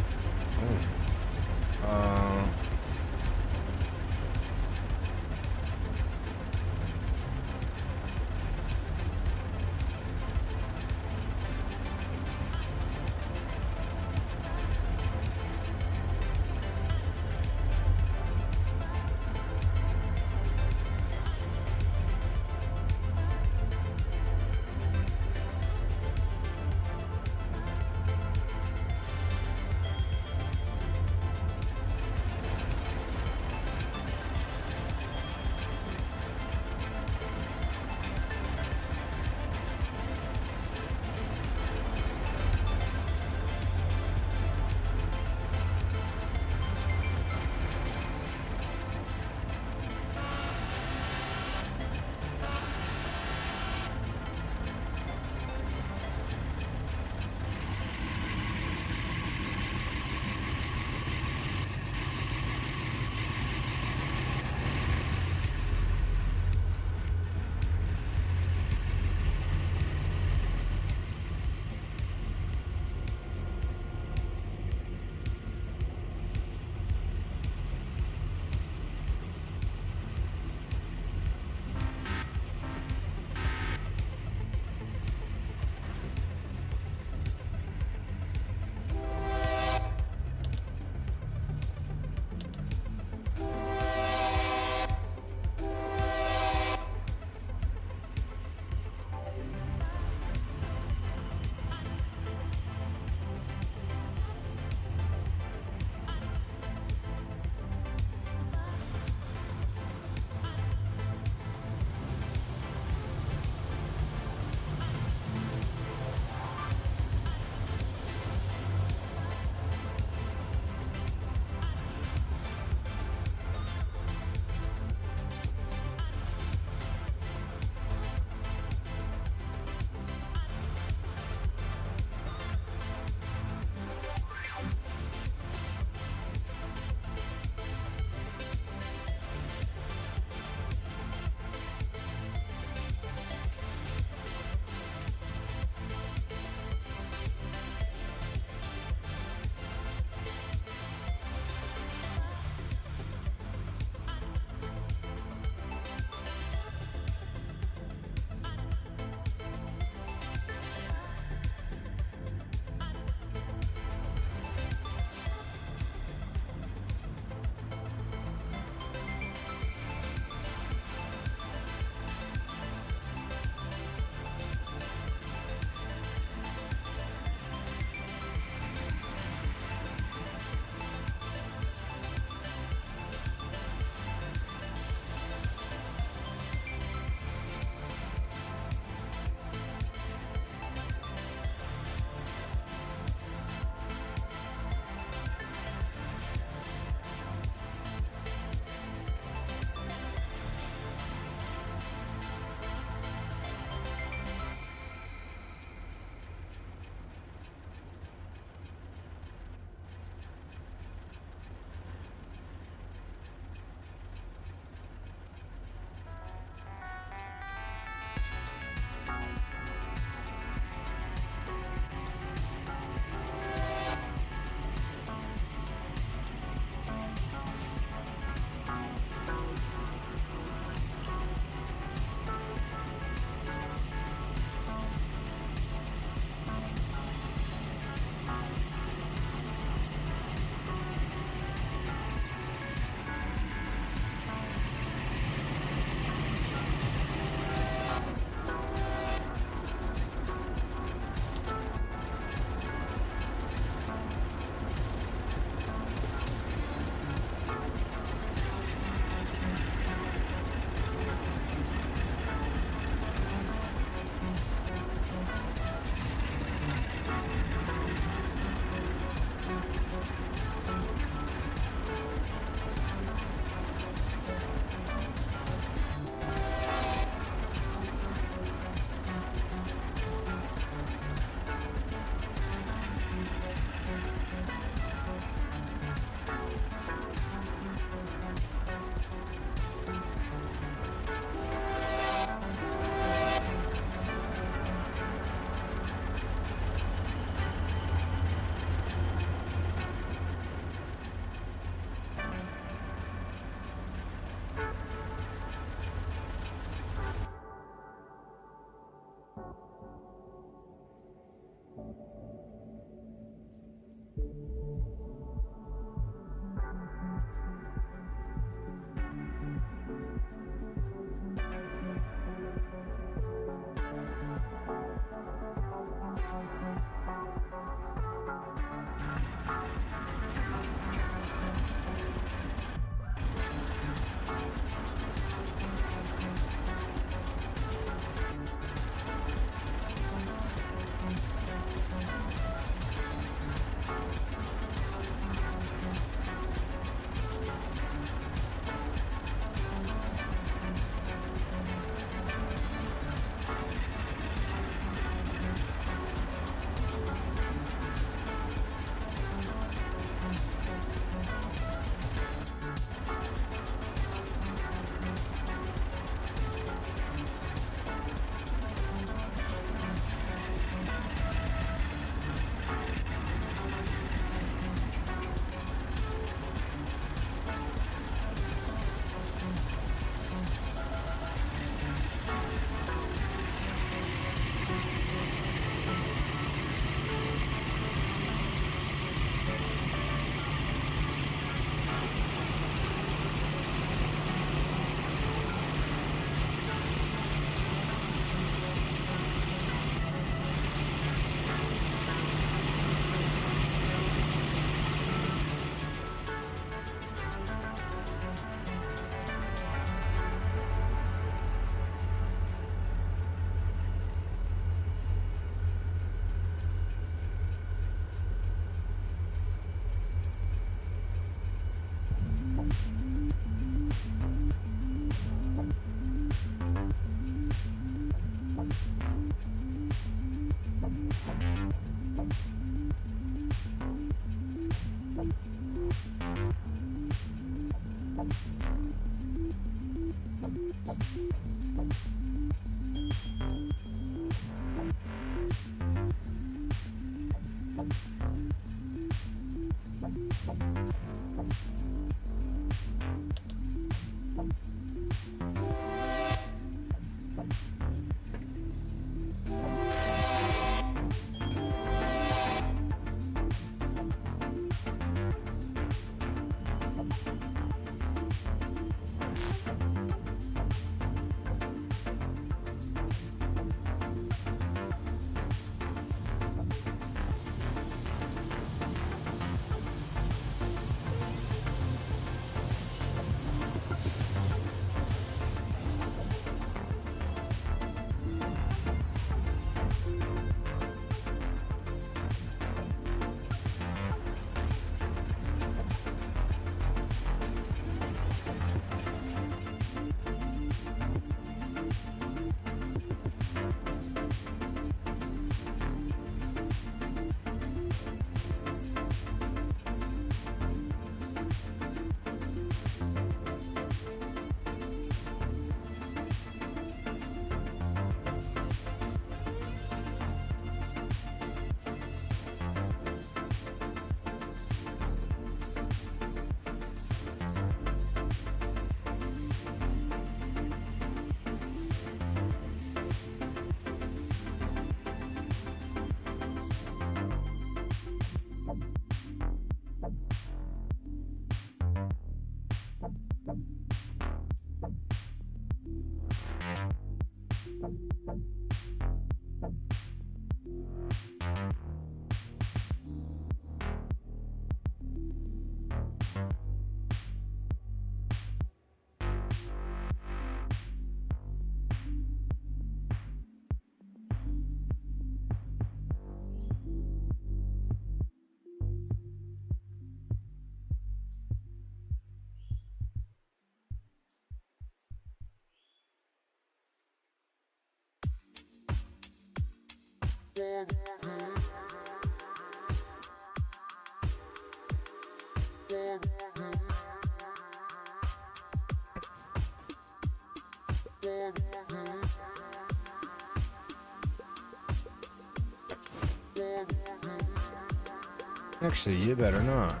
Actually, you better not.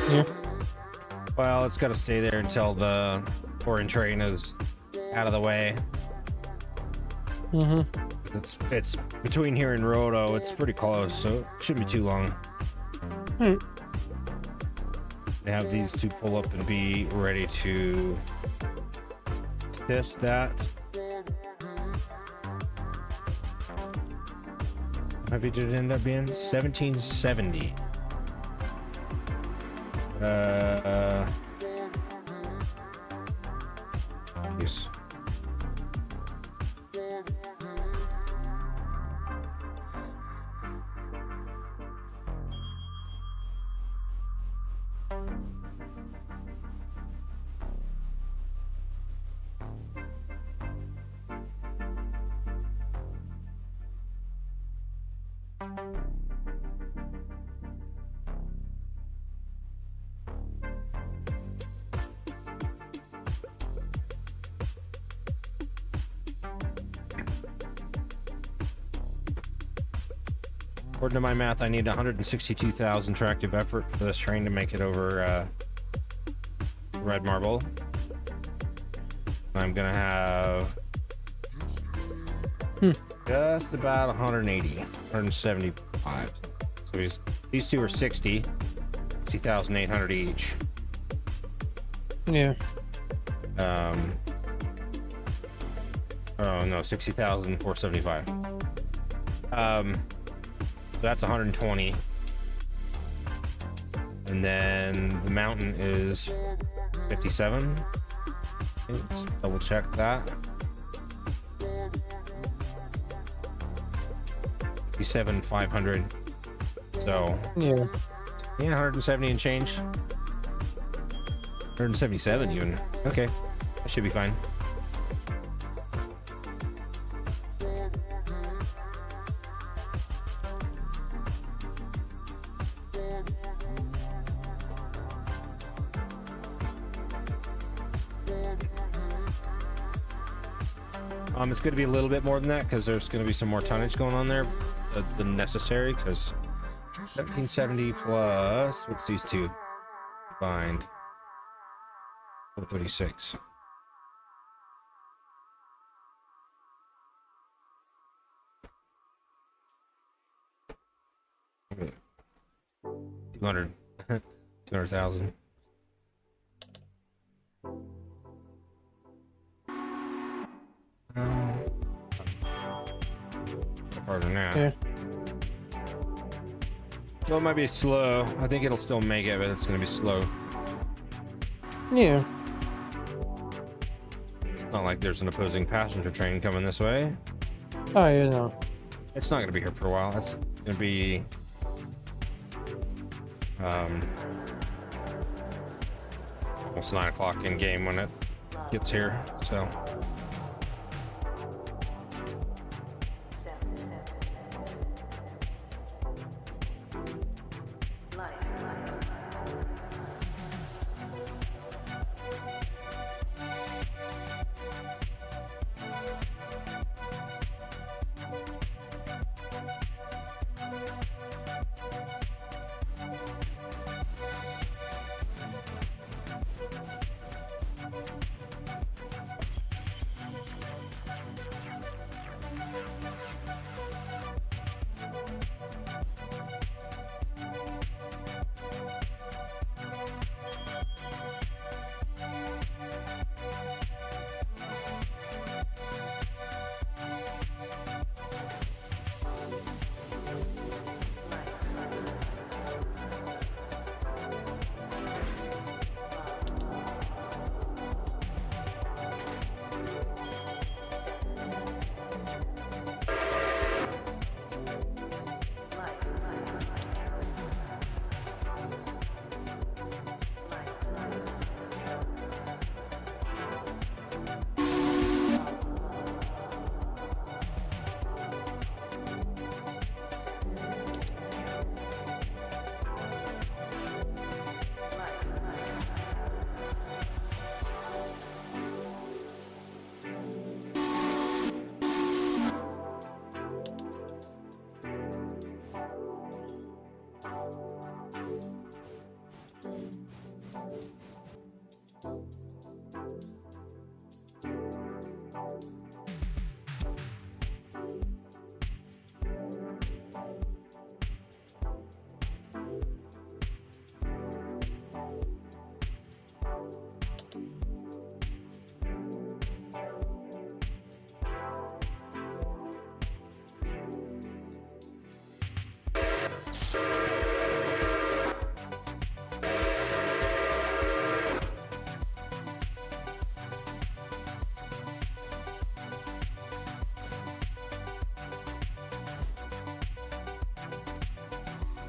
Yeah. Well, it's got to stay there until the foreign train is out of the way. Mm-hmm. It's between here and Roto. It's pretty close, so it shouldn't be too long. Hmm. They have these two pull up and be ready to test that. Maybe did it end up being 1770? Yes. According to my math, I need 162,000 tractive effort for this train to make it over Red Marble. I'm gonna have just about 180, 175. So these two are 60,800 each. Yeah. Oh no, 60,475. So that's 120. And then the mountain is 57. Let's double check that. 57,500. So Yeah. yeah, 170 and change. 177 even. Okay, that should be fine. It's going to be a little bit more than that because there's going to be some more tonnage going on there than necessary. Because 1770 plus what's these two combined? 436. Okay. 200,000. Harder now. Yeah. So it might be slow. I think it'll still make it, but it's going to be slow. Yeah. Not like there's an opposing passenger train coming this way. Oh, yeah, no. It's not going to be here for a while. It's going to be almost 9 o'clock in game when it gets here. So.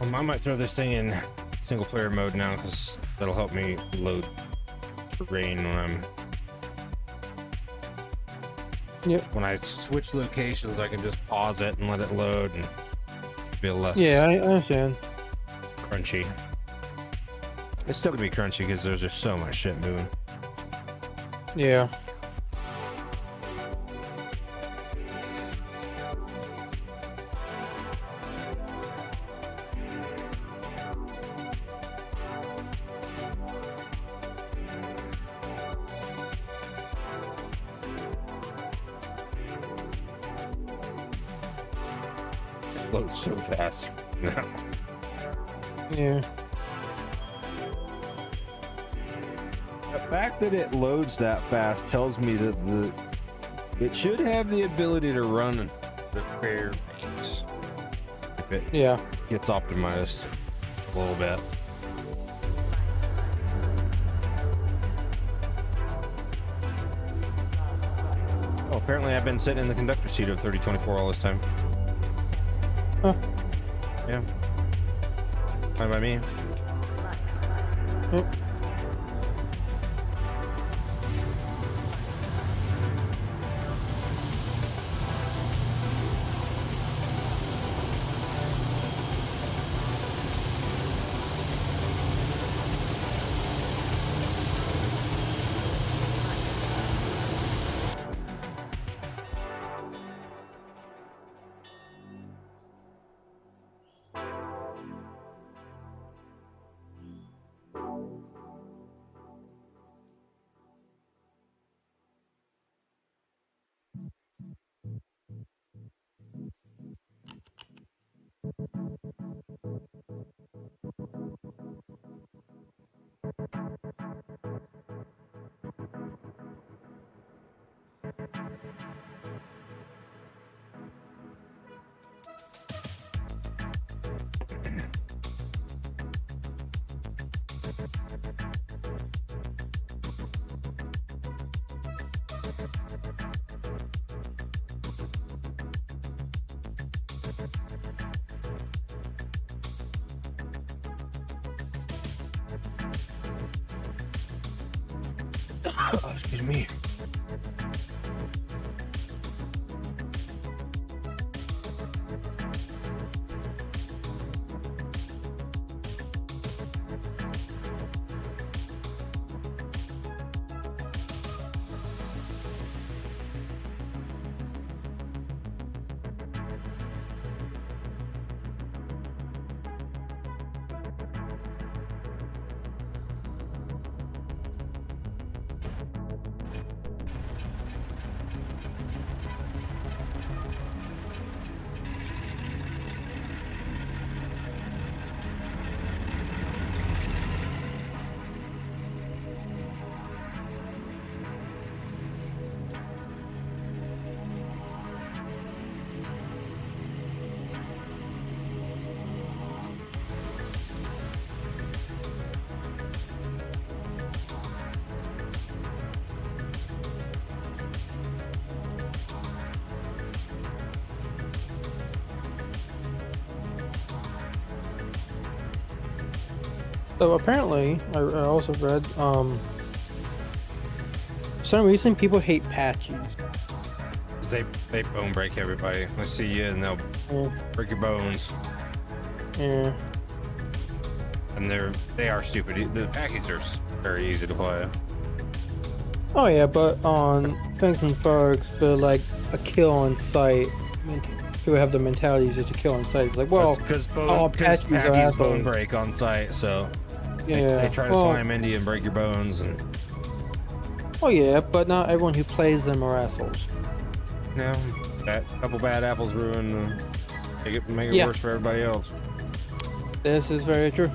I might throw this thing in single player mode now because that'll help me load terrain when I'm. Yep. When I switch locations, I can just pause it and let it load and feel less Yeah, I understand. crunchy. It's still gonna be crunchy because there's just so much shit moving. Yeah. It loads so fast. Yeah. The fact that it loads that fast tells me that it should have the ability to run The fair pace. If it Yeah. gets optimized a little bit. Oh, apparently I've been sitting in the conductor seat of 3024 all this time. Huh. Yeah. Fine by me. Yep. Oh, excuse me. So apparently, I also read, for some reason people hate patches. 'Cause they bone break everybody. They see you and they'll Yeah. break your bones. Yeah. And they are stupid. The packages are very easy to play. Oh yeah, but on Fangs and Forks, they're like a kill on sight. I mean, people have the mentality just to kill on sight. It's like, well, because all patches are assholes. bone break on site, so yeah. they try to well, slam into you and break your bones. And oh yeah, but not everyone who plays them are assholes. you know, that couple bad apples ruin, make it Yeah. worse for everybody else. This is very true.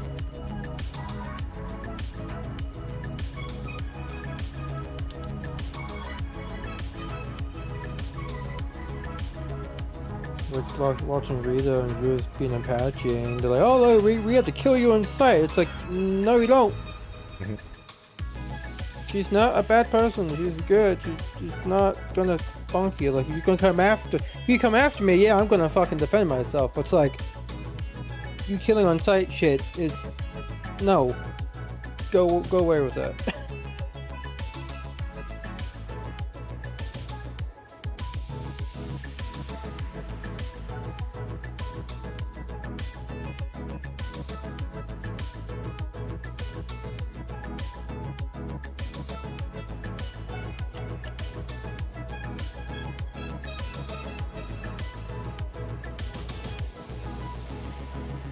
We're watching Rita and Ruth being Apache, and they're like, "Oh, look, we have to kill you on sight." It's like, no, you don't. Mhm. She's not a bad person. She's good. She's not gonna funk you. Like, you're gonna come after. If you come after me, yeah, I'm gonna fucking defend myself. It's like, you killing on site shit is no. Go away with that.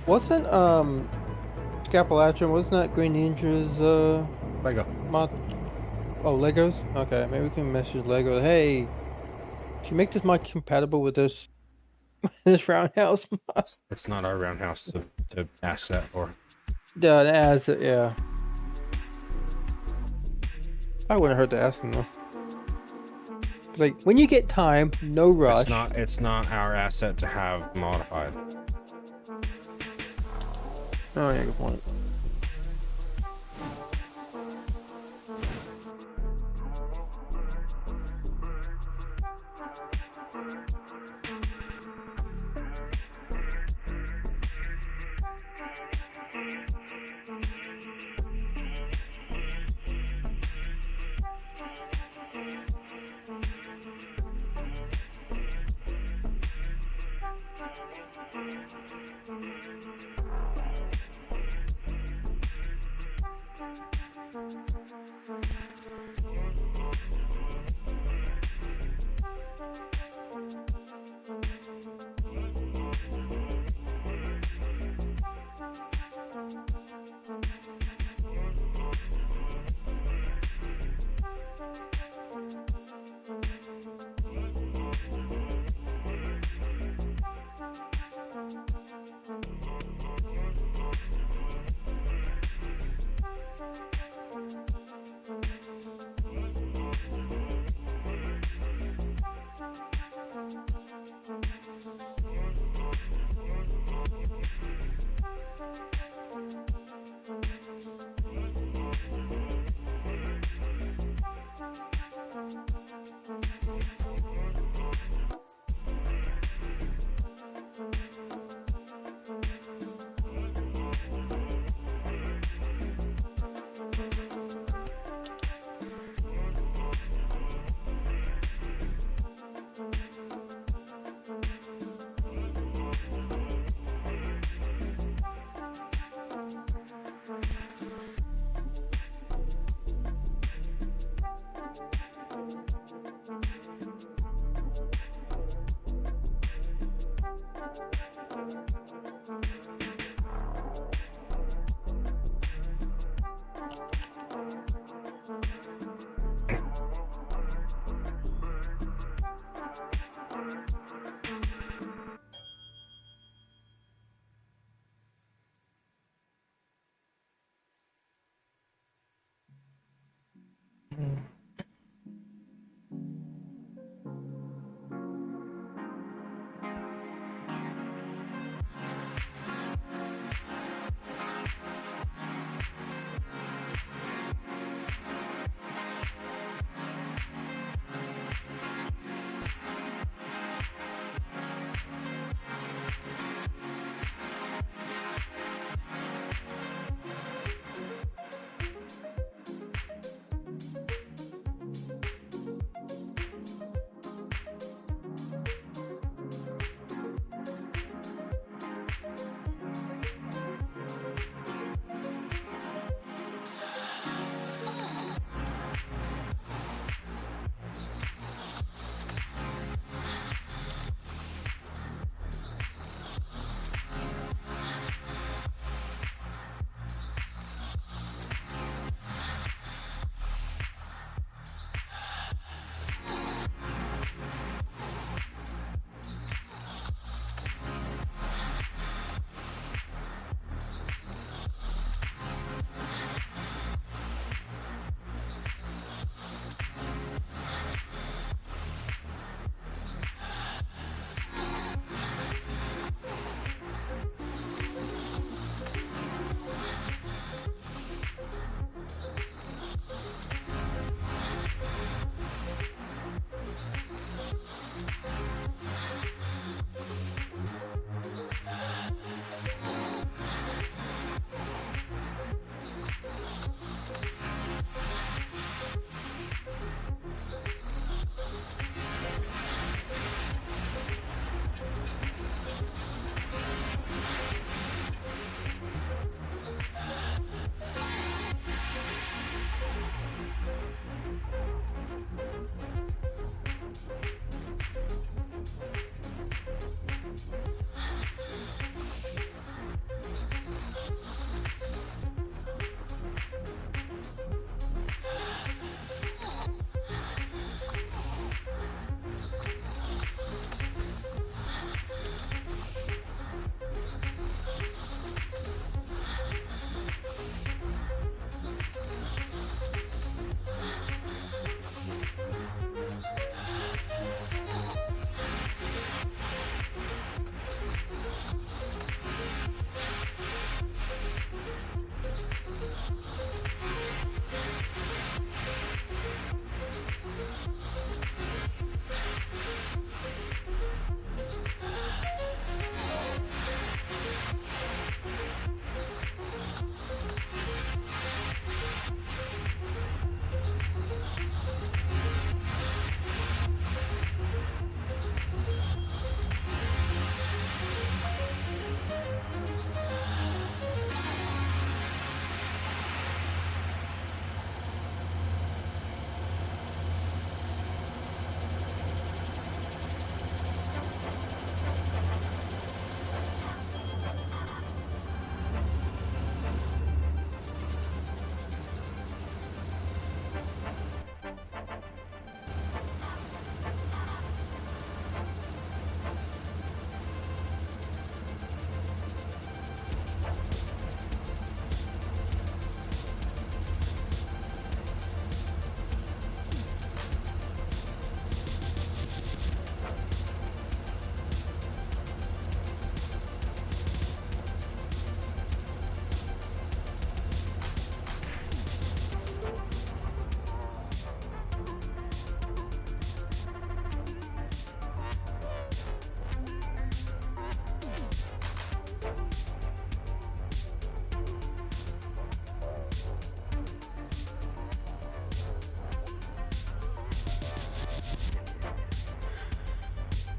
Wasn't Scapulatra, wasn't that Green Ninja's Lego. mod? Oh, Legos? Okay, maybe we can message Lego. Hey, should you make this mod compatible with this this roundhouse mod? It's not our roundhouse to ask that for. Yeah, as yeah. I wouldn't hurt to ask him though. Like when you get time, no rush. It's not our asset to have modified. Oh yeah, good point.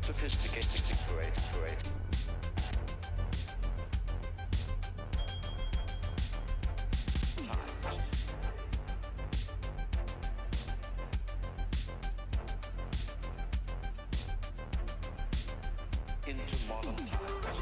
Sophisticated, great. Into modern times.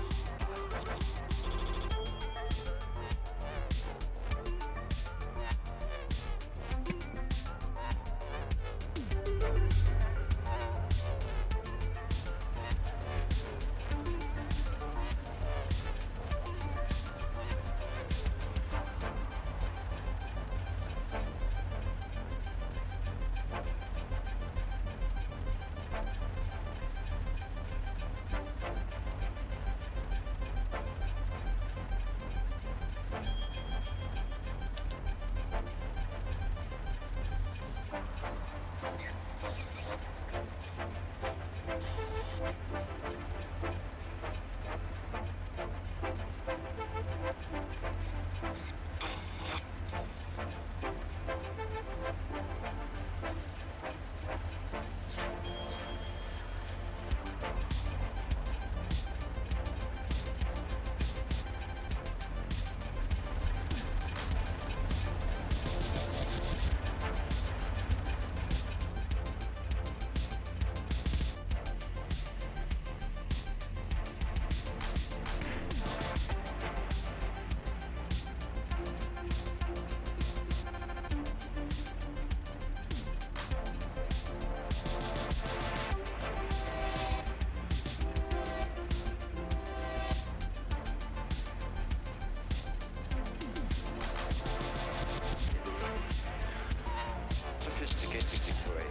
Sophisticated, great.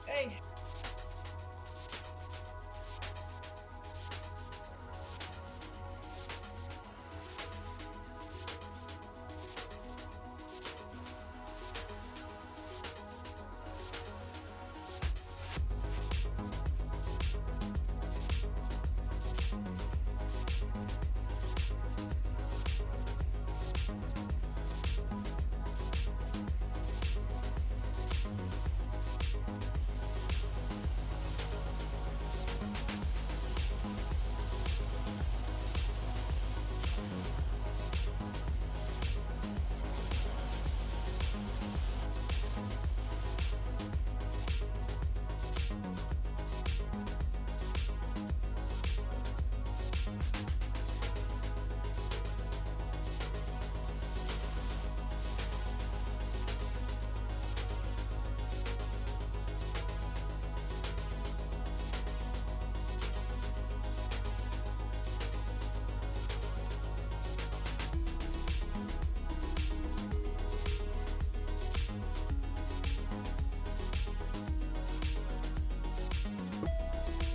Hey.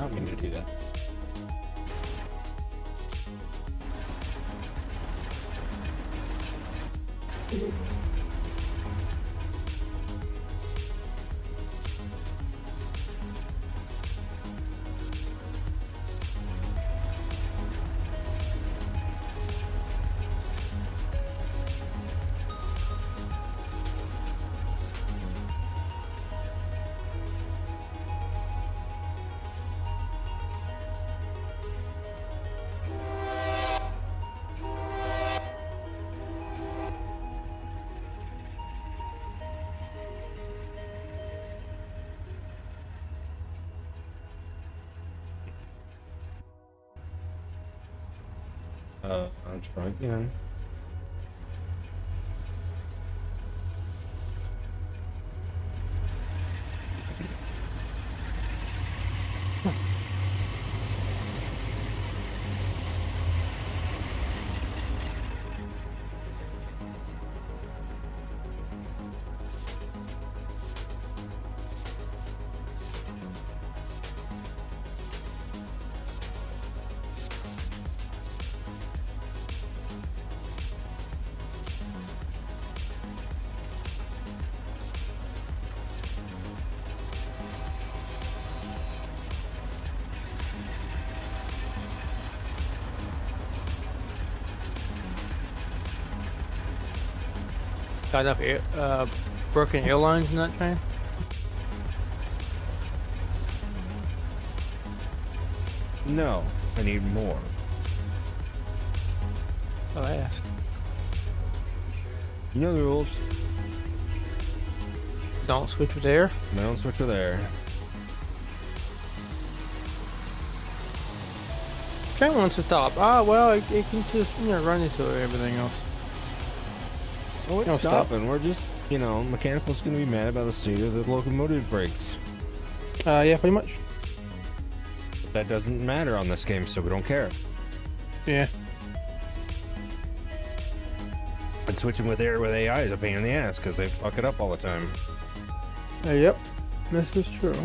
I don't mean to do that. I'll try again. Got enough broken airlines in that train? No, I need more. Oh, I ask. You know the rules. Don't switch with air. Don't switch with air. Train wants to stop. Ah, well, it can just, run into everything else. Oh, it's No, stop. stopping. We're just, mechanical's gonna be mad about the state of the locomotive brakes. Yeah, pretty much. But that doesn't matter on this game, so we don't care. Yeah. And switching with air with AI is a pain in the ass because they fuck it up all the time. Yep. This is true.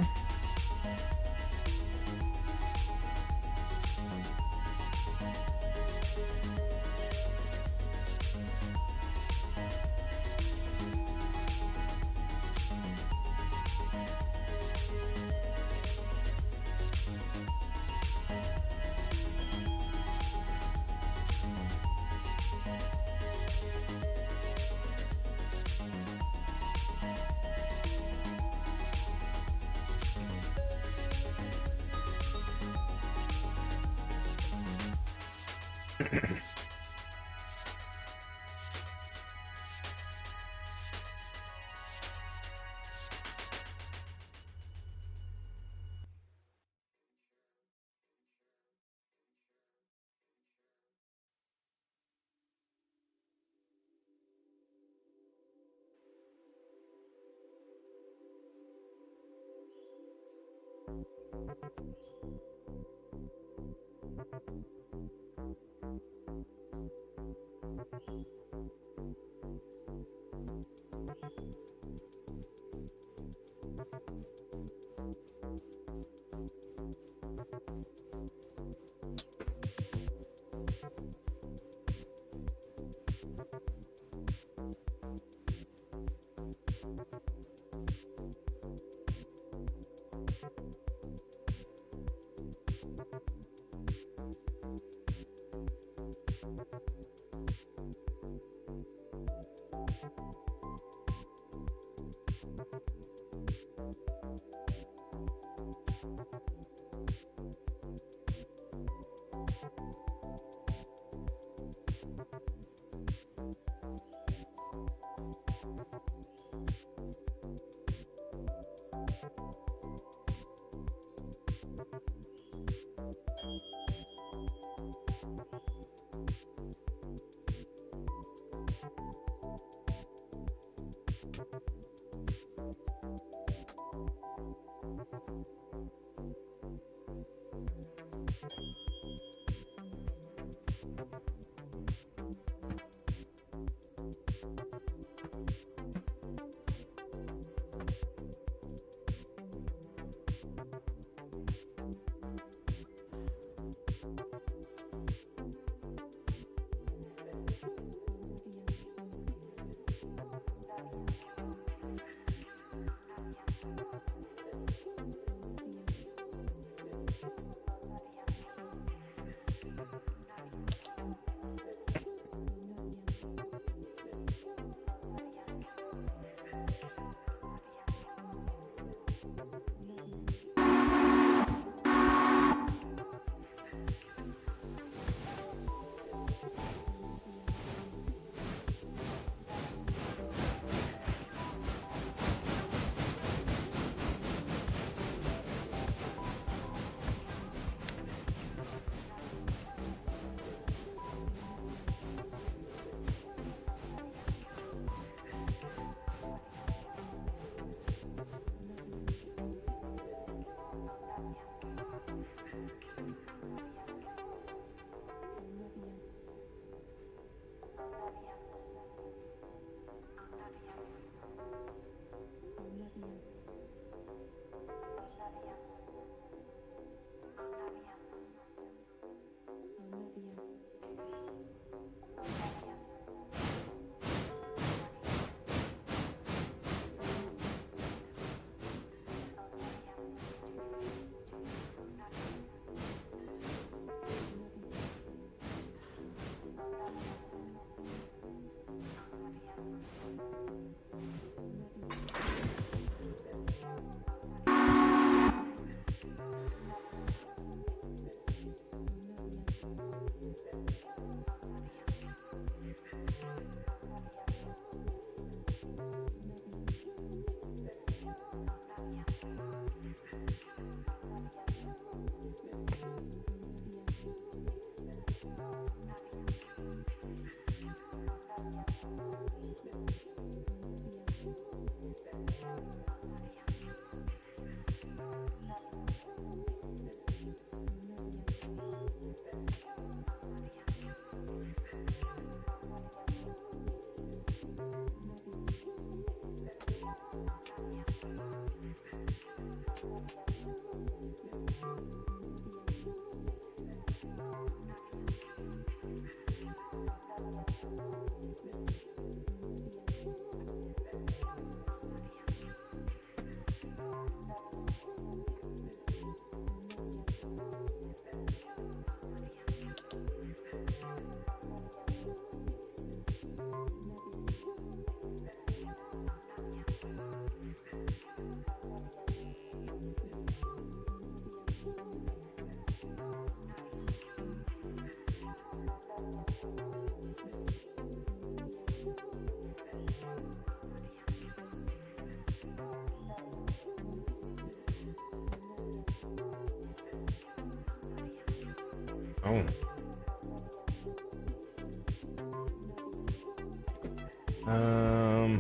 Oh.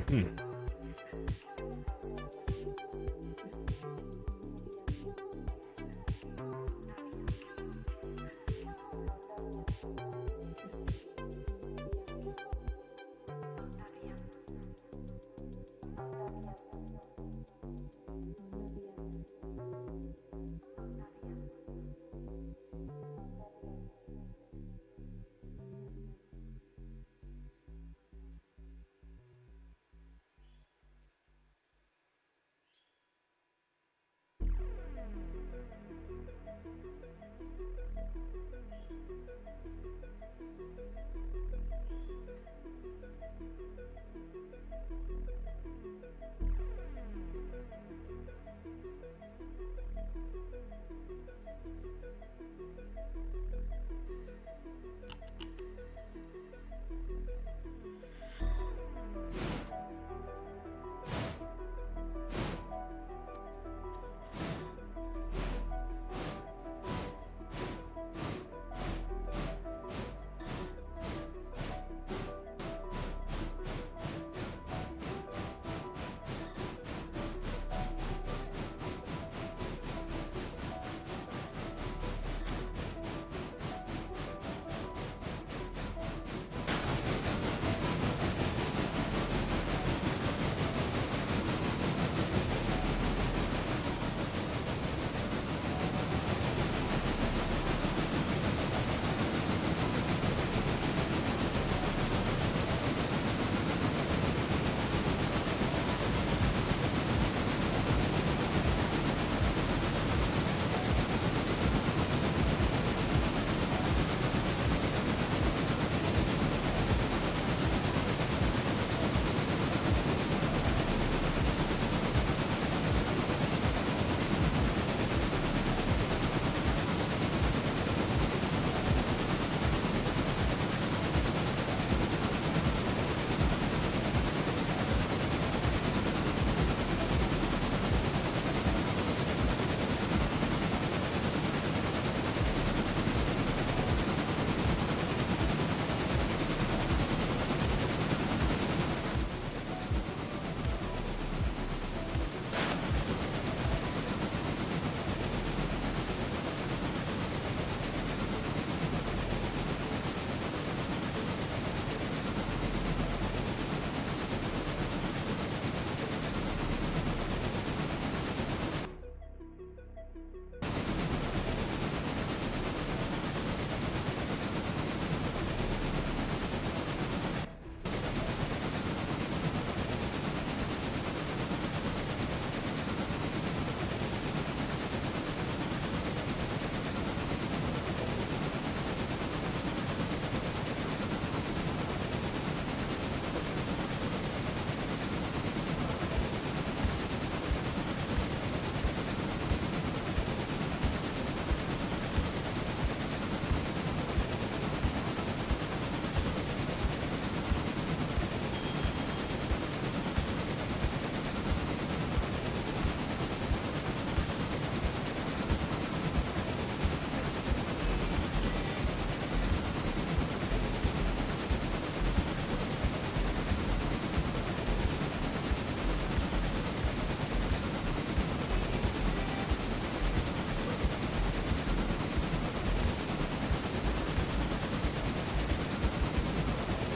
Hmm.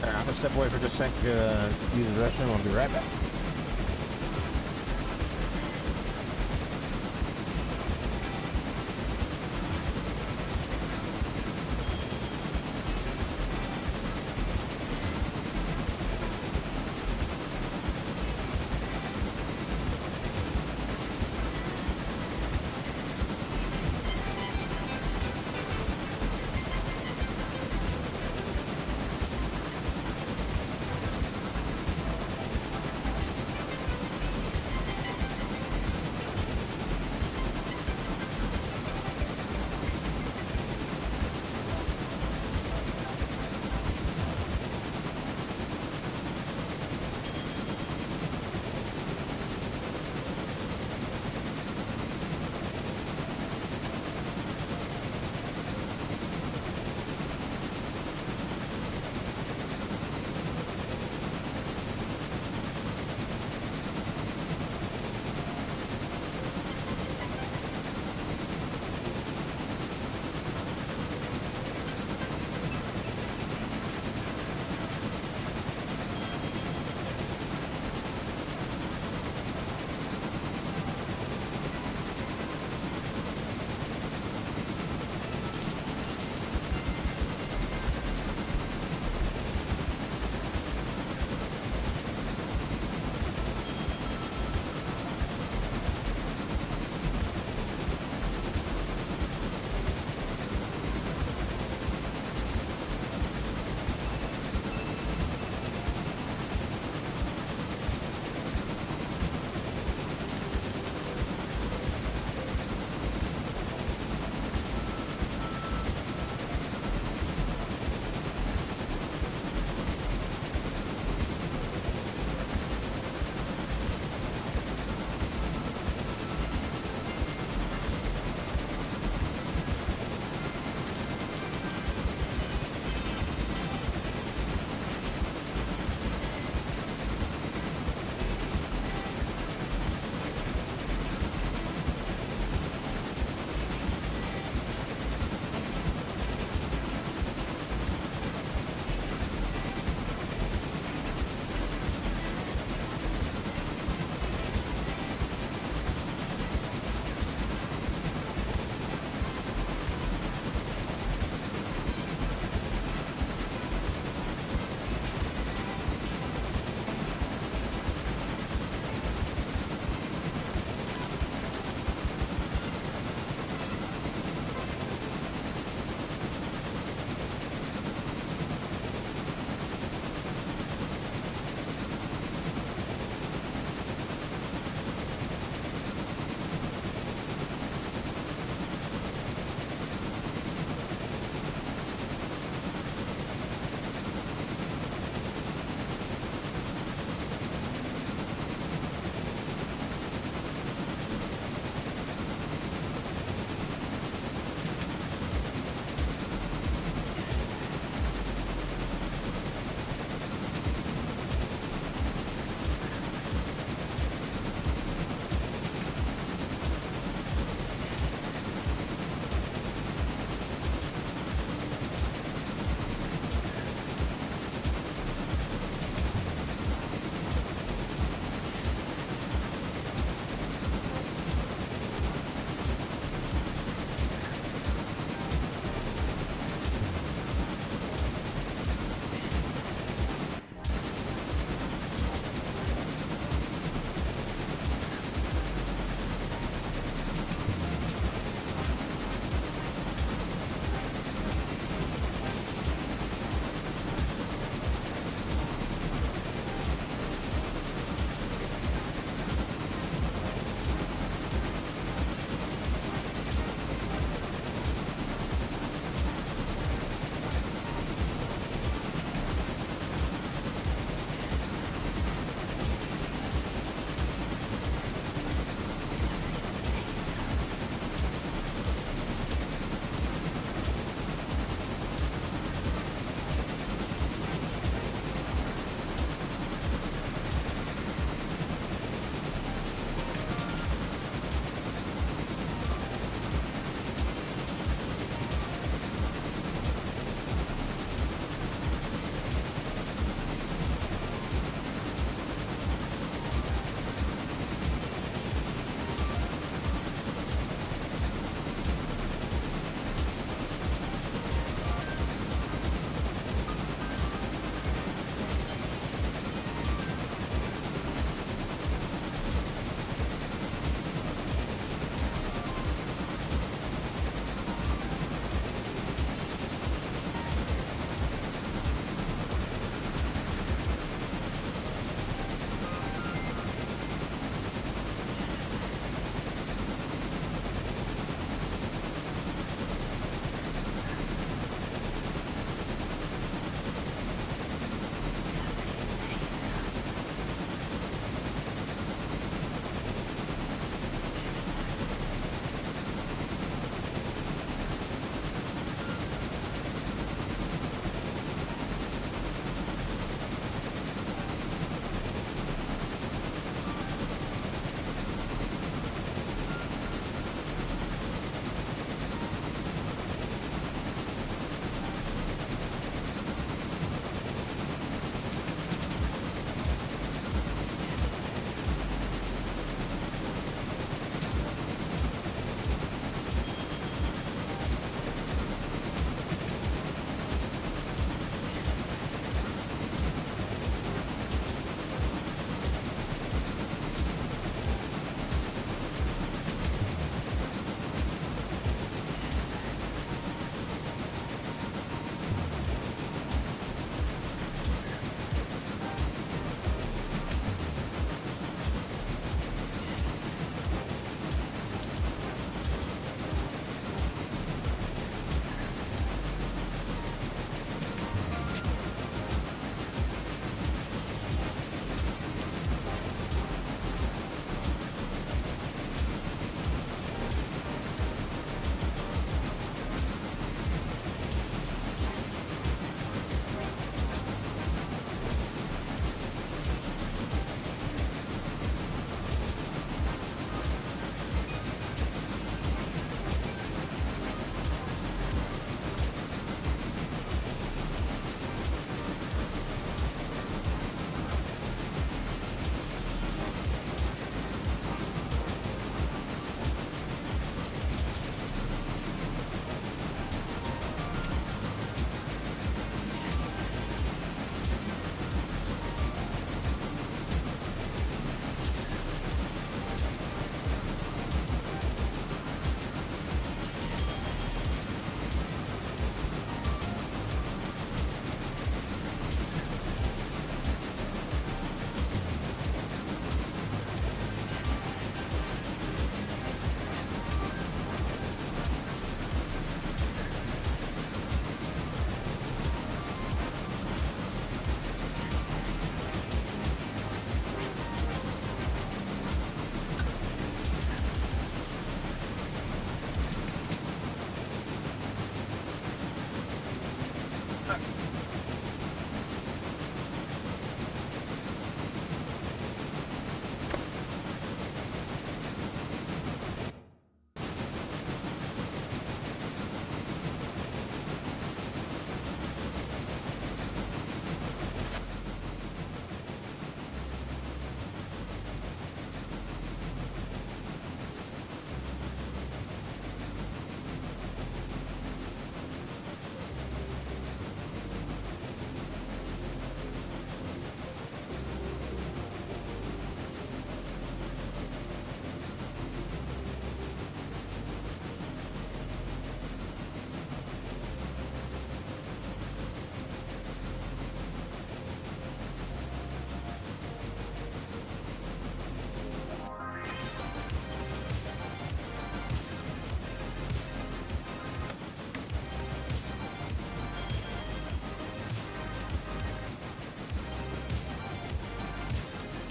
I'm gonna step away for just a sec, use the restroom. I'll be right back.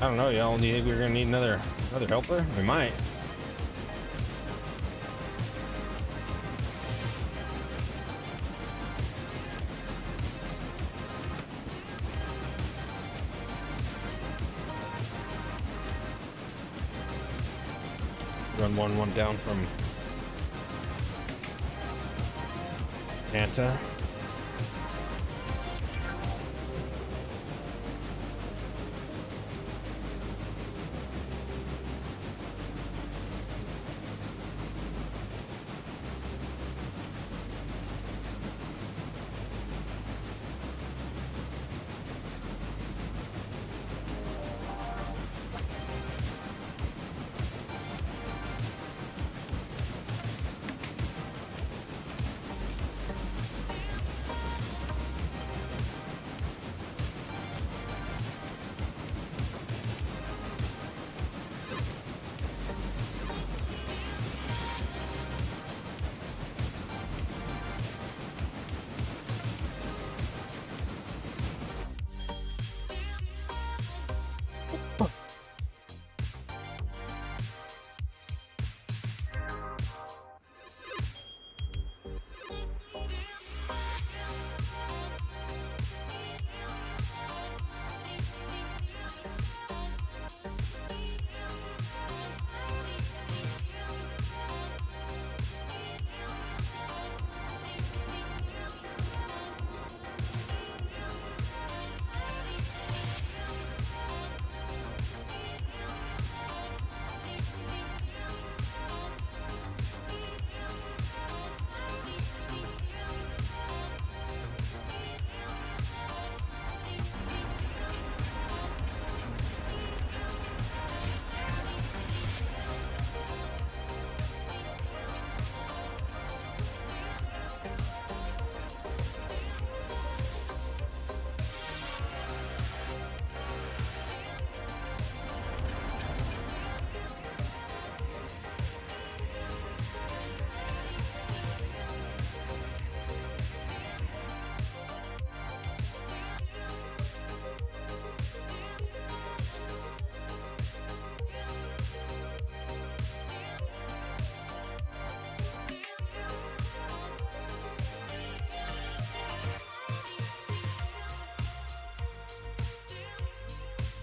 I don't know, y'all. Do you think we're gonna need another helper? We might. Run one down from Santa.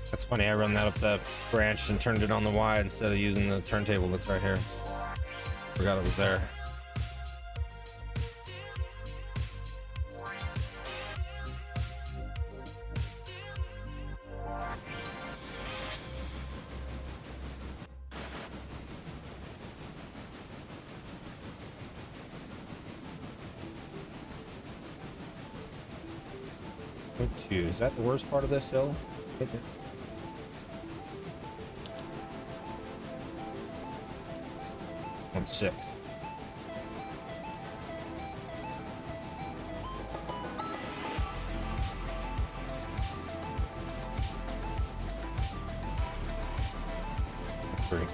That's funny, I run that up that branch and turned it on the Y instead of using the turntable that's right here. Forgot it was there. Point two. Is that the worst part of this hill? 1.6. Three.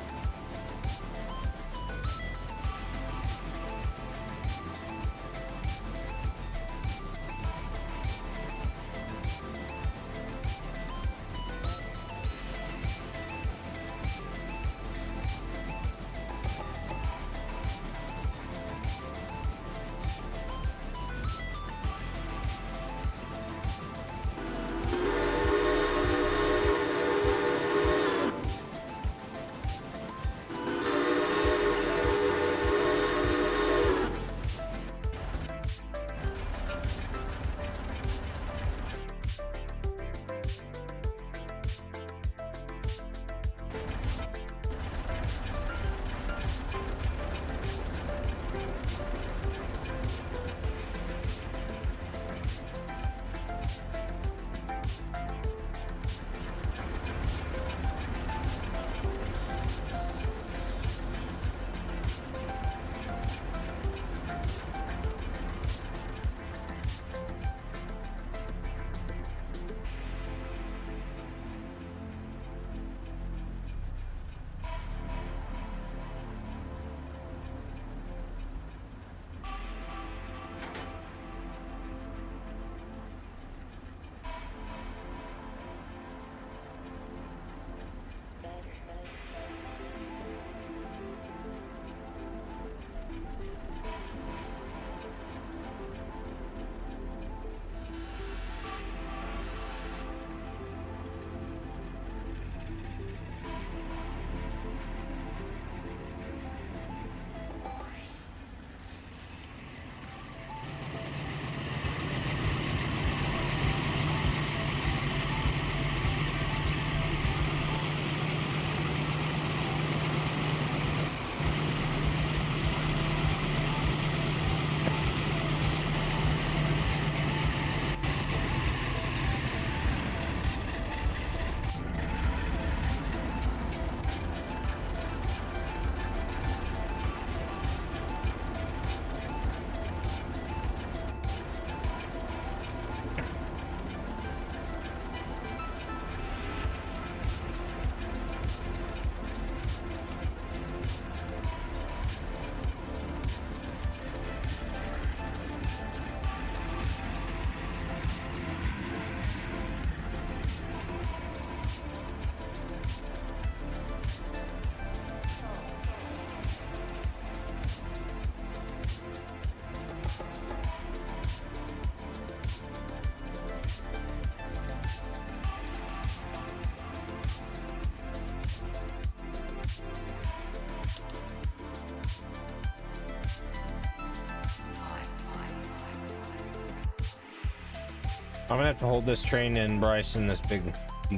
I'm gonna have to hold this train in Bryson, this big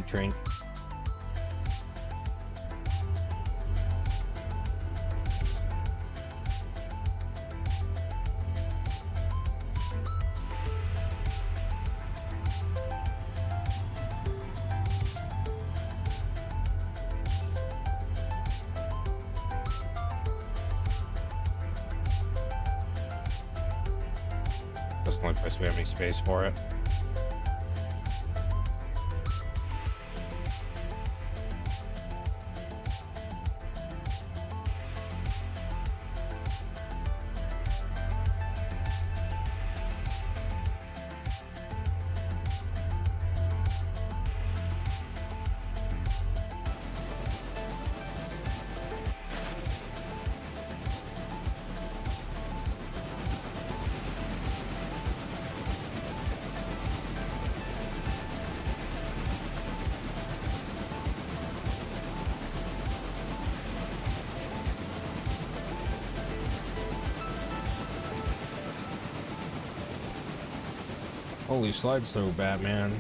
train. That's the only place we have any space for it. Holy slide throw, Batman.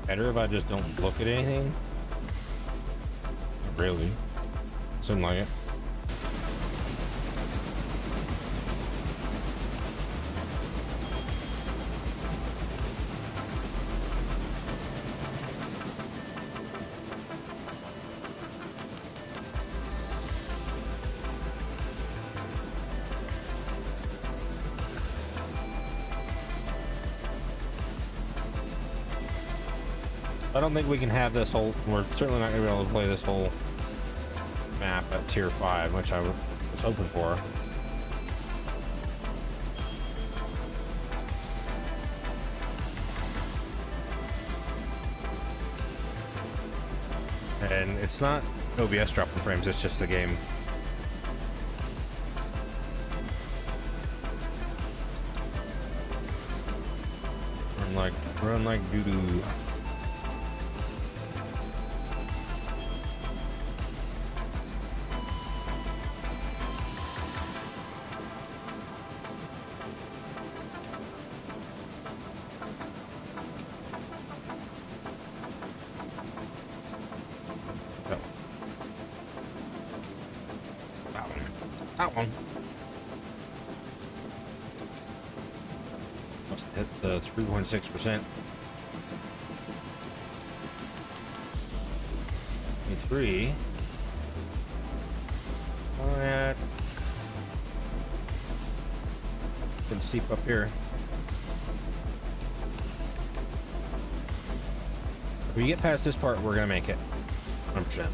Better if I just don't look at anything? Not really. Something like it. I don't think we can have this whole, we're certainly not going to be able to play this whole map at tier 5, which I was hoping for. And it's not OBS dropping frames, it's just the game. Run like doo-doo. That one. Must hit the 3.6%. 3. Oh, yeah, it's been steep up here. If we get past this part, we're gonna make it. 100%.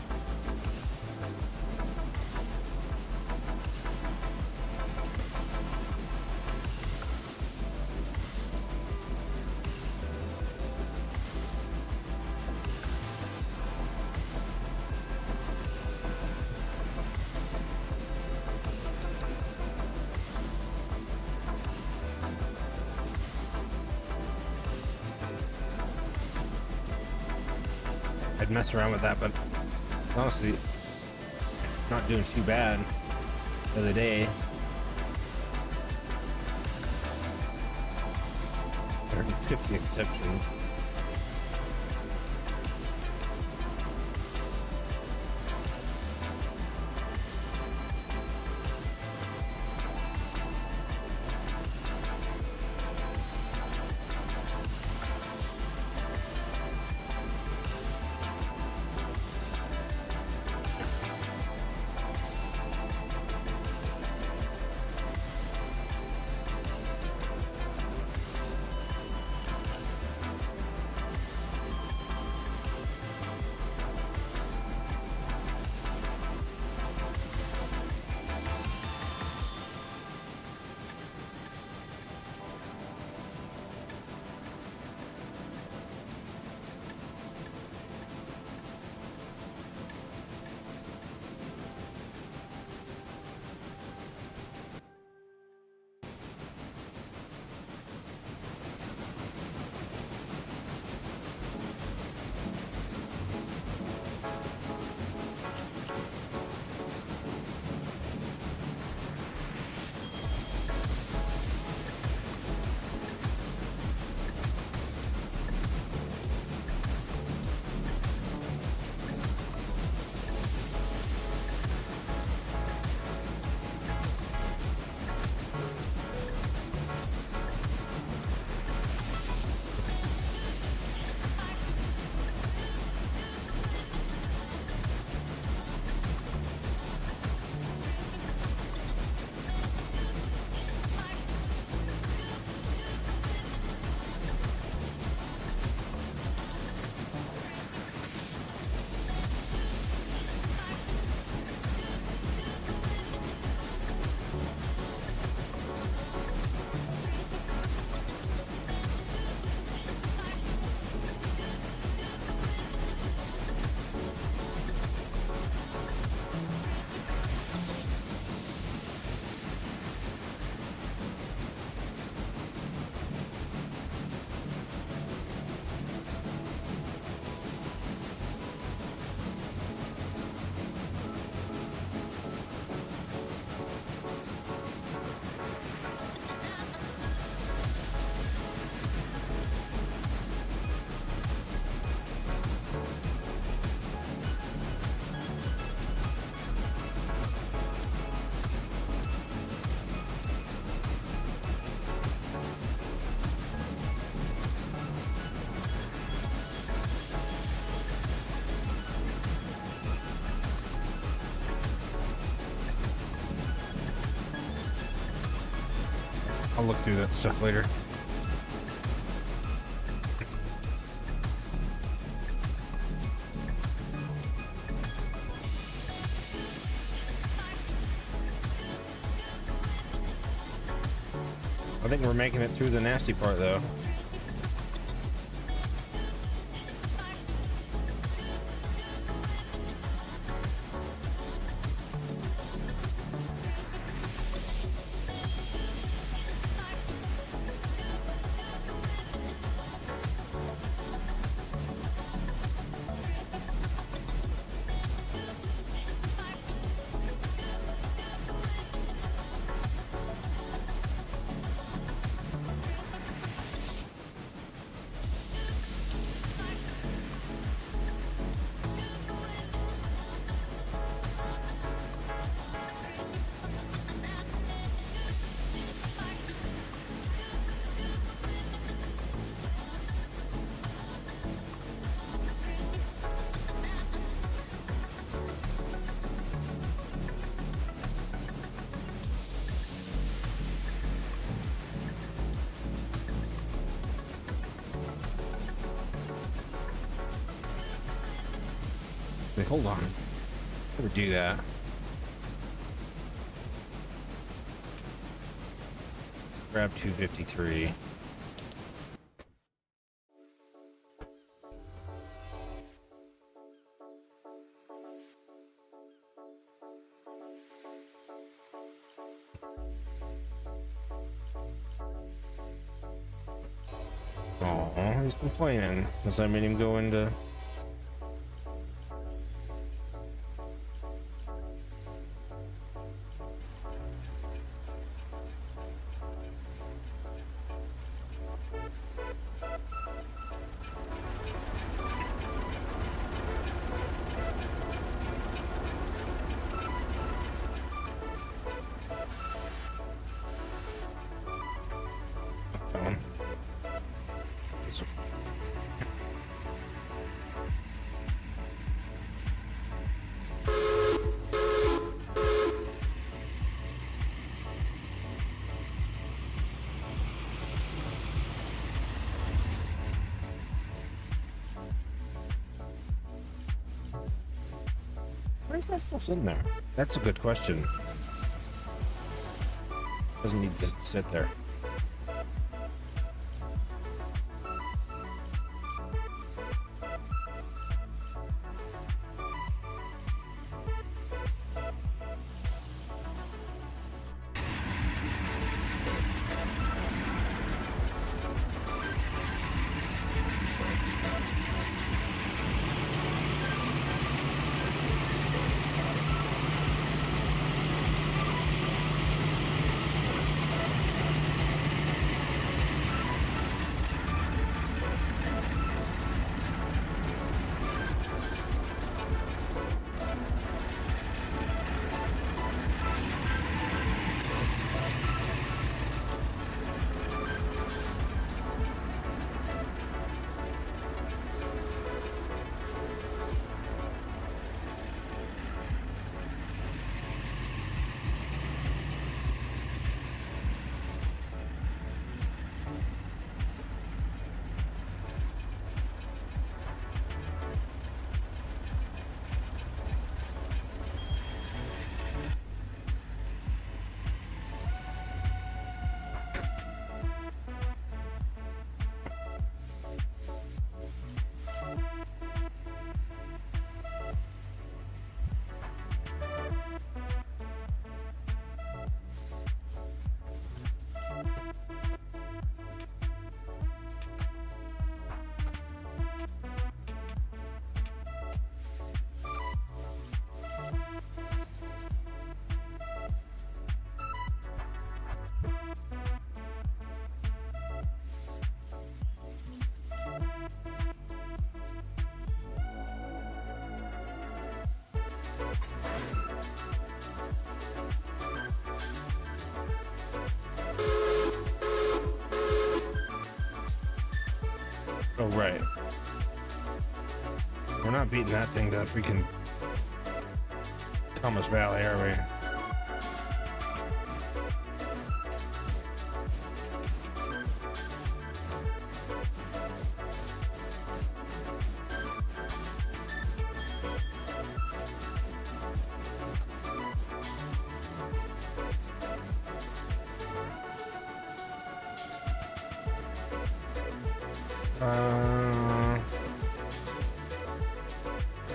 I'd mess around with that, but honestly, not doing too bad the other day. 150 exceptions. I'll look through that stuff later. I think we're making it through the nasty part though. Wait, hold on. Never do that. Grab 253. Oh, he's complaining because I made him go into. Why is that still sitting there? That's a good question. Doesn't need to sit there. Oh, right. We're not beating that thing to freaking Thomas Valley, are we?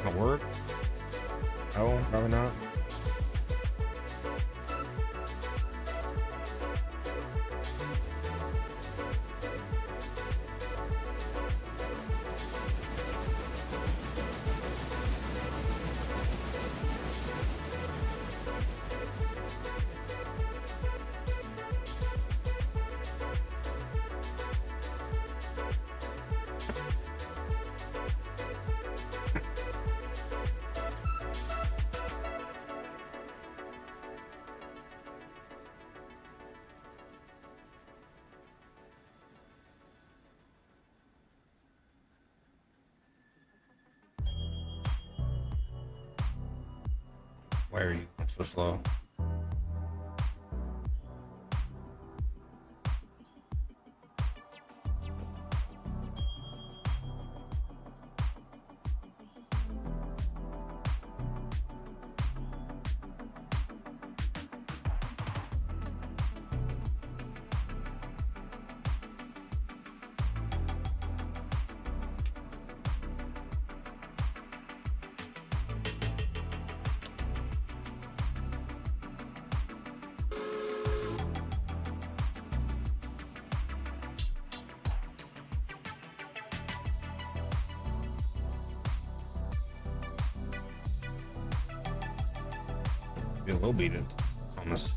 Not work? No, probably not. Why are you so slow? It will beat it. Almost.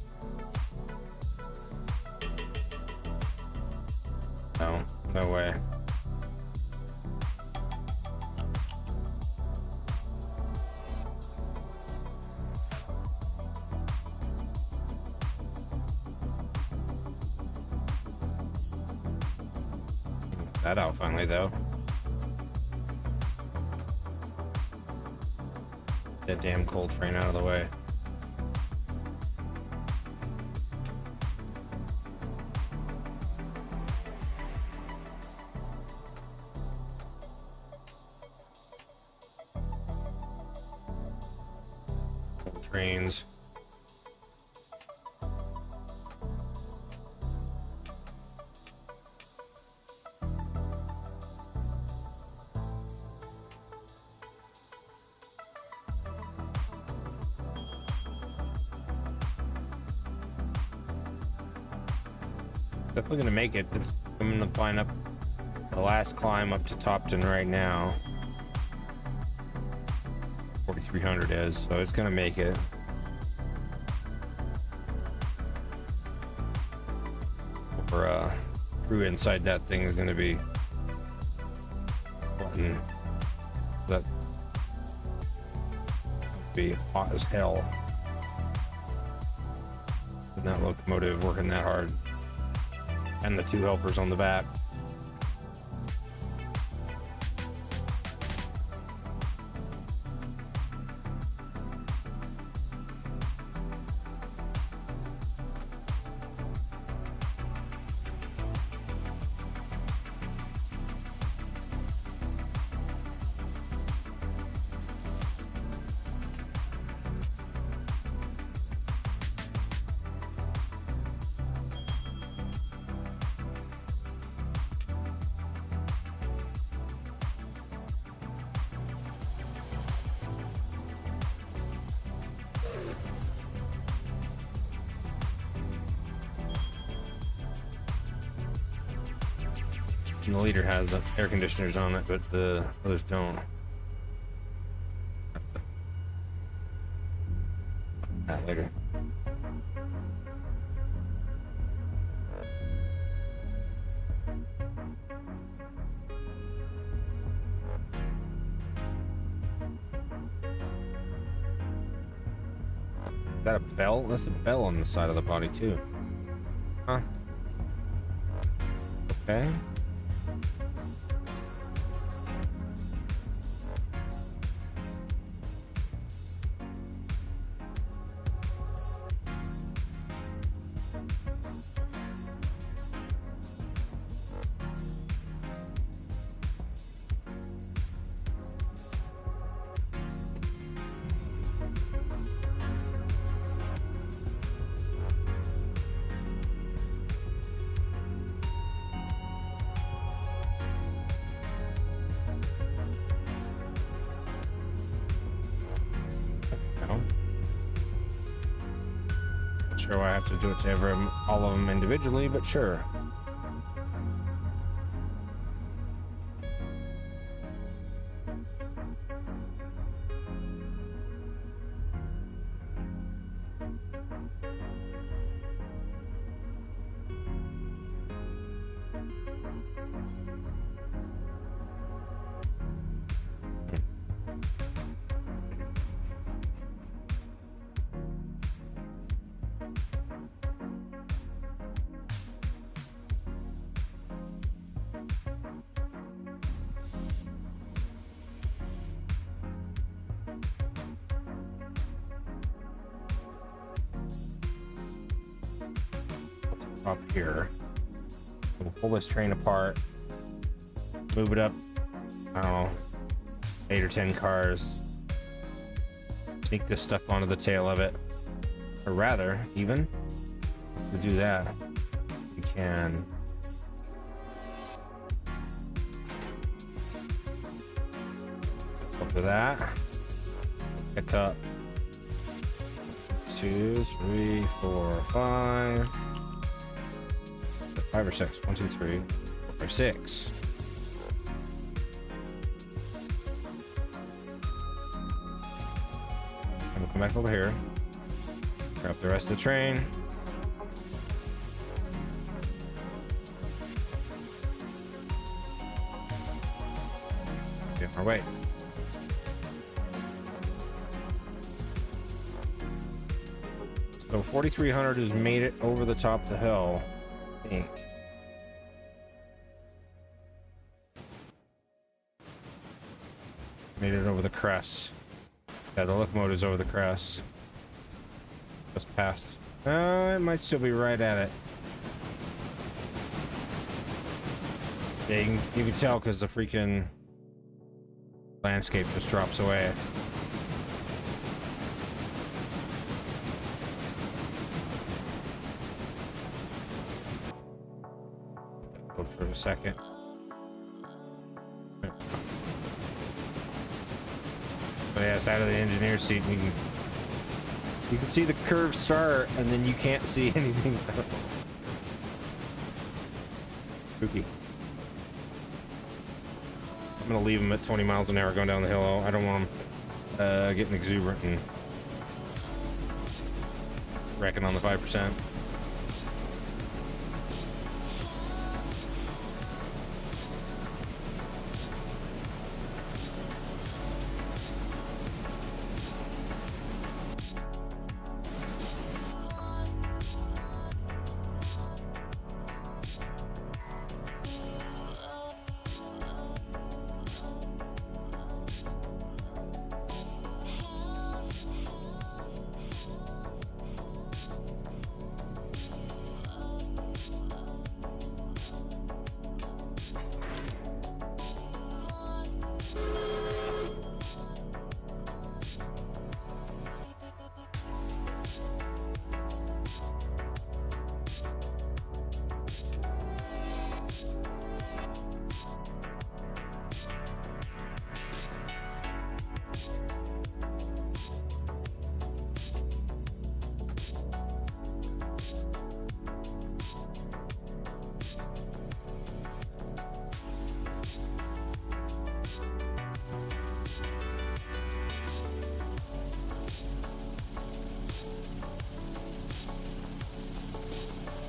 No, no way. That out finally though. That damn cold train out of the way. Trains. Definitely gonna make it. I'm gonna climb up the last climb up to Topton right now. 4,300 is, so it's gonna make it. Or crew inside that thing is gonna be button. That be hot as hell. And that locomotive working that hard. And the two helpers on the back. And the leader has air conditioners on it, but the others don't. That later. Is that a bell? That's a bell on the side of the body too. Huh? Okay. sure why I have to do it to all of them individually, but sure. Up here. We'll pull this train apart, move it up, I don't know, 8 or 10 cars, sneak this stuff onto the tail of it, or rather, even to do that, we can up to that, pick up 2, 3, 4, 5. 5 or 6. 1, 2, 3, 4, 5, 6. And we'll come back over here. Grab the rest of the train. Get our way. So 4,300 has made it over the top of the hill. I think. Made it over the crest. Yeah, the locomotive's over the crest. Just passed. It might still be right at it. Yeah, you can tell because the freaking landscape just drops away. Hold for a second. But yeah, it's out of the engineer seat, and you can see the curve start, and then you can't see anything else. Spooky. I'm gonna leave him at 20 miles an hour going down the hill. I don't want him getting exuberant and wrecking on the 5%.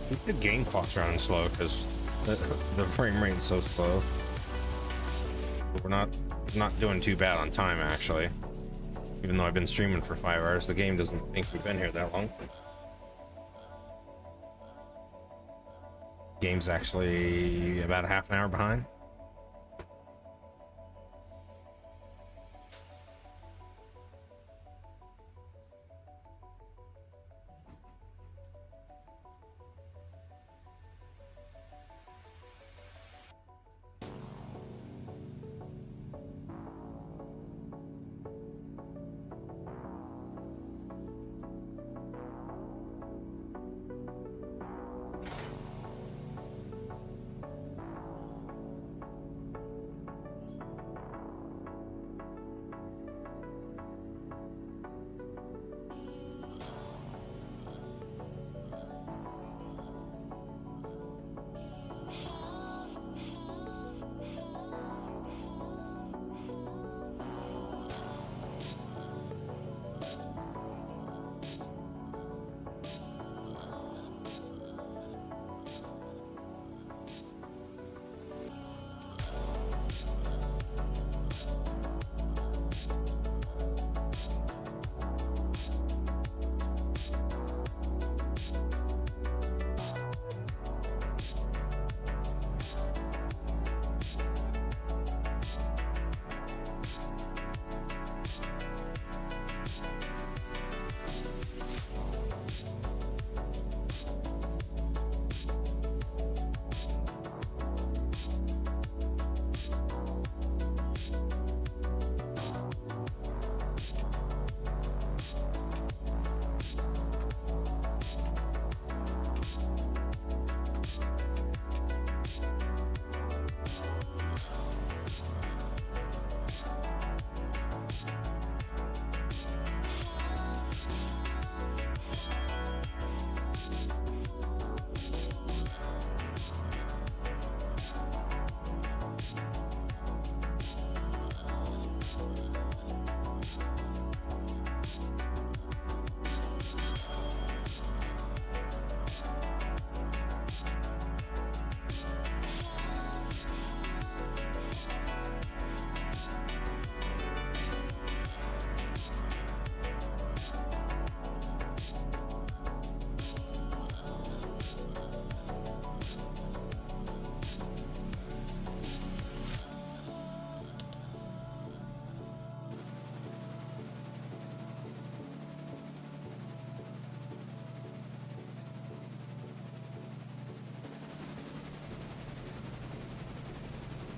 I think the game clock's running slow because the frame rate's so slow. But we're not doing too bad on time, actually. Even though I've been streaming for 5 hours, the game doesn't think we've been here that long. Game's actually about a half an hour behind.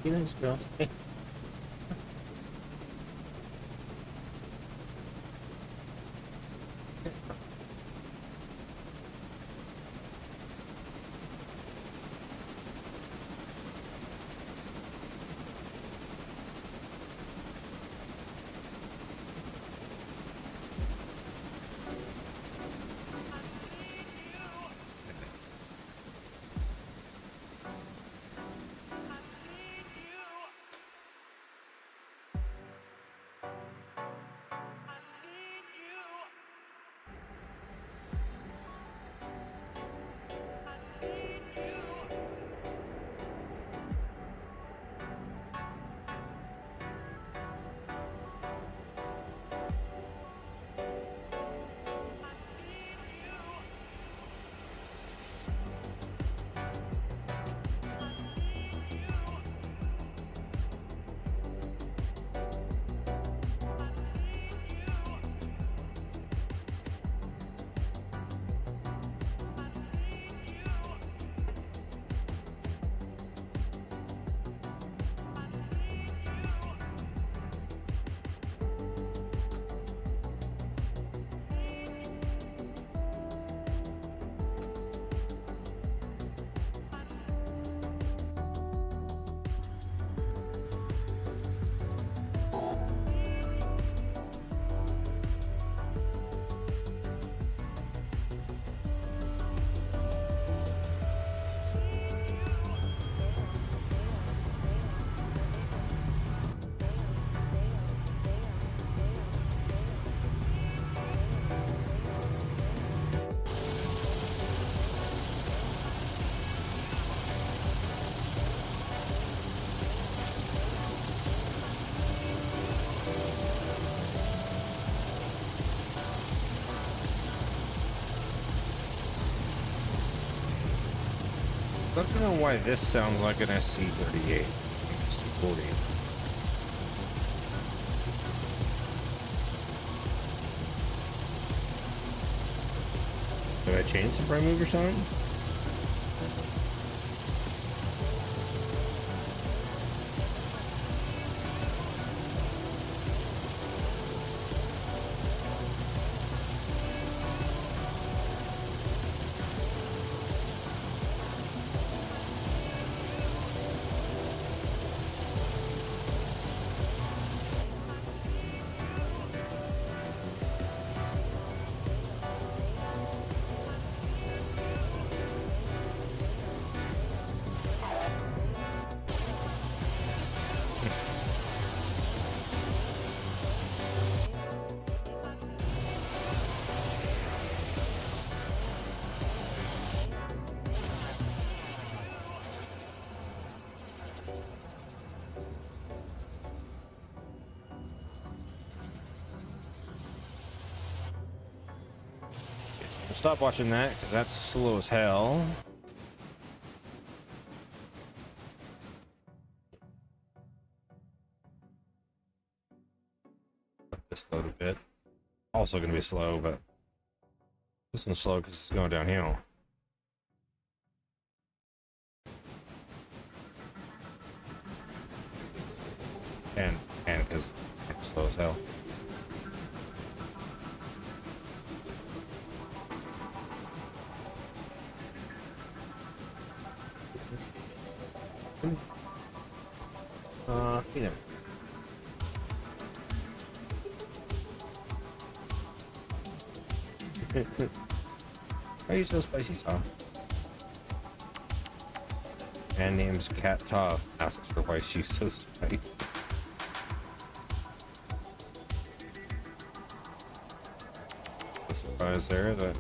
Be nice, girl. Hey. I don't know why this sounds like an SC-38. SC-40. Did I change the prime mover sign? Stop watching that because that's slow as hell. This load a bit. Also going to be slow, but this one's slow because it's going downhill. And because it's slow as hell. Yeah. Why are you so spicy, Tom? Man name's Cat Toff asks her why she's so spicy. A surprise there that.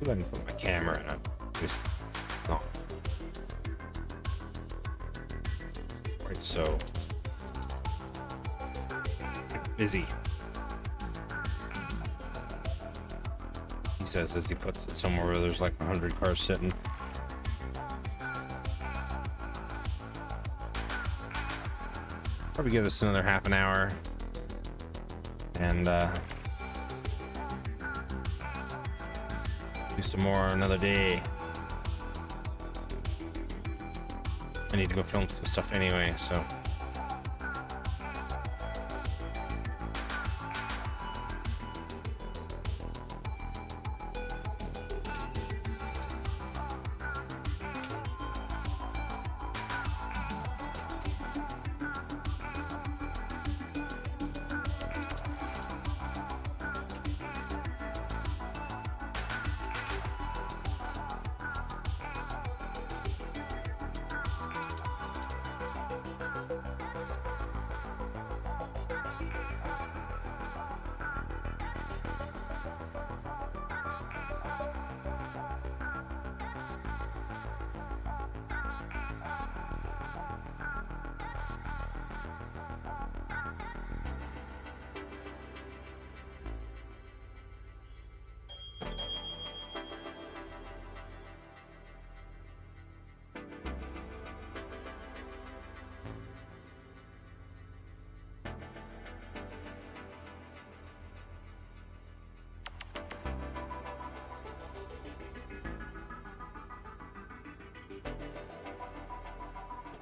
Go ahead and put my camera in it. Just not quite so busy. He says as he puts it somewhere where there's like 100 cars sitting. Probably give this another half an hour. and do some more another day. I need to go film some stuff anyway, so.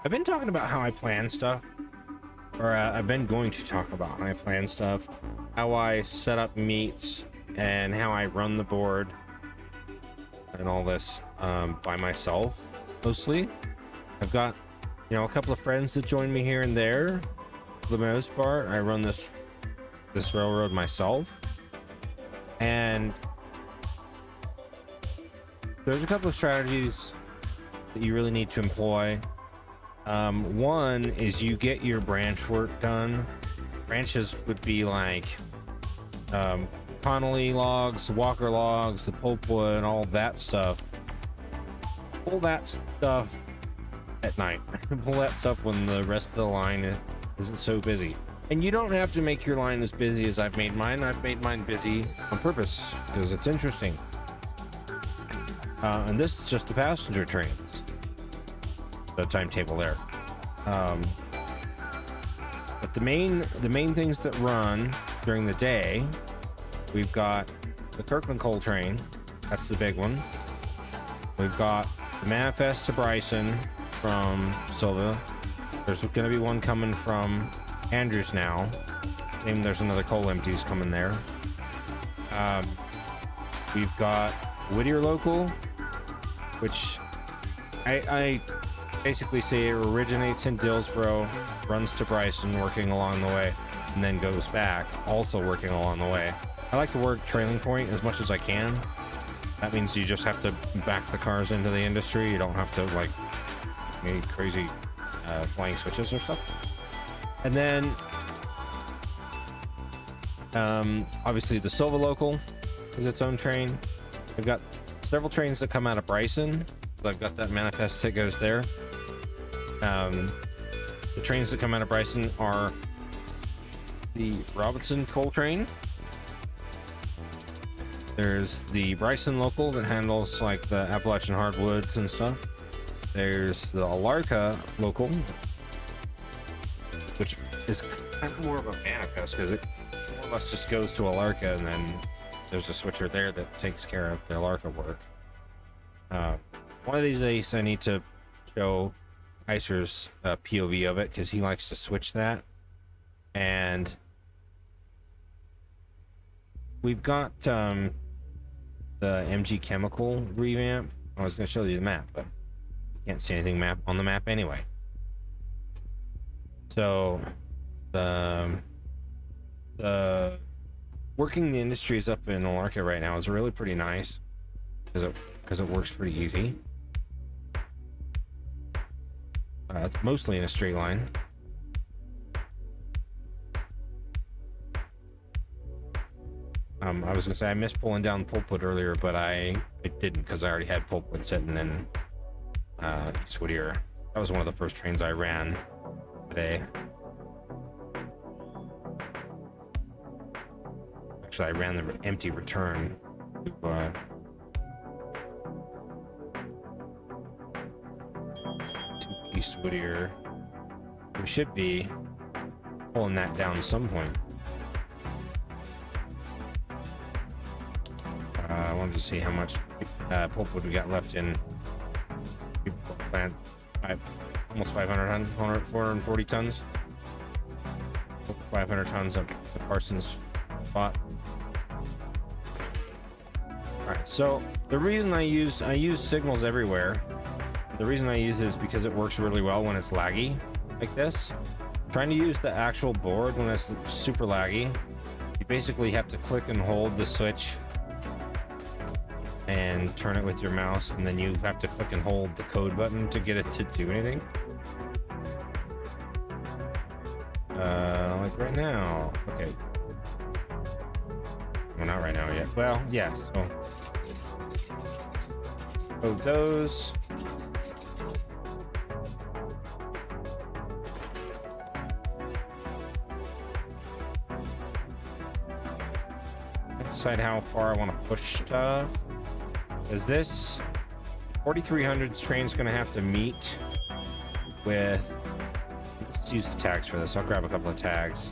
I've been talking about how I plan stuff, or I've been going to talk about how I plan stuff, how I set up meets, and how I run the board, and all this by myself, mostly. I've got, you know, a couple of friends that join me here and there. For the most part, I run this railroad myself, and there's a couple of strategies that you really need to employ. One is you get your branch work done. Branches would be like Connolly logs, Walker logs, the pulpwood, all that stuff. Pull that stuff at night. Pull that stuff when the rest of the line isn't so busy. And you don't have to make your line as busy as I've made mine. I've made mine busy on purpose because it's interesting. And this is just the passenger trains. The timetable there. But the main things that run during the day, we've got the Kirkland coal train. That's the big one. We've got the manifest to Bryson from Silva. There's going to be one coming from Andrews now. And there's another coal empties coming there. We've got Whittier local, which I basically say it originates in Dillsboro, runs to Bryson, working along the way, and then goes back, also working along the way. I like to work trailing point as much as I can. That means you just have to back the cars into the industry. You don't have to like make crazy flying switches or stuff. And then obviously the Silva local is its own train. I've got several trains that come out of Bryson. So I've got that manifest that goes there. The trains that come out of Bryson are the Robinson coal train. There's the Bryson local that handles like the Appalachian hardwoods and stuff. There's the Alarka local, which is kind of more of a manifest because it more or less just goes to Alarka, and then there's a switcher there that takes care of the Alarka work. One of these days I need to show Icer's POV of it because he likes to switch that. And we've got the MG Chemical revamp. I was going to show you the map, but you can't see anything on the map anyway. So the working the industries up in Alarka right now is really pretty nice because it works pretty easy. It's mostly in a straight line. I was gonna say I missed pulling down pulpwood earlier, but I didn't because I already had pulpwood sitting in East Whittier. That was one of the first trains I ran today. Actually, I ran the empty return to East Whittier. We should be pulling that down at some point. I wanted to see how much pulpwood we got left in plant. Almost 500 tons, 440 tons. 500 tons of the Parsons spot. Alright, so the reason I use signals everywhere. The reason I use it is because it works really well when it's laggy like this. Trying to use the actual board when it's super laggy, you basically have to click and hold the switch and turn it with your mouse, and then you have to click and hold the code button to get it to do anything. Like right now. Okay. Well, not right now yet. Well, yeah, so code those. Decide how far I want to push stuff. Is this 4300's train's gonna have to meet with, let's use the tags for this. I'll grab a couple of tags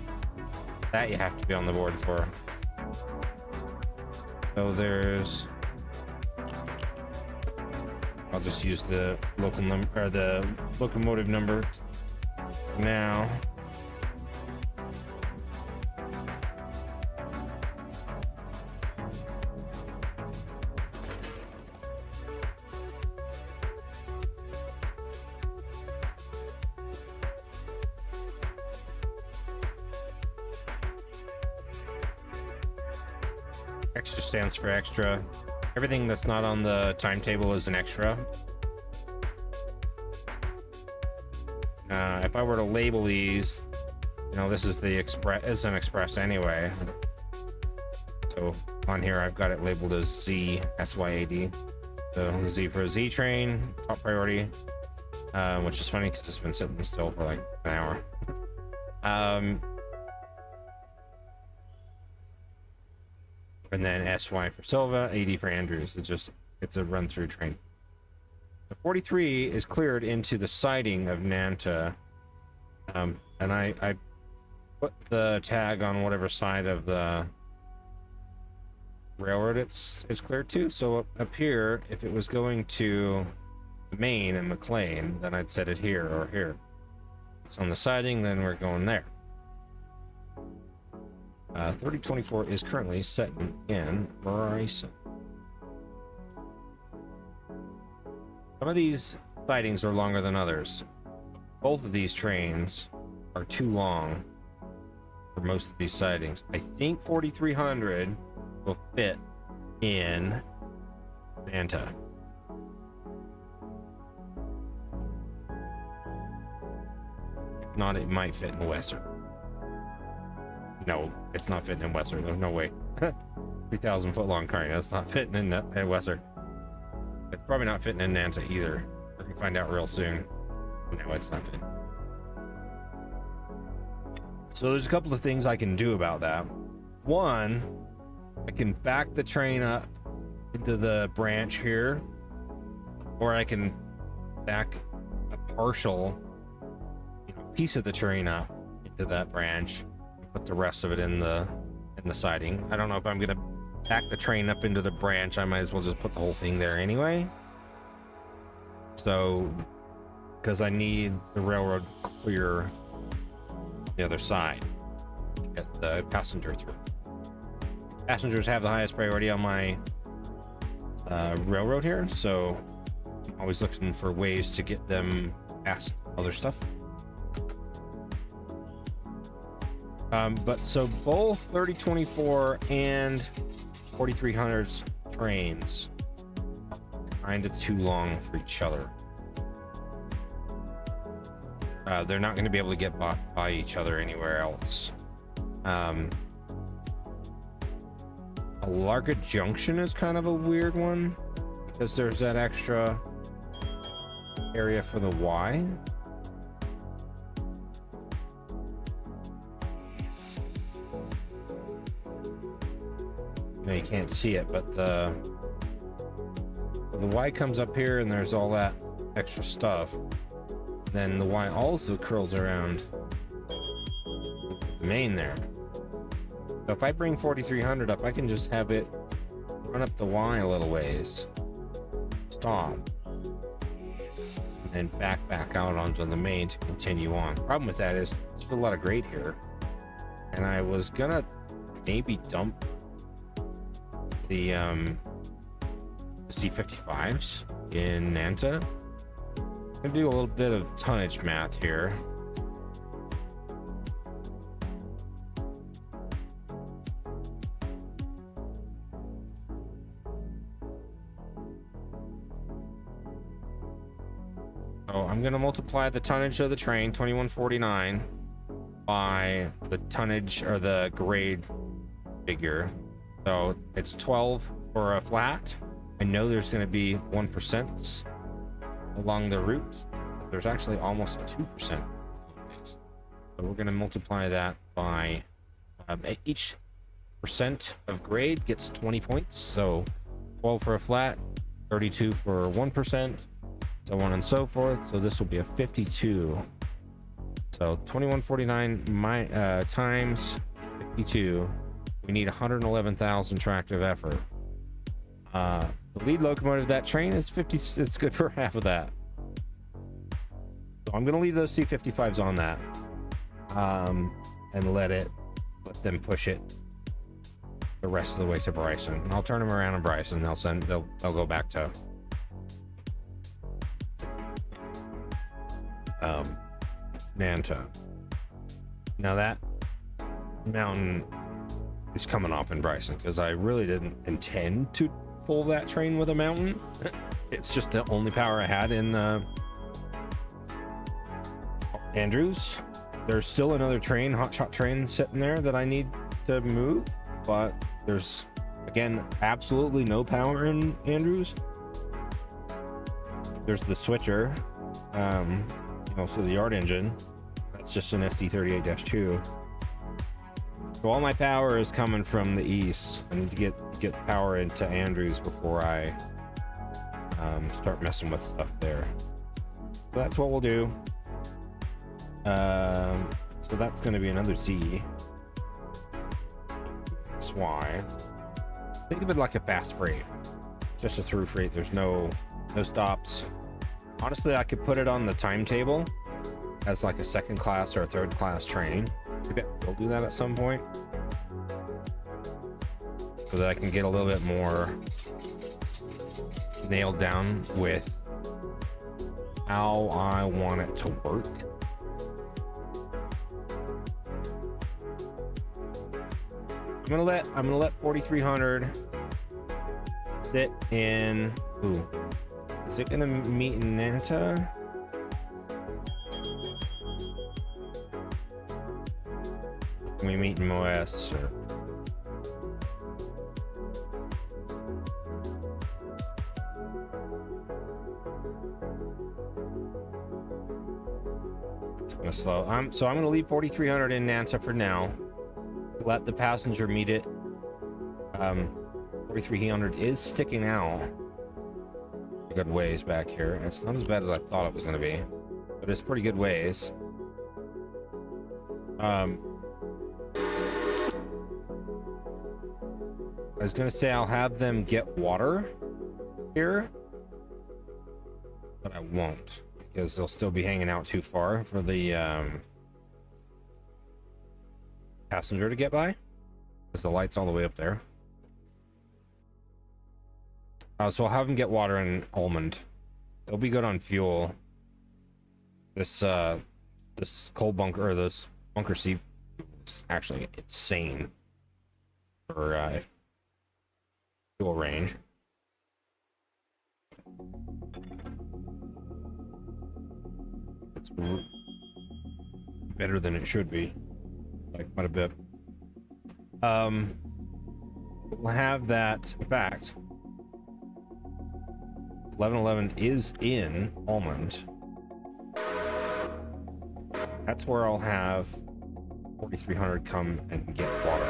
that you have to be on the board for. So there's, I'll just use the local number, or the locomotive number now. Extra stands for extra. Everything that's not on the timetable is an extra. If I were to label these, you know, this is the express, it's an express anyway. So on here, I've got it labeled as Z, SYAD. So Z for a Z train, top priority, which is funny because it's been sitting still for like an hour. And then SY for Silva, AD for Andrews. It's a run-through train. The 43 is cleared into the siding of Nanta, and I put the tag on whatever side of the railroad it's cleared to. So up here, if it was going to Maine and McLean, then I'd set it here or here. It's on the siding, then we're going there. 3024 is currently set in Bryson. Some of these sidings are longer than others. Both of these trains are too long for most of these sidings. I think 4300 will fit in Manta. If not, it might fit in Wesser. No, it's not fitting in Wesser. There's no way. 3,000 foot long train. That's not fitting in Wesser. It's probably not fitting in Nanta either. We're gonna find out real soon. No, it's not fitting. So there's a couple of things I can do about that. One, I can back the train up into the branch here, or I can back a partial, piece of the train up into that branch. Put the rest of it in the siding. I don't know if I'm gonna back the train up into the branch. I might as well just put the whole thing there anyway. So, because I need the railroad to clear the other side to get the passenger through. Passengers have the highest priority on my railroad here, so I'm always looking for ways to get them past other stuff. But so both 3024 and 4300's trains are kind of too long for each other. They're not going to be able to get by each other anywhere else. Larga Junction is kind of a weird one because there's that extra area for the Y. You can't see it, but the Y comes up here and there's all that extra stuff. Then the Y also curls around the main there. So if I bring 4300 up, I can just have it run up the Y a little ways, stop, and then back out onto the main to continue on. Problem with that is there's a lot of grade here, and I was gonna maybe dump the C55s in Nanta. I'm gonna do a little bit of tonnage math here. So I'm gonna multiply the tonnage of the train, 2149, by the tonnage or the grade figure. So it's 12 for a flat. I know there's gonna be 1% along the route. There's actually almost a 2%. So we're gonna multiply that by each percent of grade gets 20 points. So 12 for a flat, 32 for 1%, so on and so forth. So this will be a 52. So 2149 times 52. We need 111,000 tractive effort. The lead locomotive of that train is 50. It's good for half of that. So I'm gonna leave those C55s on that, and let them push it the rest of the way to Bryson. I'll turn them around in Bryson. They'll go back to Nanta. Now that mountain is coming off in Bryson because I really didn't intend to pull that train with a mountain. It's just the only power I had in Andrews. There's still another train, hotshot train, sitting there that I need to move, but there's, again, absolutely no power in Andrews. There's the switcher, so the yard engine. That's just an SD38-2. So all my power is coming from the east. I need to get power into Andrews before I start messing with stuff there. So that's what we'll do. So that's going to be another C. That's Y. Think of it like a fast freight, just a through freight. There's no stops. Honestly, I could put it on the timetable as like a second class or a third class train. Maybe we'll do that at some point, so that I can get a little bit more nailed down with how I want it to work. I'm gonna let 4300 sit in. Ooh, is it gonna meet in Nanta? Can we meet in Moes? Or... it's gonna slow. So I'm gonna leave 4300 in Nanta for now. Let the passenger meet it. 4300 is sticking out a good ways back here. It's not as bad as I thought it was going to be, but it's pretty good ways. I was going to say I'll have them get water here, but I won't, because they'll still be hanging out too far for the passenger to get by, because the light's all the way up there. So I'll have them get water in Almond. They'll be good on fuel. This coal bunker, or this bunker seat, is actually insane for fuel range. It's better than it should be. Like quite a bit. We'll have that. In fact, 1111 is in Almond. That's where I'll have 4300 come and get water.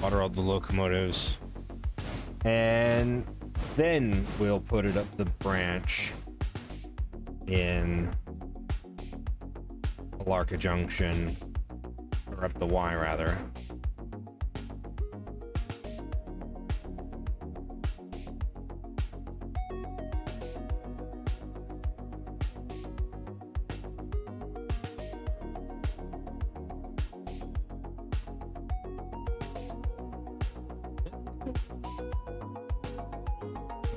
Water all the locomotives, and Then we'll put it up the branch in Alarka Junction, or up the Y rather.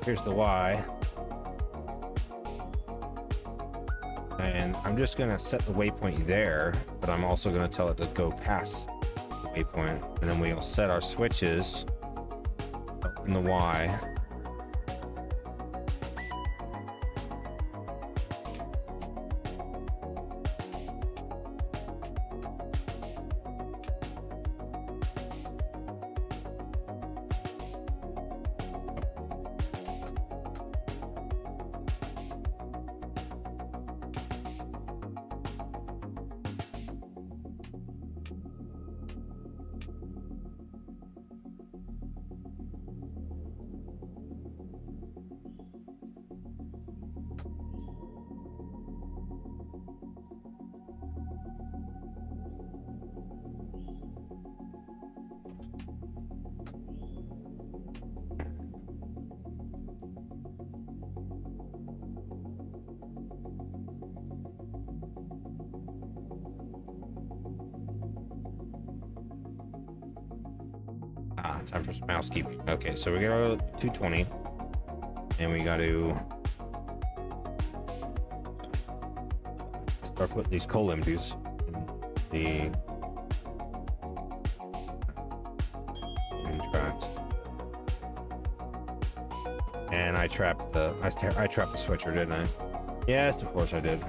Here's the Y. And I'm just gonna set the waypoint there, but I'm also gonna tell it to go past the waypoint. And then we'll set our switches up in the Y. Time for some housekeeping. Okay, so we go 220, and we got to start putting these coal empties in the tracks. And I trapped the switcher, didn't I? Yes, of course I did.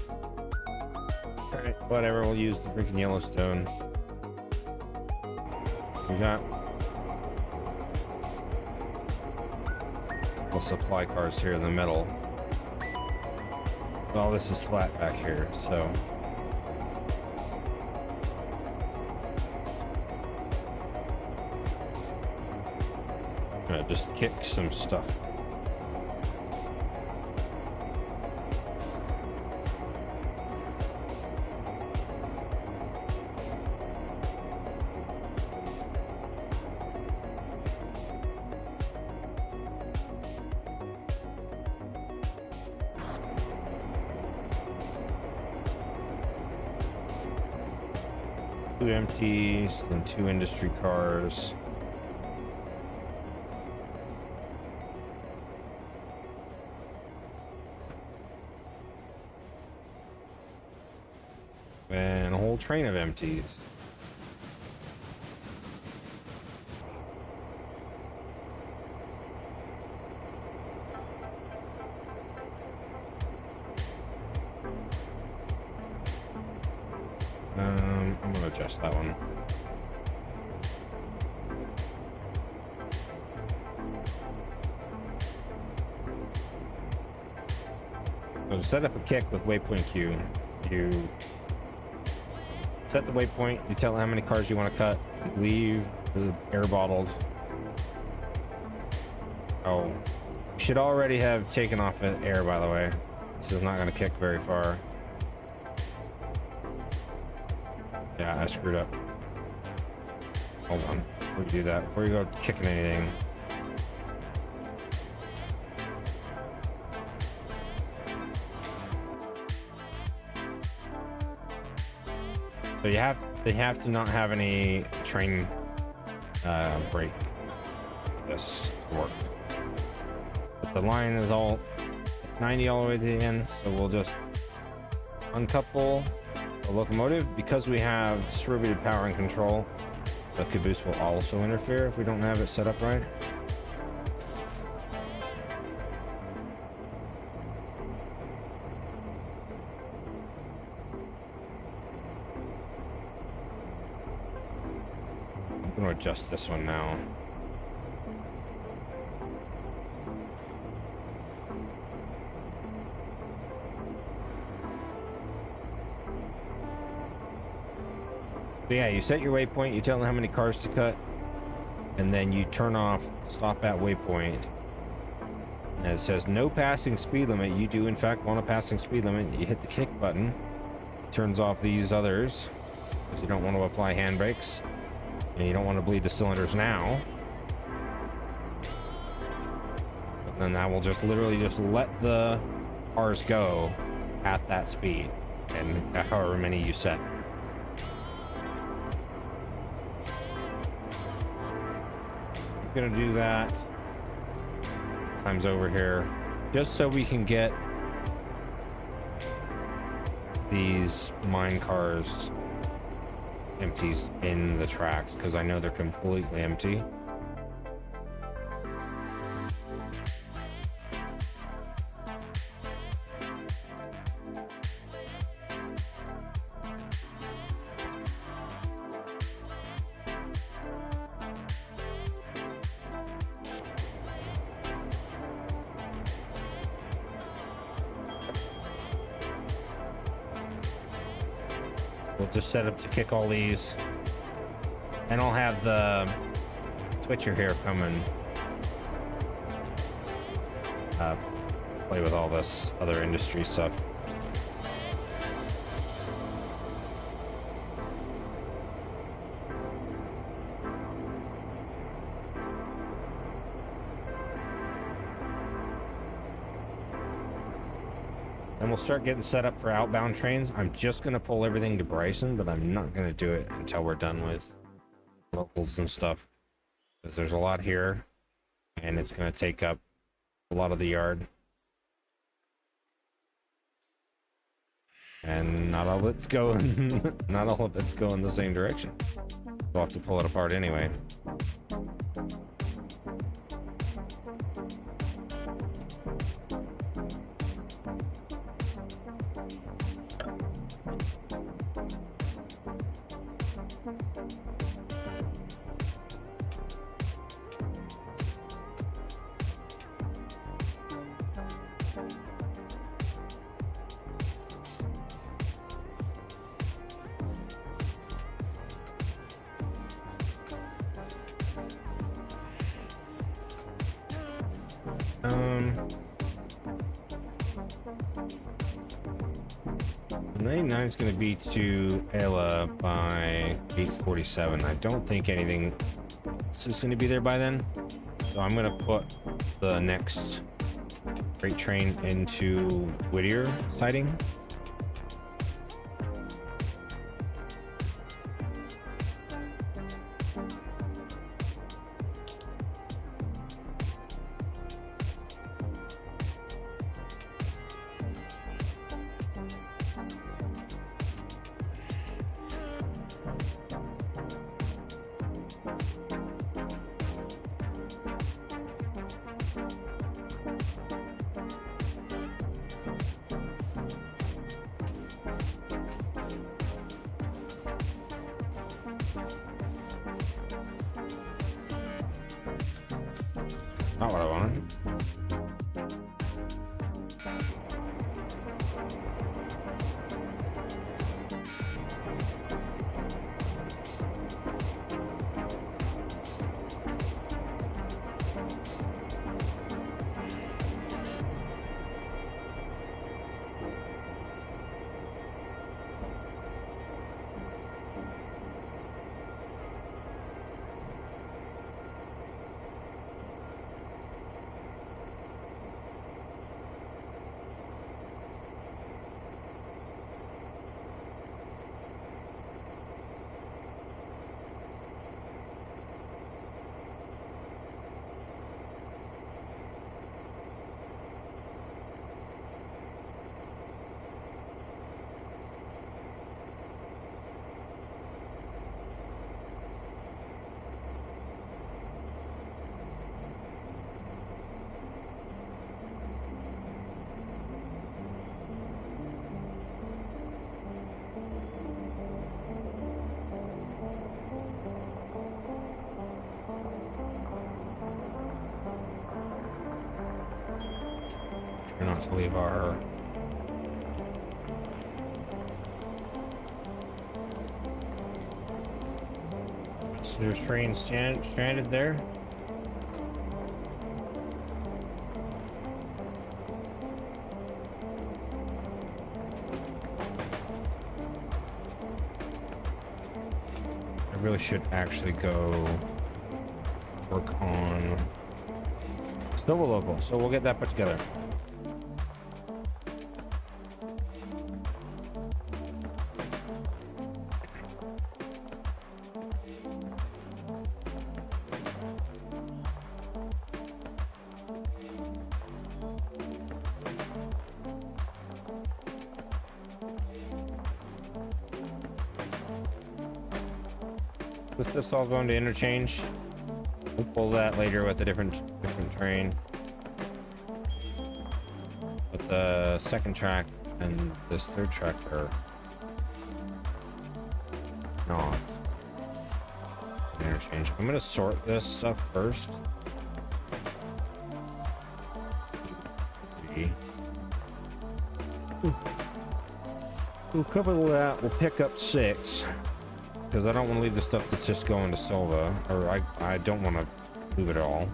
All right, whatever. We'll use the freaking Yellowstone. We got supply cars here in the middle. Well, this is flat back here, so I'm gonna just kick some stuff. Two empties, then two industry cars. And a whole train of empties. I'm gonna adjust that one. So to set up a kick with waypoint Q, you set the waypoint, you tell it how many cars you want to cut, leave the air bottled. Oh, should already have taken off the air, by the way. This is not going to kick very far. Yeah, I screwed up. Hold on. Before you do that, before you go kicking anything. So they have to not have any train brake for this to work. But the line is all 90 all the way to the end, so we'll just uncouple the locomotive. Because we have distributed power and control, the caboose will also interfere if we don't have it set up right. I'm going to adjust this one now. So yeah, you set your waypoint, you tell them how many cars to cut, and then you turn off stop at waypoint, And it says no passing speed limit. You do in fact want a passing speed limit. You hit the kick button, turns off these others because you don't want to apply handbrakes and you don't want to bleed the cylinders now. But then that will just literally just let the cars go at that speed and however many you set. Gonna do that times over here just so we can get these mine cars empties in the tracks because I know they're completely empty. We'll just set up to kick all these, and I'll have the switcher here come and play with all this other industry stuff. And we'll start getting set up for outbound trains. I'm just going to pull everything to Bryson, but I'm not going to do it until we're done with locals and stuff. Because there's a lot here, and it's going to take up a lot of the yard. And not all of it's going, not all of it's going the same direction. We'll have to pull it apart anyway. The 99 is going to be to Ella by 8:47. I don't think anything else is going to be there by then. So I'm going to put the next freight train into Whittier siding. Not what I wanted. Try not to leave our so there's train stranded there. really should actually go work on Silver Local. So we'll get that put together. With this all going to interchange, we'll pull that later with a different train. But the second track and this third track are not interchange. I'm gonna sort this stuff first. We'll cover that. We'll pick up 6. Because I don't want to leave the stuff that's just going to Silva, or I don't want to move it all.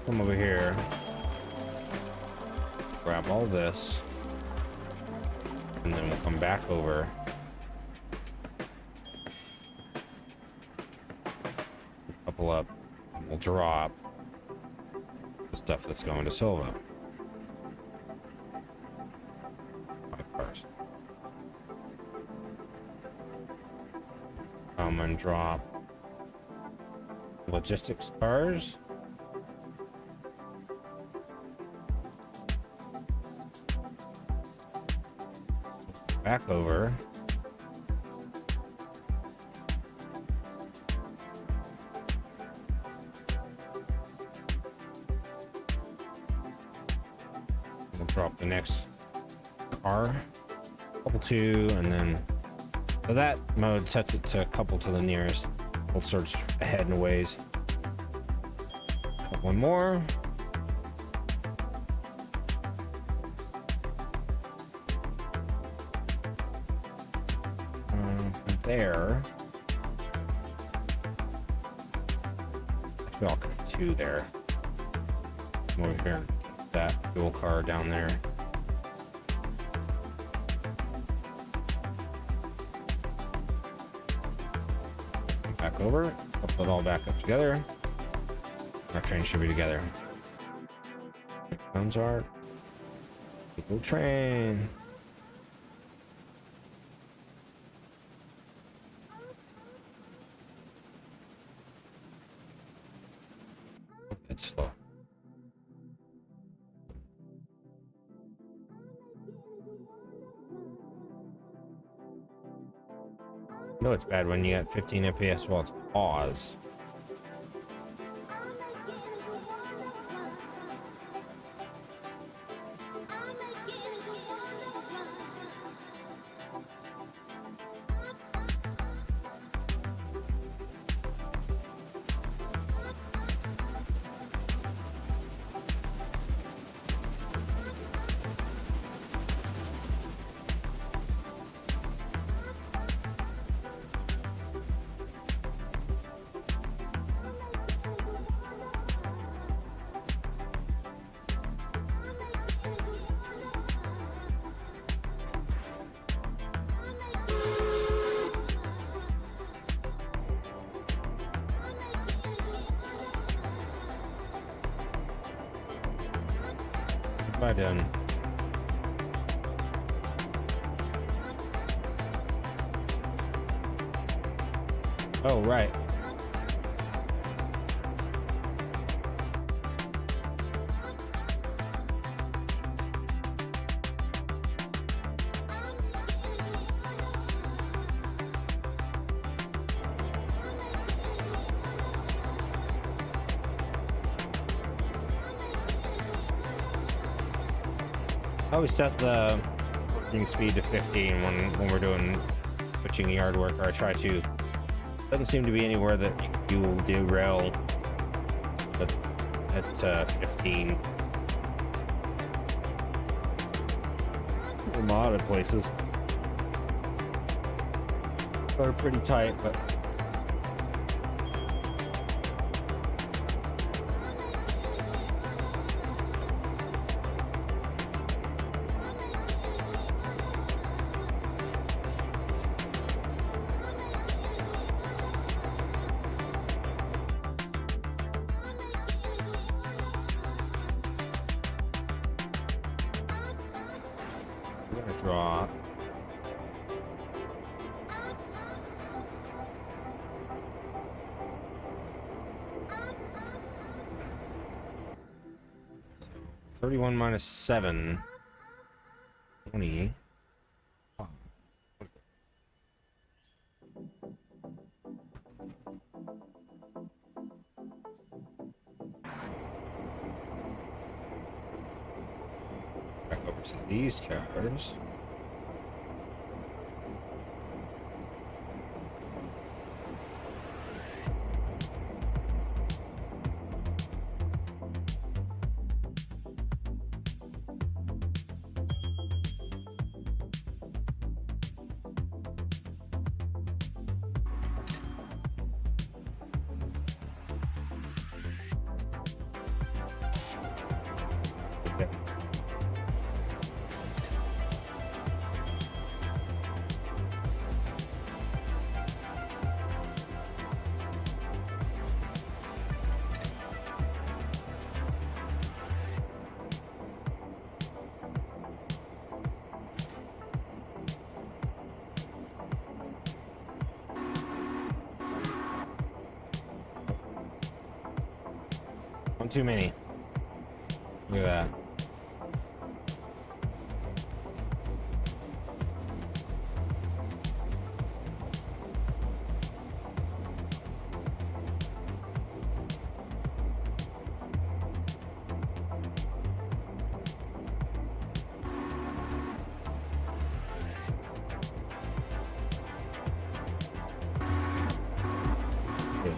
Come over here, grab all this, and then we'll come back over. Couple up. We'll drop the stuff that's going to Silva. My cars. Come and drop logistics cars. Back over. Drop the next car, couple 2, and then so that mode sets it to couple to the nearest. We'll search ahead and a ways. One more. There. Actually, I'll cut 2 there. Come over here. That fuel car down there. Come back over, couple it all back up together. Our train should be together. Here comes our little train. It's slow. No, it's bad when you got 15 FPS while it's paused. Goodbye, done. Oh, right. I always set the working speed to 15 when we're doing switching yard work, or I try to. Doesn't seem to be anywhere that you will derail at 15. A lot of places are pretty tight, but We're gonna draw. So 31 minus 7. 20. Back over to these characters. Okay. One too many. Look at that.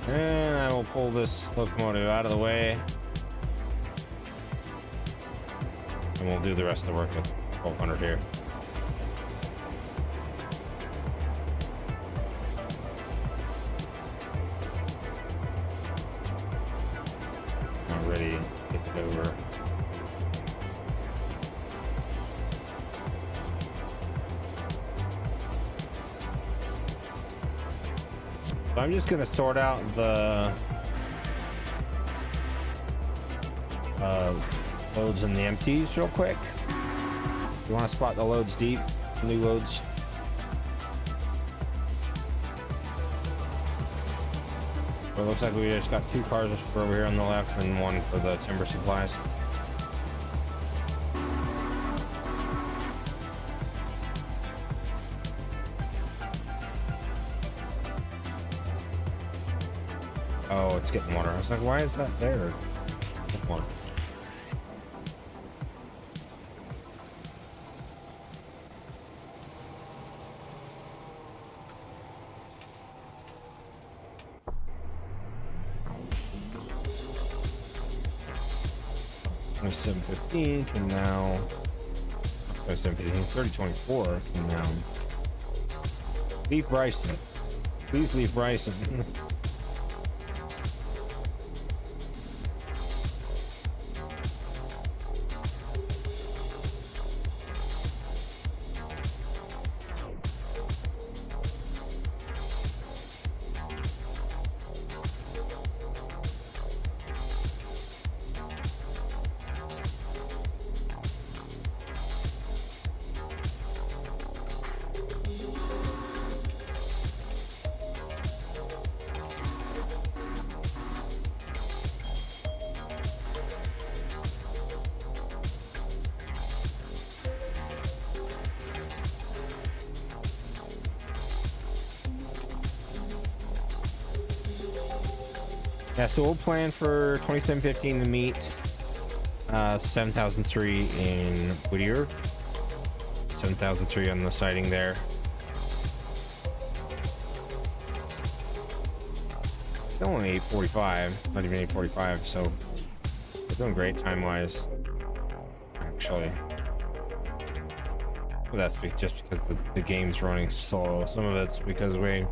And I will pull this locomotive out of the way. And we'll do the rest of the work with 1200 here. Not ready to get it over. So I'm just gonna sort out the loads and the empties real quick. You want to spot the loads deep, new loads. But it looks like we just got 2 cars for over here on the left and 1 for the timber supplies. Oh, it's getting water. I was like, why is that there? Get water. $27.15 can now. $27.15. 30.24 can now. Leave Bryson. Please leave Bryson. Yeah, so we'll plan for 27.15 to meet 7003 in Whittier. 7003 on the sighting there. It's only 8:45, not even 8:45, so we're doing great time-wise, actually. Well, that's just because the game's running slow. Some of it's because we...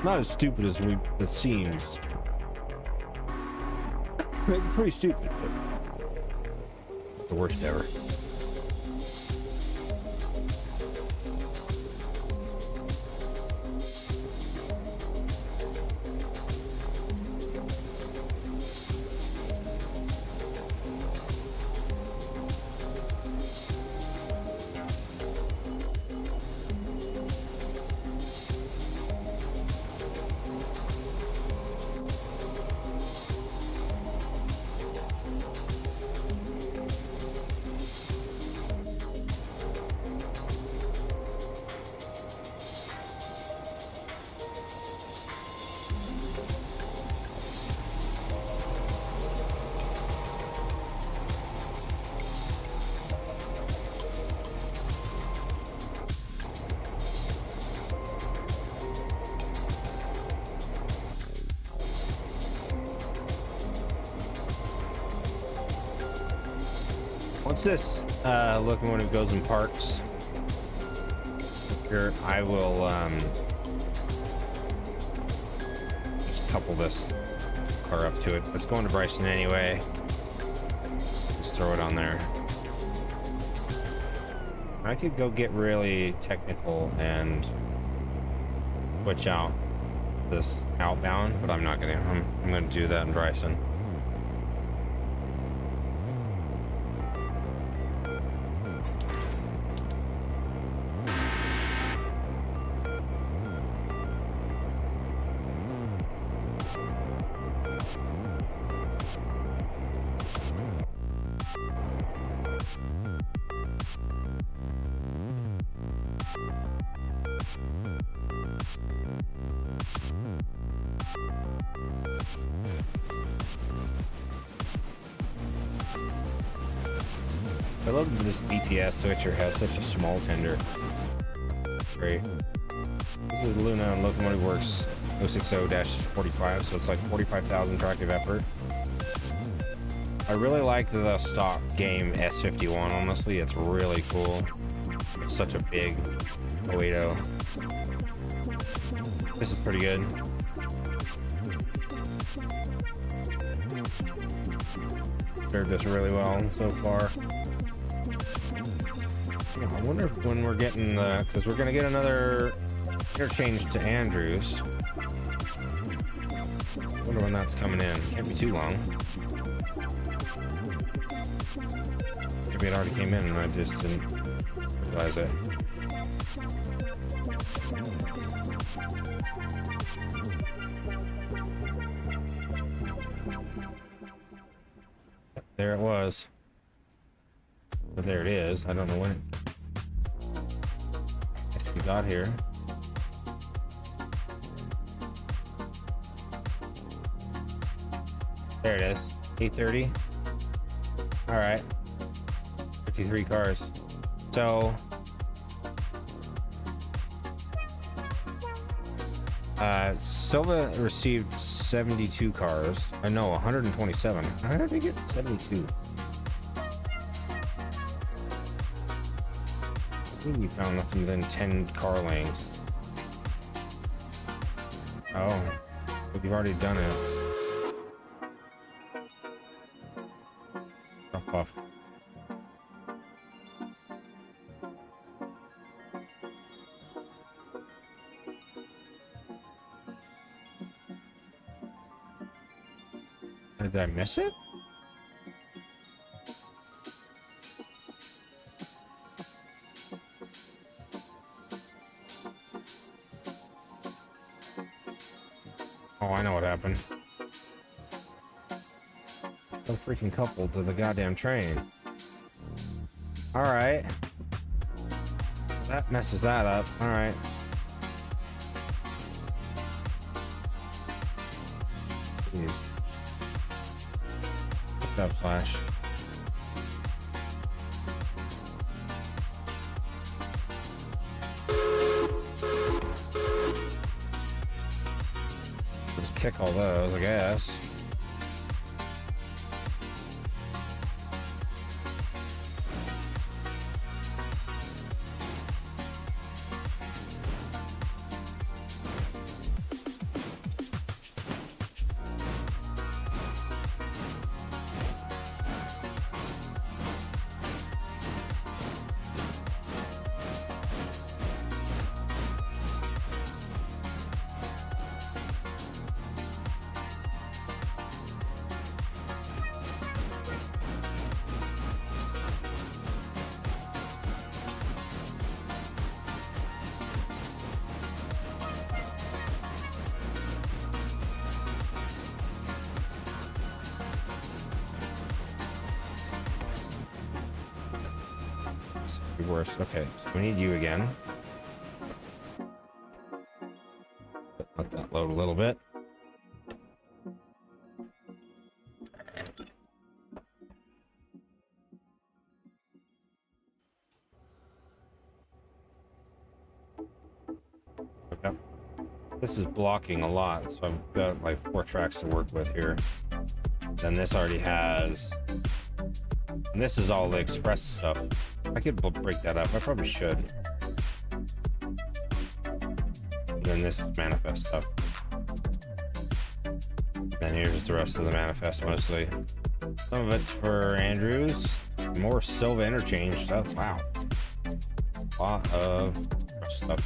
Not as stupid as it seems. Pretty stupid, but the worst ever. Once this locomotive goes in parks, here I will just couple this car up to it. It's going to Bryson anyway. Just throw it on there. I could go get really technical and switch out this outbound, but I'm not gonna. I'm gonna do that in Bryson. I love that this BPS switcher has such a small tender. Great. This is Luna and Locomotive Works 060-45, so it's like 45,000 tractive effort. I really like the stock game S51, honestly. It's really cool. It's such a big 080. This is pretty good. Served this really well so far. I wonder if when we're getting the, because we're gonna get another interchange to Andrews. I wonder when that's coming in. Can't be too long. Maybe it already came in and I just didn't realize it. There it was. But there it is. I don't know when we got here. There it is. 8:30. All right. 53 cars. So Silva received 72 cars. I know 127. How did we get 72? I think we found nothing within 10 car lengths. Oh, but you've already done it. Drop off. Did I miss it? Oh, I know what happened. So freaking coupled to the goddamn train. Alright. That messes that up. Alright. Jeez. What's up, Flash? Just kick all those, I guess. Worse. Okay, so we need you again. Let that load a little bit. Yep. This is blocking a lot, so I've got like 4 tracks to work with here. Then this already has And this is all the express stuff. I could break that up. I probably should. And then this is manifest stuff. And here's the rest of the manifest mostly. Some of it's for Andrews. More Silva interchange stuff. Wow. A lot of stuff.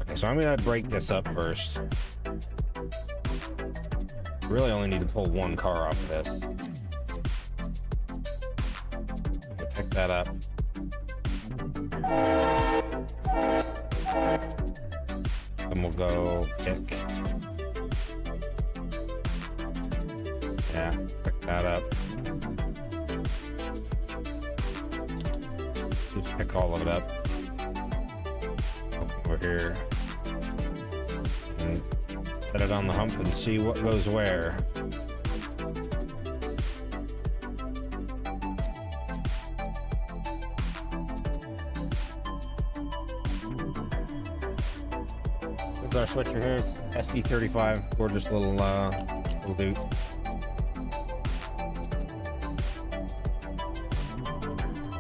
Okay, so I'm gonna break this up first. Really only need to pull one car off of this. We'll pick that up. Then we'll go pick. Yeah, pick that up. Just pick all of it up. Over here. And set it on the hump and see what goes where. This is our switcher here. It's SD35, gorgeous little dude.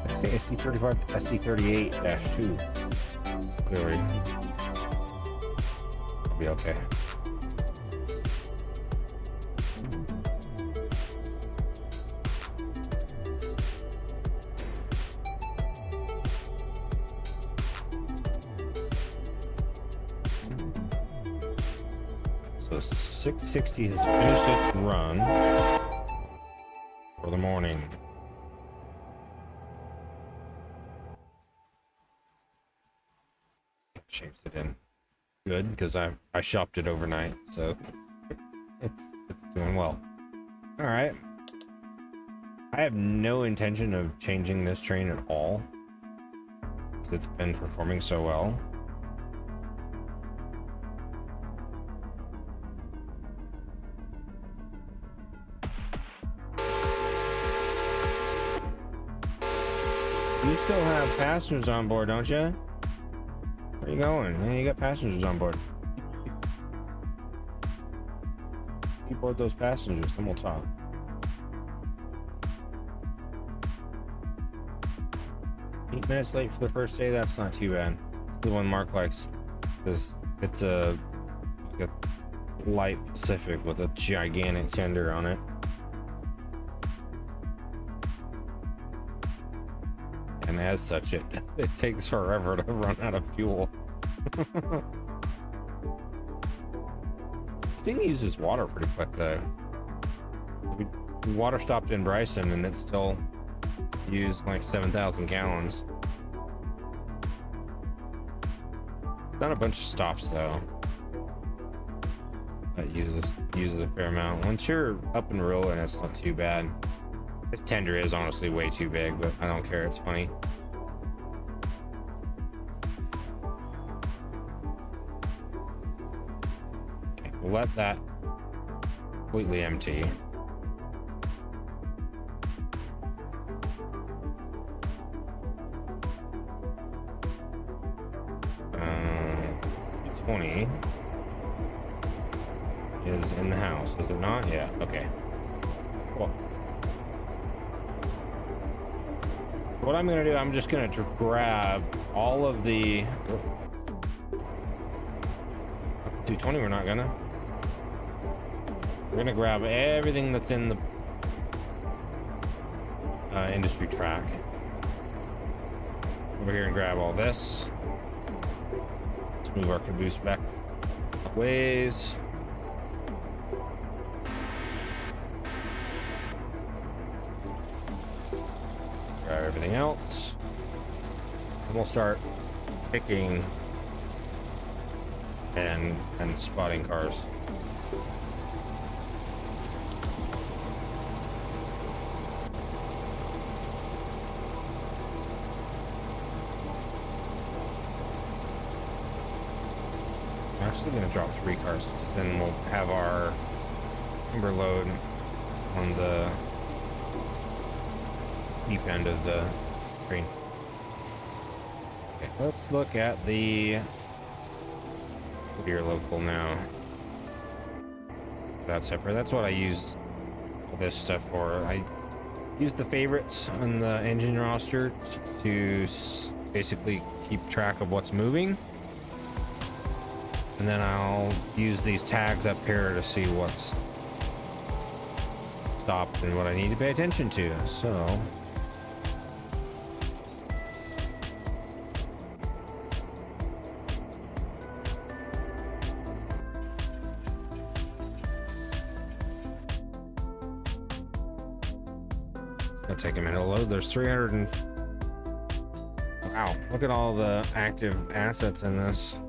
I say SD35, SD38-2. Clearly, I'll be okay. So 660 has finished its run for the morning. Shapes it in good because I shopped it overnight, so it's doing well. All right, I have no intention of changing this train at all because it's been performing so well. You still have passengers on board, don't you? Where you going? Hey, you got passengers on board. You board those passengers, then we'll talk. Eight minutes late for the first day, that's not too bad. The one Mark likes is it's a light Pacific with a gigantic tender on it. And as such, it takes forever to run out of fuel. This thing uses water pretty quick, though. We water stopped in Bryson, and it still used like 7,000 gallons. Not a bunch of stops, though. That uses a fair amount. Once you're up and rolling, it's not too bad. This tender is honestly way too big, but I don't care. It's funny. Okay, we'll let that completely empty. Uh, 20 is in the house, is it not? Yeah. Okay. Cool. What I'm gonna do, I'm just gonna grab all of the 220. We're not gonna. We're gonna grab everything that's in the industry track over here and grab all this. Let's move our caboose back a ways. Grab everything else, and we'll start picking and spotting cars. I'm actually going to drop 3 cars, because then we'll have our timber load on the deep end of the screen. Okay, let's look at the Whittier local now. So that's separate. That's what I use all this stuff for. I use the favorites on the engine roster to basically keep track of what's moving. And then I'll use these tags up here to see what's stopped and what I need to pay attention to. So it's gonna take a minute to load. There's 300 and wow, look at all the active assets in this.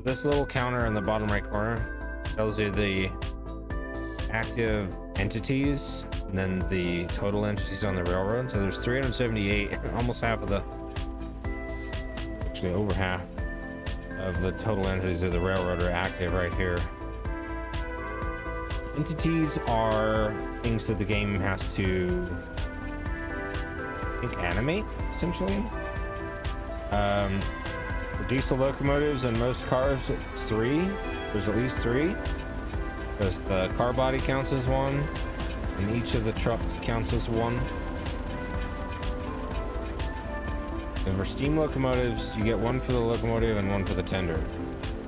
This little counter in the bottom right corner tells you the active entities and then the total entities on the railroad. So there's 378, almost half of the, actually over half of the total entities of the railroad are active right here. Entities are things that the game has to, I think, animate, essentially. For diesel locomotives and most cars, it's 3. There's at least 3. Because the car body counts as 1, and each of the trucks counts as 1. And for steam locomotives, you get 1 for the locomotive and 1 for the tender.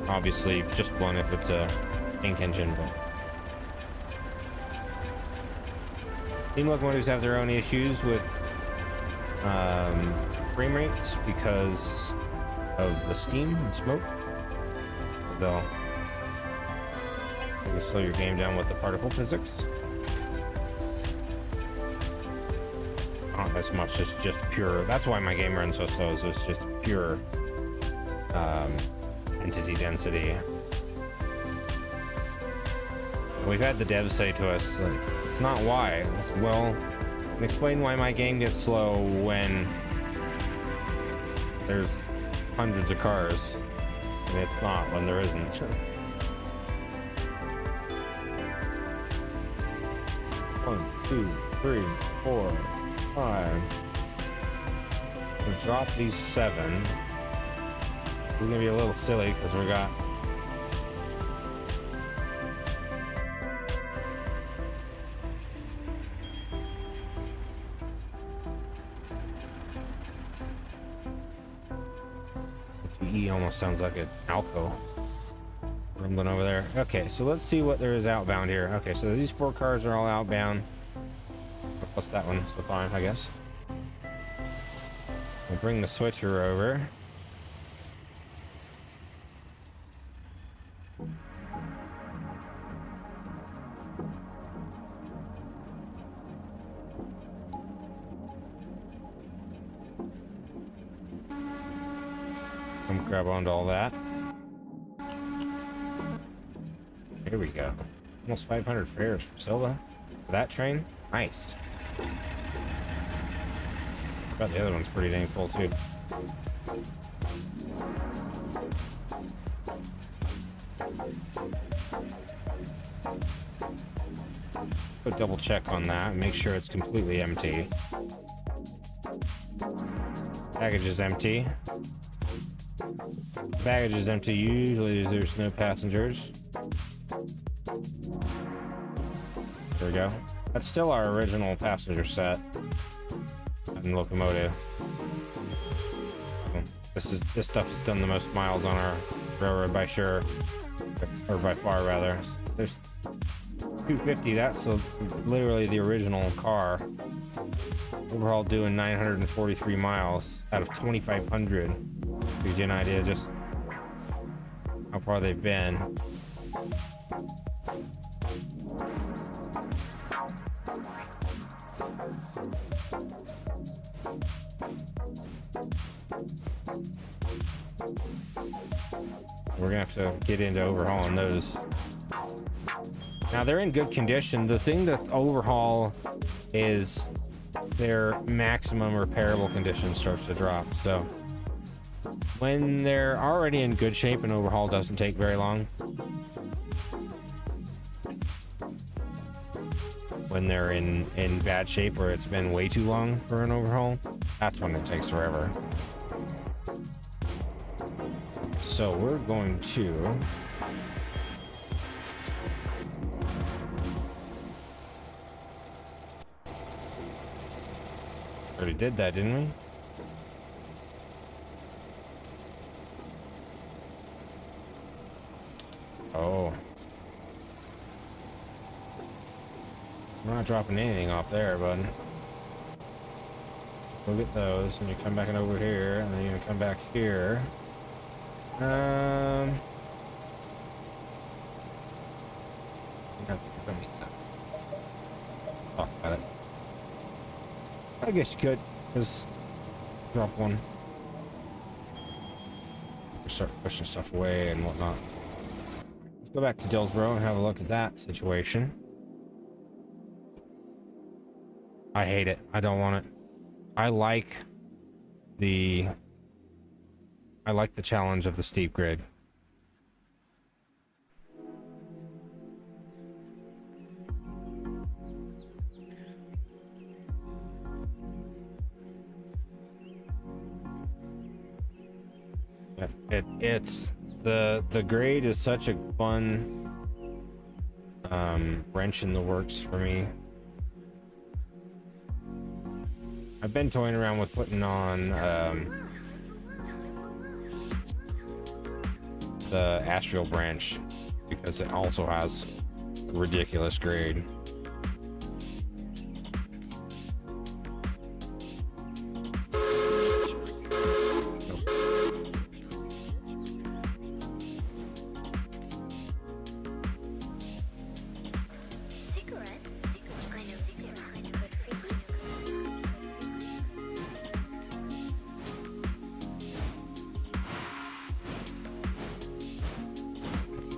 Obviously, just 1 if it's a tank engine, but steam locomotives have their own issues with frame rates because of the steam and smoke. They'll slow your game down with the particle physics. Not as much, it's just pure. That's why my game runs so slow, is it's just pure entity density. We've had the devs say to us, like, it's not why. It's, well, explain why my game gets slow when there's hundreds of cars, and it's not when there isn't. 1, 2, 3, 4, 5. We drop these 7. We're gonna be a little silly because we got E almost sounds like an Alco rumbling over there. Okay, so let's see what there is outbound here. Okay, so these 4 cars are all outbound. Plus that one, so fine, I guess. We'll bring the switcher over. Come grab onto all that. Here we go. Almost 500 fares for Silva. For that train? Nice. But the other one's pretty dang full too. Go double check on that and make sure it's completely empty. Baggage is empty. Baggage is empty. Usually there's no passengers. There we go. That's still our original passenger set and locomotive. This stuff has done the most miles on our railroad by sure, or by far rather. There's 250. That's literally the original car. Overall, doing 943 miles out of 2,500. Gives you an idea just how far they've been. We're gonna have to get into overhauling those. Now they're in good condition. The thing that overhaul is their maximum repairable condition starts to drop. So when they're already in good shape, an overhaul doesn't take very long. When they're in bad shape or it's been way too long for an overhaul, that's when it takes forever. So we're going to Already did that, didn't we? Oh. I'm not dropping anything off there, bud. Go get those, and you come back over here, and then you're gonna come back here. Talk about it. I guess you could just drop one. Start pushing stuff away and whatnot. Let's go back to Dillsboro and have a look at that situation. I hate it. I don't want it. I like the challenge of the steep grid. It's the grade is such a fun wrench in the works for me. I've been toying around with putting on the Astral branch because it also has a ridiculous grade.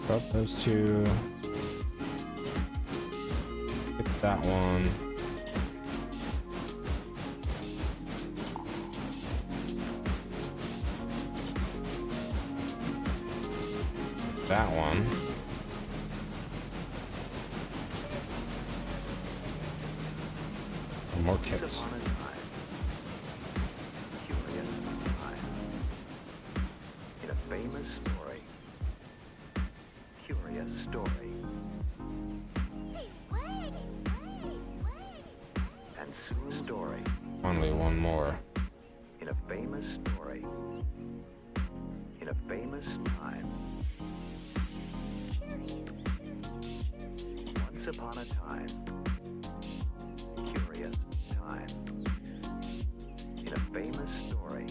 Drop those two. Get that one. That one. And more kits. Upon a time, curious time, in a famous story, curious story, and soon story, Only one more. in a famous story, in a famous time. Once upon a time, curious time, in a famous story,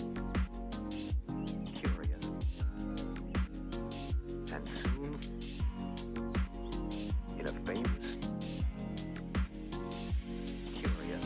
curious, and soon, in a famous, curious.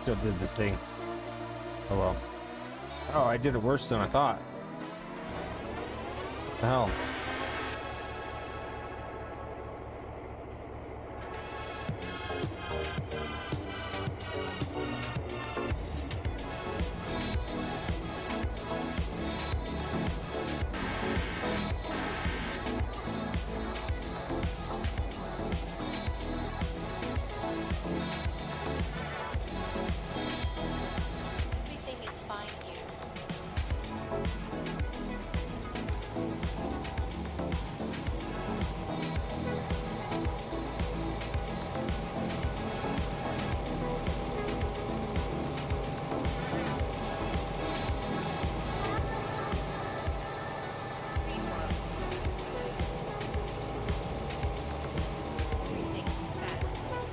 still did this thing. Oh well. Oh, I did it worse than I thought. What the hell? Everything is fine here. Everything is fabulous.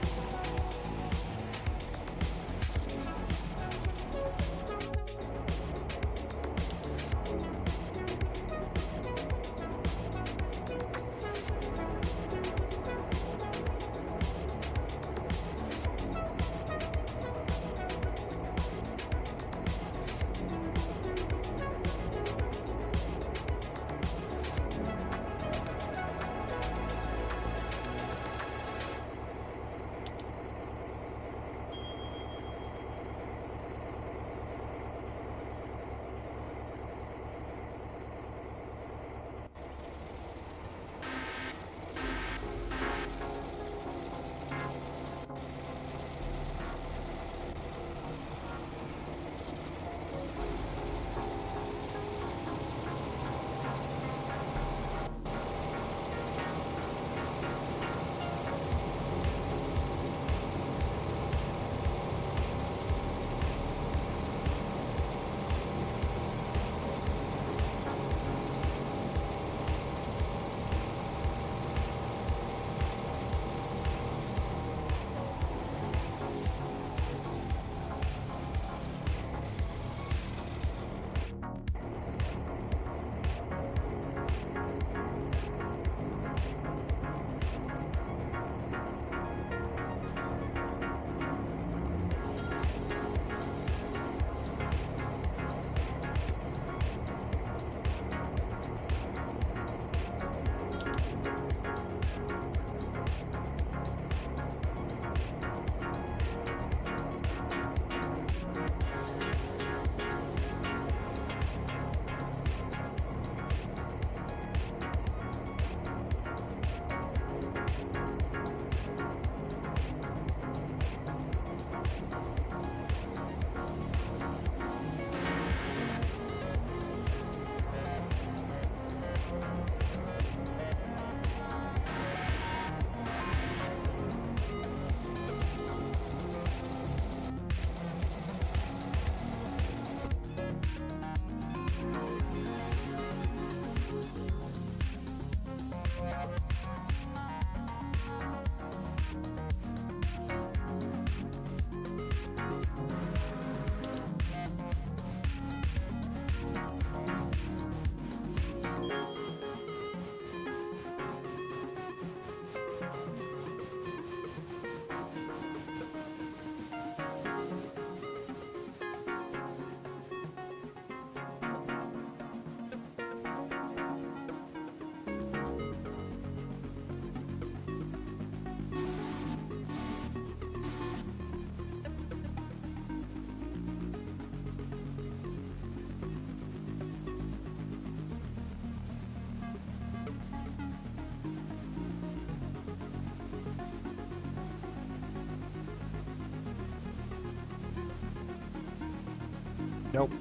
Nope.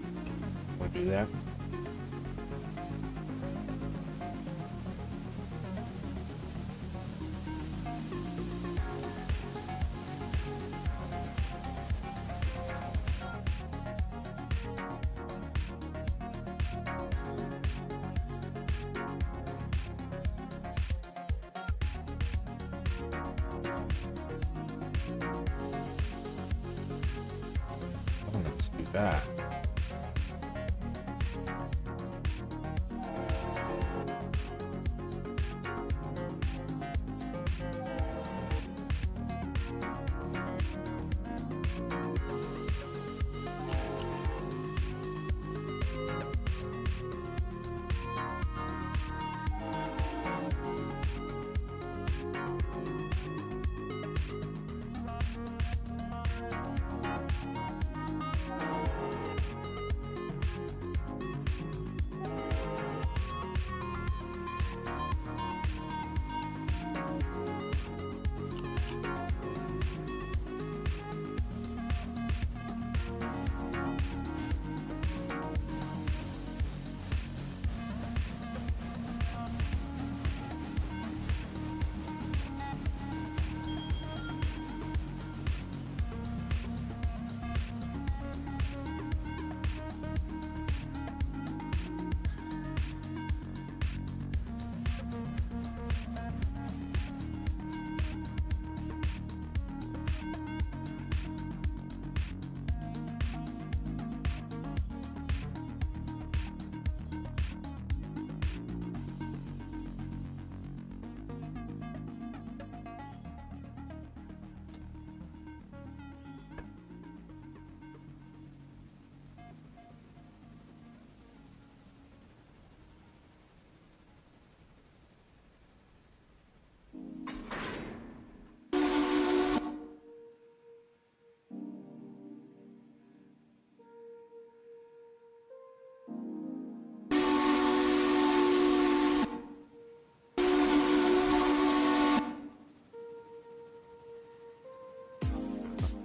Won't do that. Oh, let's do that.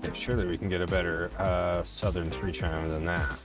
Okay, surely we can get a better southern three chime than that.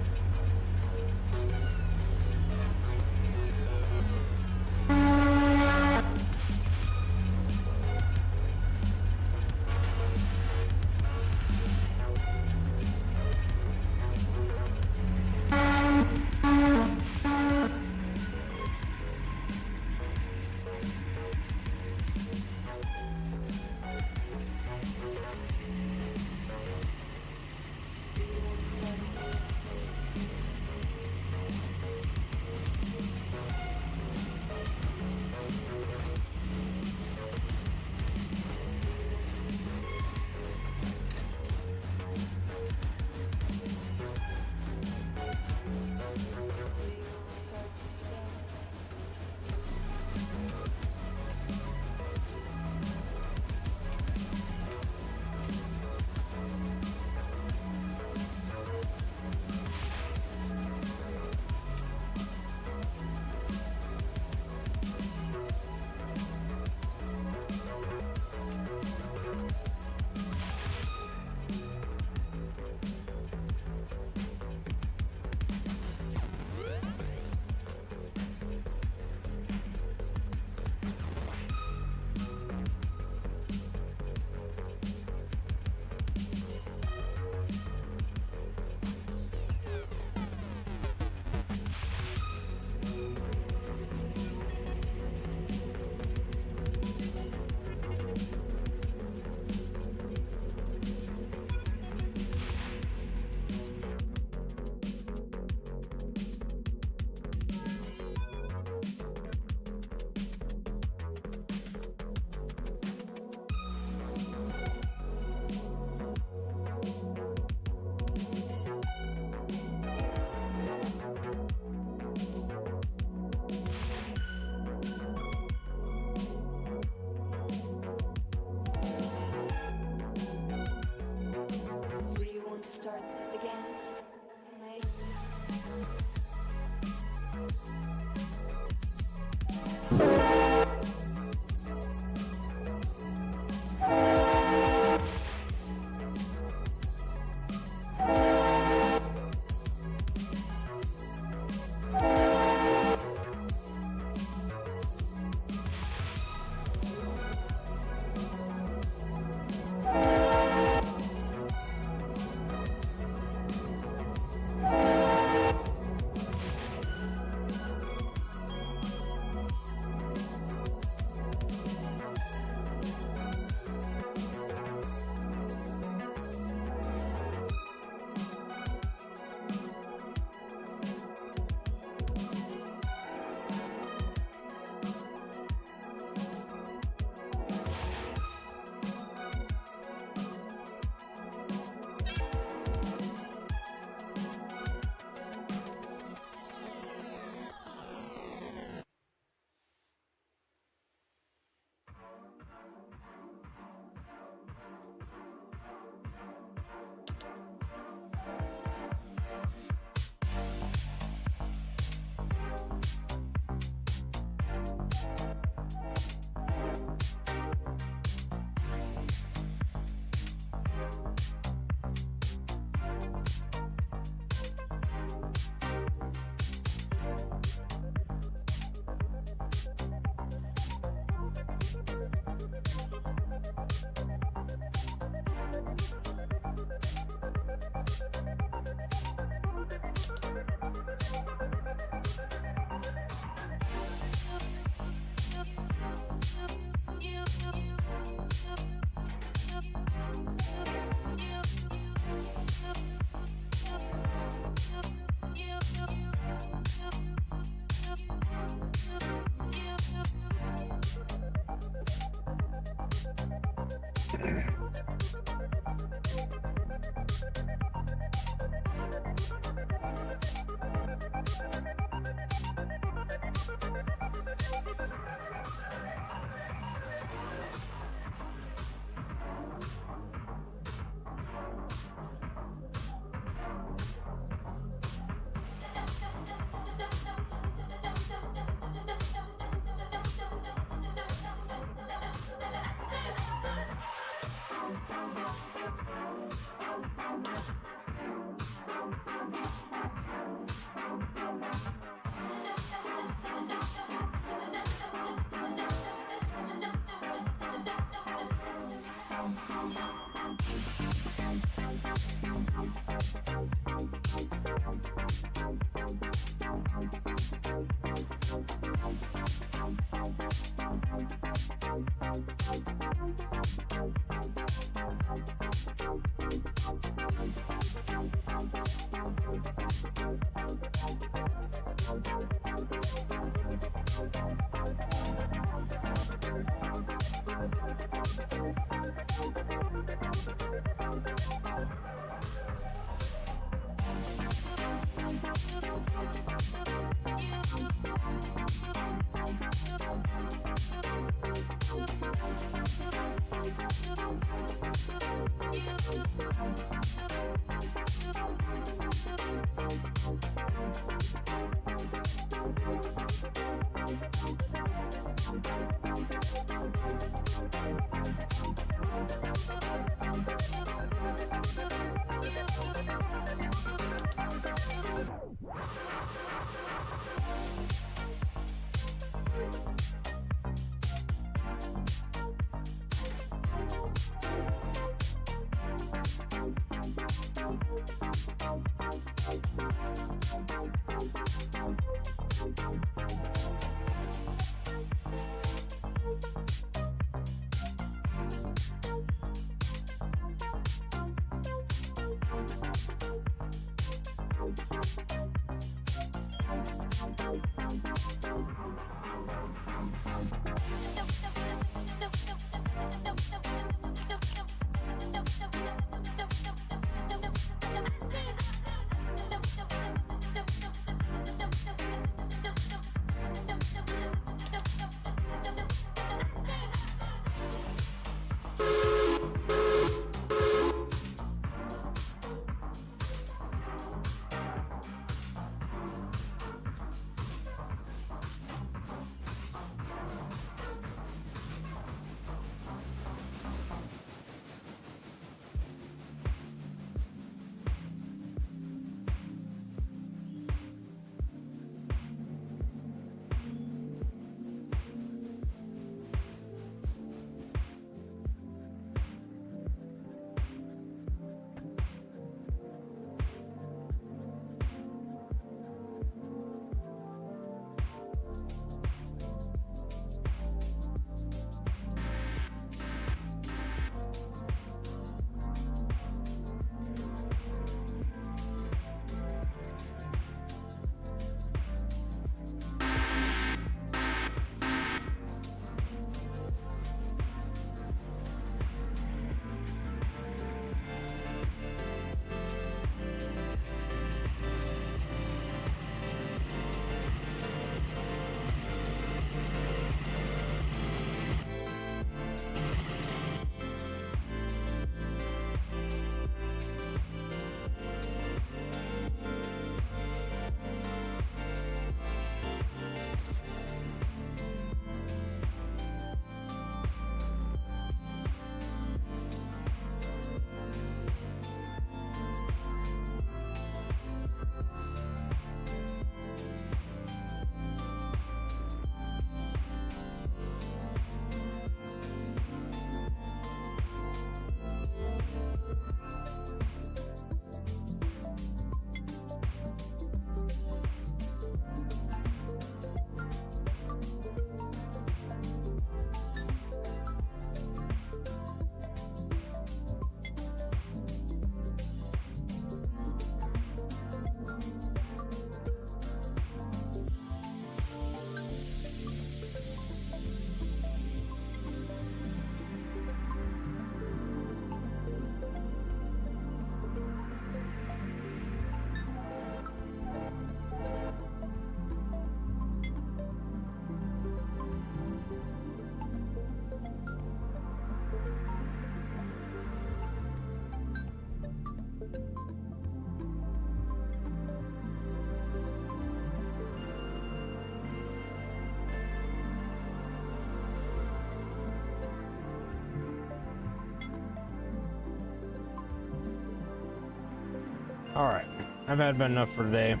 All right, I've had about enough for today. I'm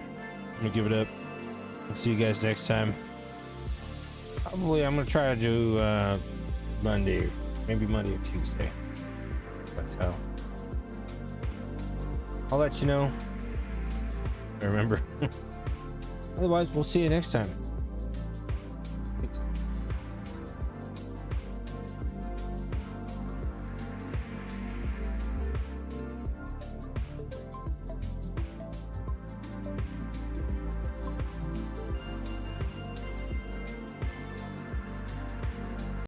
gonna give it up. I'll see you guys next time. Probably I'm gonna try to do Monday, maybe Monday or Tuesday. But I'll let you know. Remember. Otherwise, we'll see you next time.